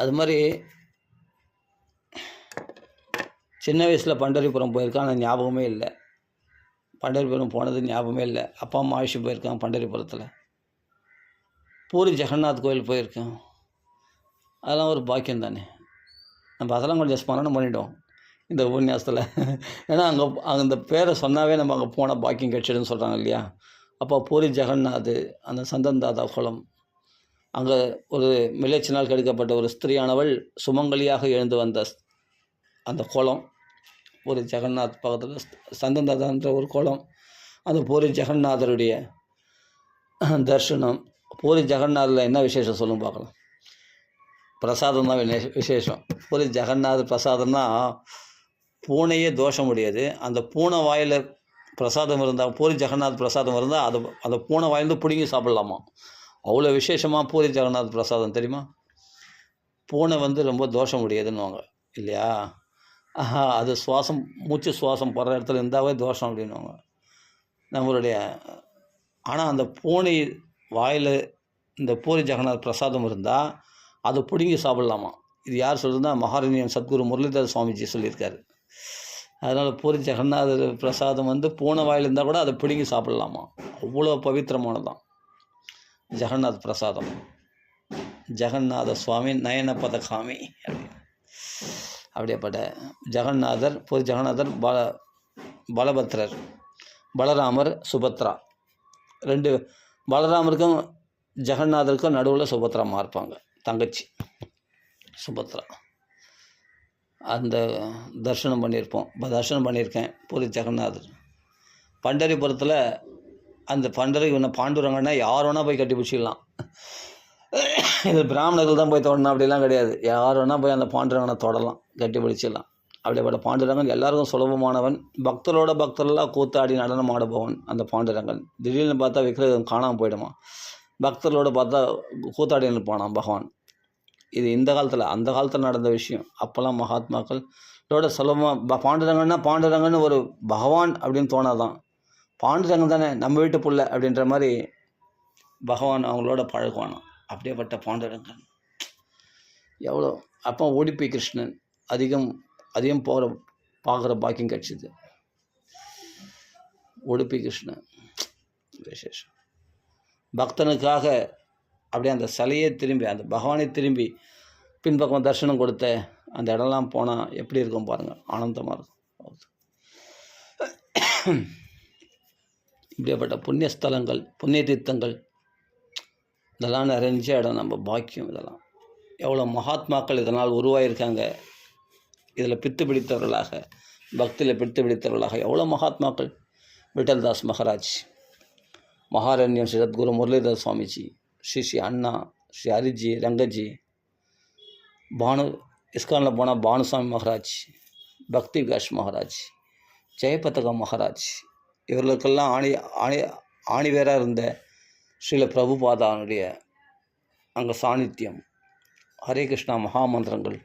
A: அது மாதிரி சின்ன வயசில் பண்டரிபுரம் போயிருக்கேன், ஆனால் ஞாபகமே இல்லை. பண்டரிபுரம் போனது ஞாபகமே இல்லை. அப்பா அம்மா ஆயுஷ் போயிருக்காங்க பண்டரிபுரத்தில். பூரி ஜெகநாத் கோயில் போயிருக்கேன். அதெல்லாம் ஒரு பாக்கியம் தானே. நம்ம அதெல்லாம் கொஞ்சம் ஸ்மரணம் பண்ணிட்டோம் இந்த உபன்யாசத்தில். ஏன்னா அங்கே அந்த பேரை சொன்னாவே நம்ம அங்கே போனால் பாக்கியம் கிடைச்சிடுன்னு சொல்கிறாங்க இல்லையா. அப்போ பூரி ஜெகநாத், அந்த சந்தன் தாதா குளம், அங்கே ஒரு மிலேச்சினால் கெடுக்கப்பட்ட ஒரு ஸ்திரீயானவள் சுமங்கலியாக எழுந்து வந்த அந்த குளம் பூரி ஜெகநாத் பக்கத்தில் சந்தன் தாதான்ற ஒரு குளம். அந்த பூரி ஜெகநாதருடைய தர்ஷனம். பூரி ஜெகநாதில் என்ன விசேஷம் சொல்லுங்க பார்க்கலாம். பிரசாதம் தான் விசேஷம். பூரி ஜெகநாத் பிரசாதம்னா பூனையே தோஷம் முடியாது. அந்த பூனை வாயில் பிரசாதம் இருந்தால், பூரி ஜெகநாத் பிரசாதம் இருந்தால் அது அந்த பூனை வாயிலிருந்து பிடுங்கி சாப்பிட்லாமா. அவ்வளோ விசேஷமாக பூரி ஜெகநாத் பிரசாதம் தெரியுமா. பூனை ரொம்ப தோஷம் முடியாதுன்னுவாங்க இல்லையா. அது சுவாசம், மூச்சு சுவாசம் போடுற இடத்துல இருந்தாவே தோஷம் அப்படின்வாங்க நம்மளுடைய. ஆனால் அந்த பூனை வாயில் இந்த பூரி ஜெகநாத் பிரசாதம் இருந்தால் அதை பிடுங்கி சாப்பிட்லாமா. இது யார் சொல்கிறதுனா மகாரண்யம் சத்குரு முரளிதர சுவாமிஜி சொல்லியிருக்காரு. அதனால் பூரி ஜெகநாத் பிரசாதம் பூனை வாயில் இருந்தால் கூட அதை பிடுங்கி சாப்பிட்லாமா. அவ்வளோ பவித்திரமானதான் ஜெகநாத் பிரசாதம். ஜெகநாத சுவாமி நயன பதகாமி அப்படின்னு. அப்படியேப்பட்ட ஜெகநாதர், பூரி ஜெகநாதர், பலபத்ரர், பலராமர், சுபத்ரா. 2 பலராமருக்கும் ஜெகநாதருக்கும் நடுவில் சுபத்ராமா இருப்பாங்க, தங்கச்சி சுபத்ரா. அந்த தரிசனம் பண்ணியிருக்கேன் பூரி ஜெகநாதர். பண்டரிபுரத்தில் அந்த பாண்டுரங்கன்னா யார் வேணால் போய் கட்டி பிடிச்சிடலாம். இது பிராமணர்கள் தான் போய் தொடணும் அப்படிலாம் கிடையாது. யார் வேணால் போய் அந்த பாண்டுரங்கனை தொடலாம், கட்டி பிடிச்சிடலாம். அப்படிப்பட்ட பாண்டுரங்கன் எல்லாருக்கும் சுலபமானவன். பக்தரெல்லாம் கூத்தாடி நடனம் ஆடுபவன் அந்த பாண்டுரங்கன். திடீர்னு பார்த்தா விக்கிரகம் காணாமல் போயிடுமா. பக்தர்களோடு பார்த்தா கூத்தாடி நிற்பானான் பகவான். இது இந்த காலத்தில், அந்த காலத்தில் நடந்த விஷயம். அப்போல்லாம் மகாத்மாக்களோட சுலபமாக பாண்டுரங்கன்னு ஒரு பகவான் அப்படின்னு தோணாதான். பாண்டுரங்கன் தானே நம்ம வீட்டு புள்ள அப்படின்ற மாதிரி பகவான் அவங்களோட பழகுவானான். அப்படியேப்பட்ட பாண்டுரங்கன் எவ்வளோ. அப்போ உடுப்பி கிருஷ்ணன் அதிகம் பார்க்குற பாக்கியம் கிடச்சிது. உடுப்பி கிருஷ்ணன் விசேஷம். பக்தனுக்காக அப்படியே அந்த சிலையே திரும்பி, அந்த பகவானை திரும்பி பின்பக்கம் தரிசனம் கொடுத்த அந்த இடம்லாம் போனால் எப்படி இருக்கும் பாருங்கள், ஆனந்தமாக இருக்கும். இப்படியாப்பட்ட புண்ணிய ஸ்தலங்கள், புண்ணிய தீர்த்தங்கள் இதெல்லாம் நிறைஞ்ச இடம் நம்ம பாக்கியம். இதெல்லாம் எவ்வளோ மகாத்மாக்கள் இதனால் உருவாகியிருக்காங்க. இதில் பித்து பிடித்தவர்களாக, பக்தியில் பித்து பிடித்தவர்களாக எவ்வளோ மகாத்மாக்கள். விட்டல்தாஸ் மகாராஜ், மகாரண்யம் ஸ்ரீ சத்குரு முரளிதர சுவாமிஜி, ஸ்ரீ அண்ணா, ஸ்ரீ ஹரிஜி, ரங்கஜி, இஸ்கானில் போனால் பானுசாமி மகாராஜ், பக்தி விகாஷ் மகாராஜ், ஜெயபதகா மகாராஜ், இவர்களுக்கெல்லாம் ஆணிவேராக இருந்த ஸ்ரீல பிரபுபாதானுடைய அங்கே சாநித்தியம், ஹரே கிருஷ்ணா மகாமந்திரங்கள்.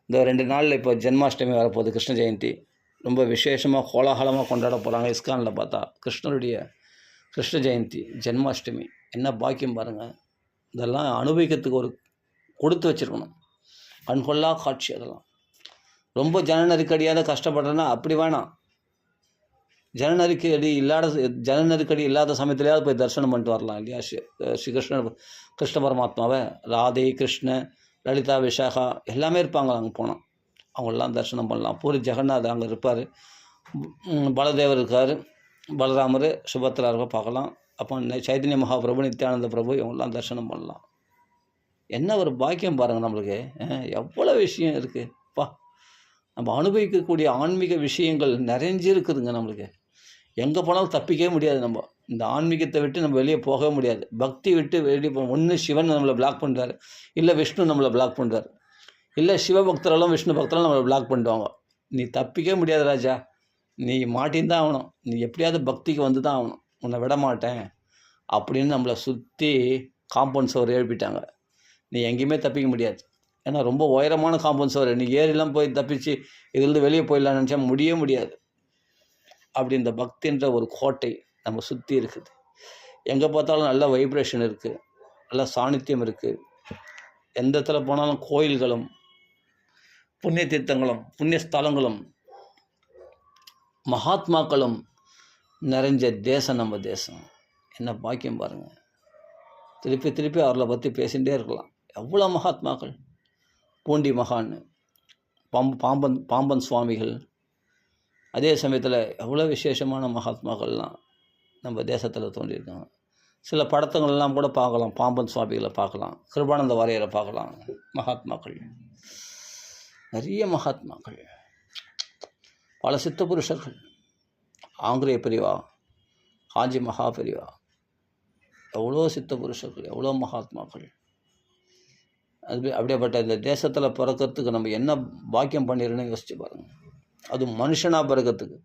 A: இந்த 2 நாளில் இப்போ ஜென்மாஷ்டமி வரப்போகுது, கிருஷ்ண ஜெயந்தி. ரொம்ப விசேஷமாக கோலாகலமாக கொண்டாட போகிறாங்க இஸ்கானில் பார்த்தா. கிருஷ்ணருடைய கிருஷ்ண ஜெயந்தி, ஜென்மாஷ்டமி. என்ன பாக்கியம் பாருங்கள். இதெல்லாம் அனுபவிக்கிறதுக்கு ஒரு கொடுத்து வச்சுருக்கணும். கண்கொள்ளா காட்சி. அதெல்லாம் ரொம்ப ஜன நெருக்கடியால் கஷ்டப்படுறேன்னா அப்படி வேணாம். ஜன நெருக்கடி இல்லாத சமயத்துலையாவது போய் தரிசனம் பண்ணிட்டு வரலாம் இல்லையா. ஸ்ரீ கிருஷ்ண பரமாத்மாவை, ராதே, கிருஷ்ண, லலிதா, விஷாகா எல்லாமே இருப்பாங்க. அங்கே போனோம், அவங்களெல்லாம் தரிசனம் பண்ணலாம். பூரி ஜெகநாத் அங்கே இருப்பார், பலதேவர் இருக்கார், பலராமர், சுபத்ரா இருக்க பார்க்கலாம். அப்போ சைதன்ய மகாபிரபு, நித்யானந்த பிரபு இவங்கெல்லாம் தரிசனம் பண்ணலாம். என்ன ஒரு பாக்கியம் பாருங்கள் நம்மளுக்கு. எவ்வளோ விஷயம் இருக்குது நம்ம அனுபவிக்கக்கூடிய ஆன்மீக விஷயங்கள் நிறைஞ்சிருக்குதுங்க நம்மளுக்கு. எங்கே போனாலும் தப்பிக்கவே முடியாது. நம்ம இந்த ஆன்மீகத்தை விட்டு நம்ம வெளியே போகவே முடியாது. பக்தி விட்டு வெளியே ஒன்று சிவன் நம்மளை பிளாக் பண்ணுறாரு, இல்லை விஷ்ணு நம்மளை பிளாக் பண்ணுறாரு, இல்லை சிவபக்தரெல்லாம் விஷ்ணு பக்தரெல்லாம் நம்மளை பிளாக் பண்ணிடுவாங்க. நீ தப்பிக்கவே முடியாது ராஜா, நீ மாட்டின்னு தான் ஆகணும். நீ எப்படியாவது பக்திக்கு வந்து தான் ஆகணும், உன்னை விட மாட்டேன் அப்படின்னு நம்மளை சுற்றி காம்பவுண்ட் சுவர் எழுப்பிட்டாங்க. நீ எங்கேயுமே தப்பிக்க முடியாது. ஏன்னா ரொம்ப உயரமான காம்பவுண்ட் சுவர். நீ ஏறிலாம் போய் தப்பிச்சு இதுலேருந்து வெளியே போயிடலான்னு நினச்சா முடியாது. அப்படி இந்த பக்தின்ற ஒரு கோட்டை நம்ம சுற்றி இருக்குது. எங்கே பார்த்தாலும் நல்ல வைப்ரேஷன் இருக்குது, நல்ல சாநித்தியம் இருக்குது. எந்த இடத்துல போனாலும் கோயில்களும் புண்ணிய தீர்த்தங்களும் புண்ணிய ஸ்தலங்களும் மகாத்மாக்களும் நிறைஞ்ச தேசம் நம்ம தேசம். என்ன பாக்கியம் பாருங்கள். திருப்பி திருப்பி அவர்களை பற்றி பேசிகிட்டே இருக்கலாம். எவ்வளோ மகாத்மாக்கள். பூண்டி மகான், பாம்பன் சுவாமிகள், அதே சமயத்தில் எவ்வளோ விசேஷமான மகாத்மாக்கள்லாம் நம்ம தேசத்தில் தோன்றியிருக்காங்க. சில படத்துங்கள்லாம் கூட பார்க்கலாம். பாம்பன் சுவாமிகளை பார்க்கலாம், கிருபானந்த வாரியரை பார்க்கலாம். மகாத்மாக்கள், நிறைய மகாத்மாக்கள், பல சித்த புருஷர்கள், ஆங்கிலேய பிரிவா, காஞ்சி மகா பிரிவா, எவ்வளோ சித்த புருஷர்கள், எவ்வளோ மகாத்மாக்கள். அப்படியேப்பட்ட இந்த தேசத்தில் பிறக்கிறதுக்கு நம்ம என்ன பாக்கியம் பண்ணிடுன்னு யோசிச்சு பாருங்கள். அது மனுஷனாக பிறக்கிறதுக்கு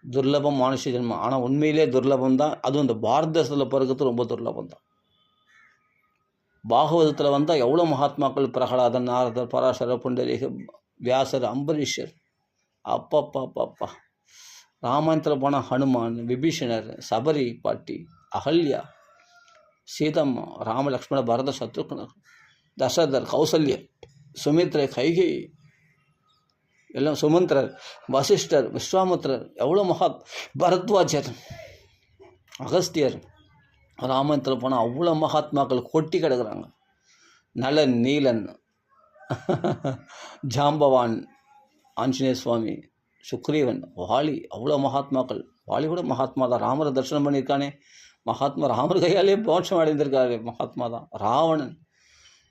A: துர்லபம் மனுஷ ஜென்மம். ஆனால் உண்மையிலே துர்லபம் தான். அதுவும் இந்த பாரத தேசத்தில் பிறக்கிறது ரொம்ப துர்லபம் தான். பாகவதத்தில் வந்தால் எவ்வளோ மகாத்மாக்கள், பிரகலாதன், நாரதர், பராசர, புண்டரீக, வியாசர், அம்பரீஷர், அப்பா. ராமாயணத்தில் போனால் ஹனுமான், விபீஷணர், சபரி பாட்டி, அகல்யா, சீதம்மா, ராம, லக்ஷ்மண, பரத, சத்ருக்னர், தசரதர், கௌசல்யா, சுமித்ரை, கைகை, எல்லாம் சுமந்திரர், வசிஷ்டர், விஸ்வாமித்திரர், எவ்வளோ பரத்வாஜர், அகஸ்தியர். ராமாயணத்தில் போனால் அவ்வளோ மகாத்மாக்கள் கொட்டி கிடக்குறாங்க. நலன், நீலன், ஜாம்பவான், ஆஞ்சநேய சுவாமி, சுக்ரீவன், வாலி, அவ்வளோ மகாத்மாக்கள். வாலி கூட மகாத்மா தான். ராமரை தரிசனம் பண்ணியிருக்கானே மகாத்மா. ராமர் கையாலே மோட்சம் அடைந்திருக்காரு மகாத்மா தான். ராவணன்,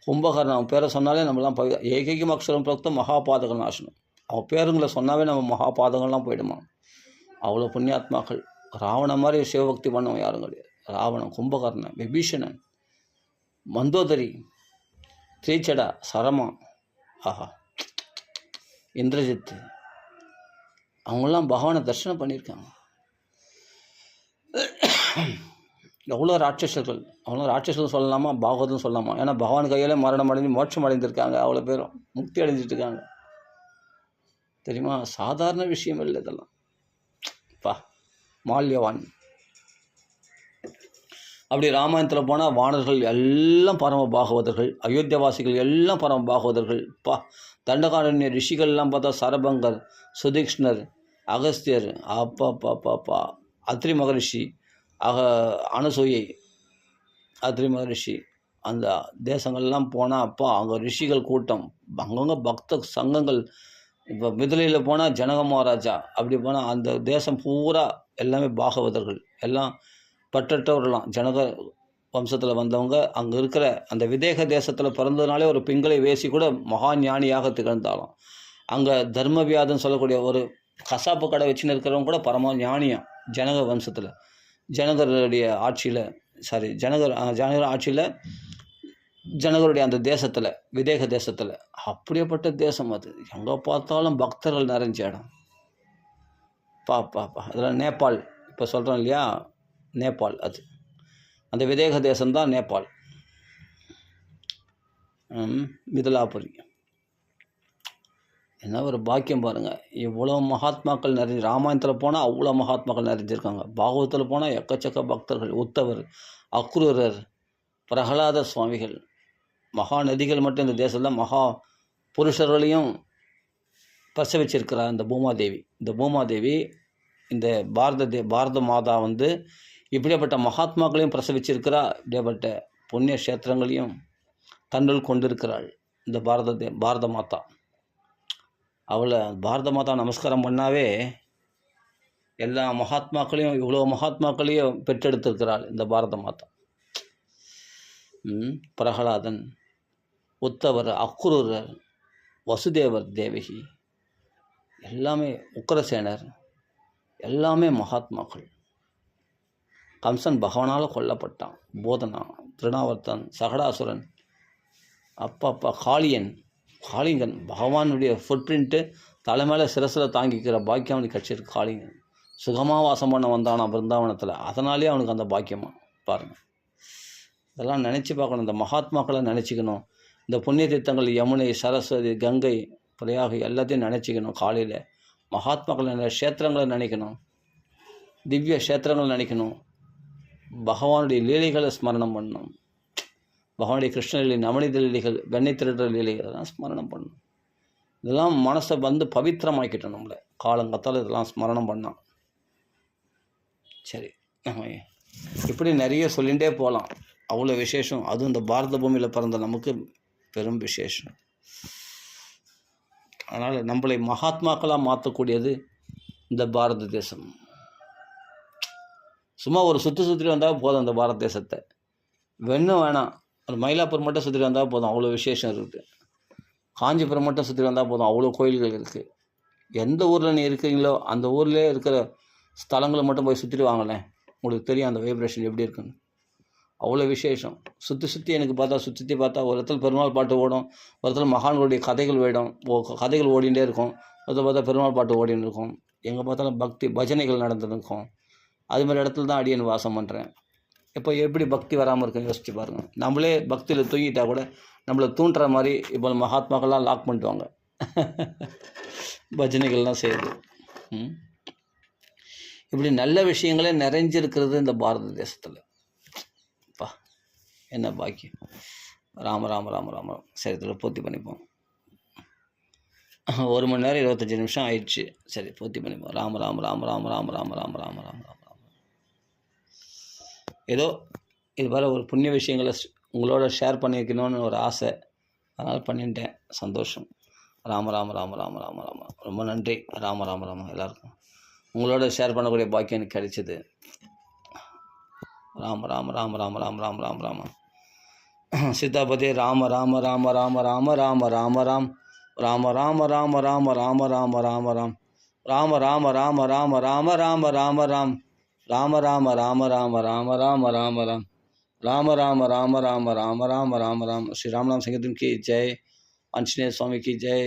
A: கும்பகர்ணன், அவன் பேரை சொன்னாலே நம்மளாம் ஏகைக்கும் அக்ஷரம் பிரக்தம் மகாபாதக நாசனம். அவன் பேருங்களை சொன்னாவே நம்ம மகாபாதகம்லாம் போயிடுமா. அவ்வளோ புண்ணியாத்மாக்கள். ராவணன் மாதிரி சிவபக்தி பண்ணவன் யாரும் கிடையாது. ராவணன், கும்பகர்ணன், விபீஷணன், மந்தோதரி, திரீச்சடா, சரமா, ஆஹா, இந்திரஜித்து, அவங்களாம் பகவானை தரிசனம் பண்ணியிருக்காங்க. எவ்வளோ ராட்சசர்கள். அவ்வளோ ராட்சசர்கள் சொல்லலாமா, பாகவதம் சொல்லலாமா? ஏன்னா பகவான் கையில் மரணம் அடைஞ்சு மோட்சம் அடைந்திருக்காங்க. அவ்வளோ பேரும் முக்தி அடைஞ்சிட்டு இருக்காங்க. தெரியுமா? சாதாரண விஷயம் இல்லை இதெல்லாம். மால்யவான். அப்படி ராமாயணத்தில் போனால் வானர்கள் எல்லாம் பரம பாகவதர்கள், அயோத்தியவாசிகள் எல்லாம் பரம பாகவதர்கள். தண்டகாரண்ய ரிஷிகள்லாம் பார்த்தா சரபங்கர், சுதீக்ஷ்ணர், அகஸ்தியர், அப்பா, அத்ரி மகரிஷி, அனசூயை, அத்ரி மகரிஷி. அந்த தேசங்கள்லாம் போனால் அங்கே ரிஷிகள் கூட்டம், அங்கங்கே பக்த சங்கங்கள். இப்போ மிதிலையில் போனால் ஜனக மகாராஜா, அப்படி போனால் அந்த தேசம் பூரா எல்லாமே பாகவதர்கள், எல்லாம் பற்றற்றவர்களாம். ஜனக வம்சத்தில் வந்தவங்க. அங்கே இருக்கிற அந்த விதேக தேசத்தில் பிறந்ததுனாலே ஒரு பிங்களை வேசி கூட மகா ஞானியாக திகழ்ந்தாலும். அங்கே தர்மவியாதன் சொல்லக்கூடிய ஒரு கசாப்பு கடை வச்சுன்னு இருக்கிறவங்க கூட பரம ஞானியம். ஜனக வம்சத்தில், ஜனகருடைய ஆட்சியில், ஜனகர் ஆட்சியில், ஜனகருடைய அந்த தேசத்தில், விதேக தேசத்தில். அப்படியேப்பட்ட தேசம் அது. எங்கே பார்த்தாலும் பக்தர்கள் நிறைஞ்ச இடம். அதில் நேபாள், இப்போ சொல்கிறோம் இல்லையா, நேபாள். அது அந்த விதேக தேசம்தான் நேபாள். மிதிலாபுரி. என்ன ஒரு பாக்கியம் பாருங்கள். இவ்வளோ மகாத்மாக்கள் ராமாயணத்தில் போனால் அவ்வளோ மகாத்மாக்கள் நிறைஞ்சிருக்காங்க. பாகவதத்தில் போனால் எக்கச்சக்க பக்தர்கள். உத்தவர், அக்ரூரர், பிரகலாத சுவாமிகள், மகா நதிகள் மட்டும் இந்த தேசத்தில் மகா புருஷர்களையும் பிரசவிச்சிருக்கிறார் இந்த பூமாதேவி. இந்த பூமாதேவி இந்த பாரத மாதா இப்படியாப்பட்ட மகாத்மாக்களையும் பிரசவிச்சிருக்கிறா. இப்படியாப்பட்ட புண்ணிய கஷேத்திரங்களையும் தன்னுள் கொண்டிருக்கிறாள் இந்த பாரத மாதா. அவளை பாரத மாதா நமஸ்காரம் பண்ணாவே எல்லா மகாத்மாக்களையும், இவ்வளோ மகாத்மாக்களையும் பெற்றெடுத்திருக்கிறாள் இந்த பாரத மாதா. பிரகலாதன், உத்தவர், அக்ரூரர், வசுதேவர், தேவகி, எல்லாமே உக்கிரசேனர், எல்லாமே மகாத்மாக்கள். கம்சன் பகவானால் கொல்லப்பட்டான். போதனா, திருநாவர்த்தன், சகடாசுரன், காளிங்கன், பகவானுடைய ஃபுட் பிரிண்ட்டு தலைமையில் சிரசில் தாங்கிக்கிற பாக்கியம் அவனுக்கு கிடச்சிருக்கு. காளிங்கன் சுகமாக வாசம் பண்ண வந்தானா பிருந்தாவனத்தில். அதனாலே அவனுக்கு அந்த பாக்கியமாக பாருங்கள். இதெல்லாம் நினச்சி பார்க்கணும். இந்த மகாத்மாக்களை நினச்சிக்கணும். இந்த புண்ணிய தீர்த்தங்கள் யமுனை, சரஸ்வதி, கங்கை, பிரயாகை எல்லாத்தையும் நினச்சிக்கணும். காலையில் மகாத்மாக்களை க்ஷேத்திரங்களை நினைக்கணும். திவ்ய க்ஷேத்திரங்களை நினைக்கணும். பகவானுடைய லீலைகளை ஸ்மரணம் பண்ணணும். பகவானுடைய கிருஷ்ணலீலை, நவநீத லீலைகள், வெண்ணெய் திருடுற லீலைகள் எல்லாம் ஸ்மரணம் பண்ணணும். இதெல்லாம் மனசை பவித்திரமாக்கிட்டோம். நம்மளை காலங்கத்தால் இதெல்லாம் ஸ்மரணம் பண்ணோம். சரி, இப்படி நிறைய சொல்லிகிட்டே போகலாம். அவ்வளோ விசேஷம். அதுவும் இந்த பாரத பூமியில் பிறந்த நமக்கு பெரும் விசேஷம். அதனால் நம்மளை மகாத்மாக்களாக மாற்றக்கூடியது இந்த பாரத தேசம். சும்மா ஒரு சுற்றிட்டு வந்தால் போதும் அந்த பாரத தேசத்தை. வெண்ணும் வேணாம், ஒரு மயிலாப்பூர் மட்டும் சுற்றிட்டு வந்தால் போதும், அவ்வளோ விசேஷம் இருக்குது. காஞ்சிபுரம் மட்டும் சுற்றிட்டு வந்தால் போதும், அவ்வளோ கோயில்கள் இருக்குது. எந்த ஊரில் நீ இருக்கிறீங்களோ அந்த ஊர்லேயே இருக்கிற ஸ்தலங்களை மட்டும் போய் சுற்றிட்டு வாங்களேன், உங்களுக்கு தெரியும் அந்த வைப்ரேஷன் எப்படி இருக்குன்னு. அவ்வளோ விசேஷம். சுற்றி எனக்கு சுற்றி பார்த்தா ஒரு இடத்துல பெருமாள் பாட்டு ஓடும், ஒரு இடத்துல மகான்களுடைய கதைகள் கதைகள் ஓடிகிட்டே இருக்கும், ஒரு இடத்துல பார்த்தா பெருமாள் பாட்டு ஓடின்னு இருக்கும், எங்கே பார்த்தாலும் பக்தி பஜனைகள் நடந்துருக்கும். அது மாதிரி இடத்துல தான் அடியன் வாசம் பண்ணுறேன். இப்போ எப்படி பக்தி வராமல் இருக்குன்னு யோசிச்சு பாருங்கள். நம்மளே பக்தியில் தூங்கிட்டா கூட நம்மளை தூண்டுற மாதிரி இப்போ மகாத்மாக்கள்லாம் லாக் பண்ணிட்டுவாங்க. பஜனைகள்லாம் செய்யுது. இப்படி நல்ல விஷயங்களே நிறைஞ்சிருக்கிறது இந்த பாரத தேசத்தில். அப்பா என்ன பாக்கியம். ராம ராம ராம ராம சரித்தில் பூர்த்தி பண்ணிப்போம். 1 மணி நேரம் 25 நிமிஷம் ஆயிடுச்சு. சரி, பூர்த்தி பண்ணிப்போம். ராம ராம ராம ராம ராம ராம ராம ராம ராம ராம. ஏதோ இது போல் ஒரு புண்ணிய விஷயங்களை உங்களோட ஷேர் பண்ணியிருக்கணும்னு ஒரு ஆசை, அதனால் பண்ணிட்டேன். சந்தோஷம். ராம ராம ராம ராம ராம ராம. ரொம்ப நன்றி. ராம ராம ராம. எல்லாருக்கும் உங்களோட ஷேர் பண்ணக்கூடிய பாக்கியம் எனக்கு கிடைச்சிது. ராம ராம ராம ராம ராம ராம ராம ராம. சீதாபதி ராம ராம ராம ராம ராம ராம ராம ராம். ராம ராம ராம ராம ராம ராம ராம ராம். ராம ராம ராம ராம ராம ராம ராம ராம். ராம ராம ராம ராம ராம ராம ராம ராம். ராம ராம ராம ராம ராம ராம ராம ராம். ஸ்ரீ ராமநாम संकीर्तन की जय. आंजनेय स्वामी की जय.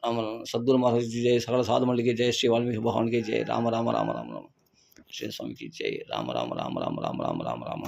A: राम सद्गुरु महाराज की जय. सकल साधु मंडली की जय. श्री वाल्मीकि भगवान की जय. राम राम राम राम राम. श्री स्वामी की जय. राम राम राम राम राम राम राम राम.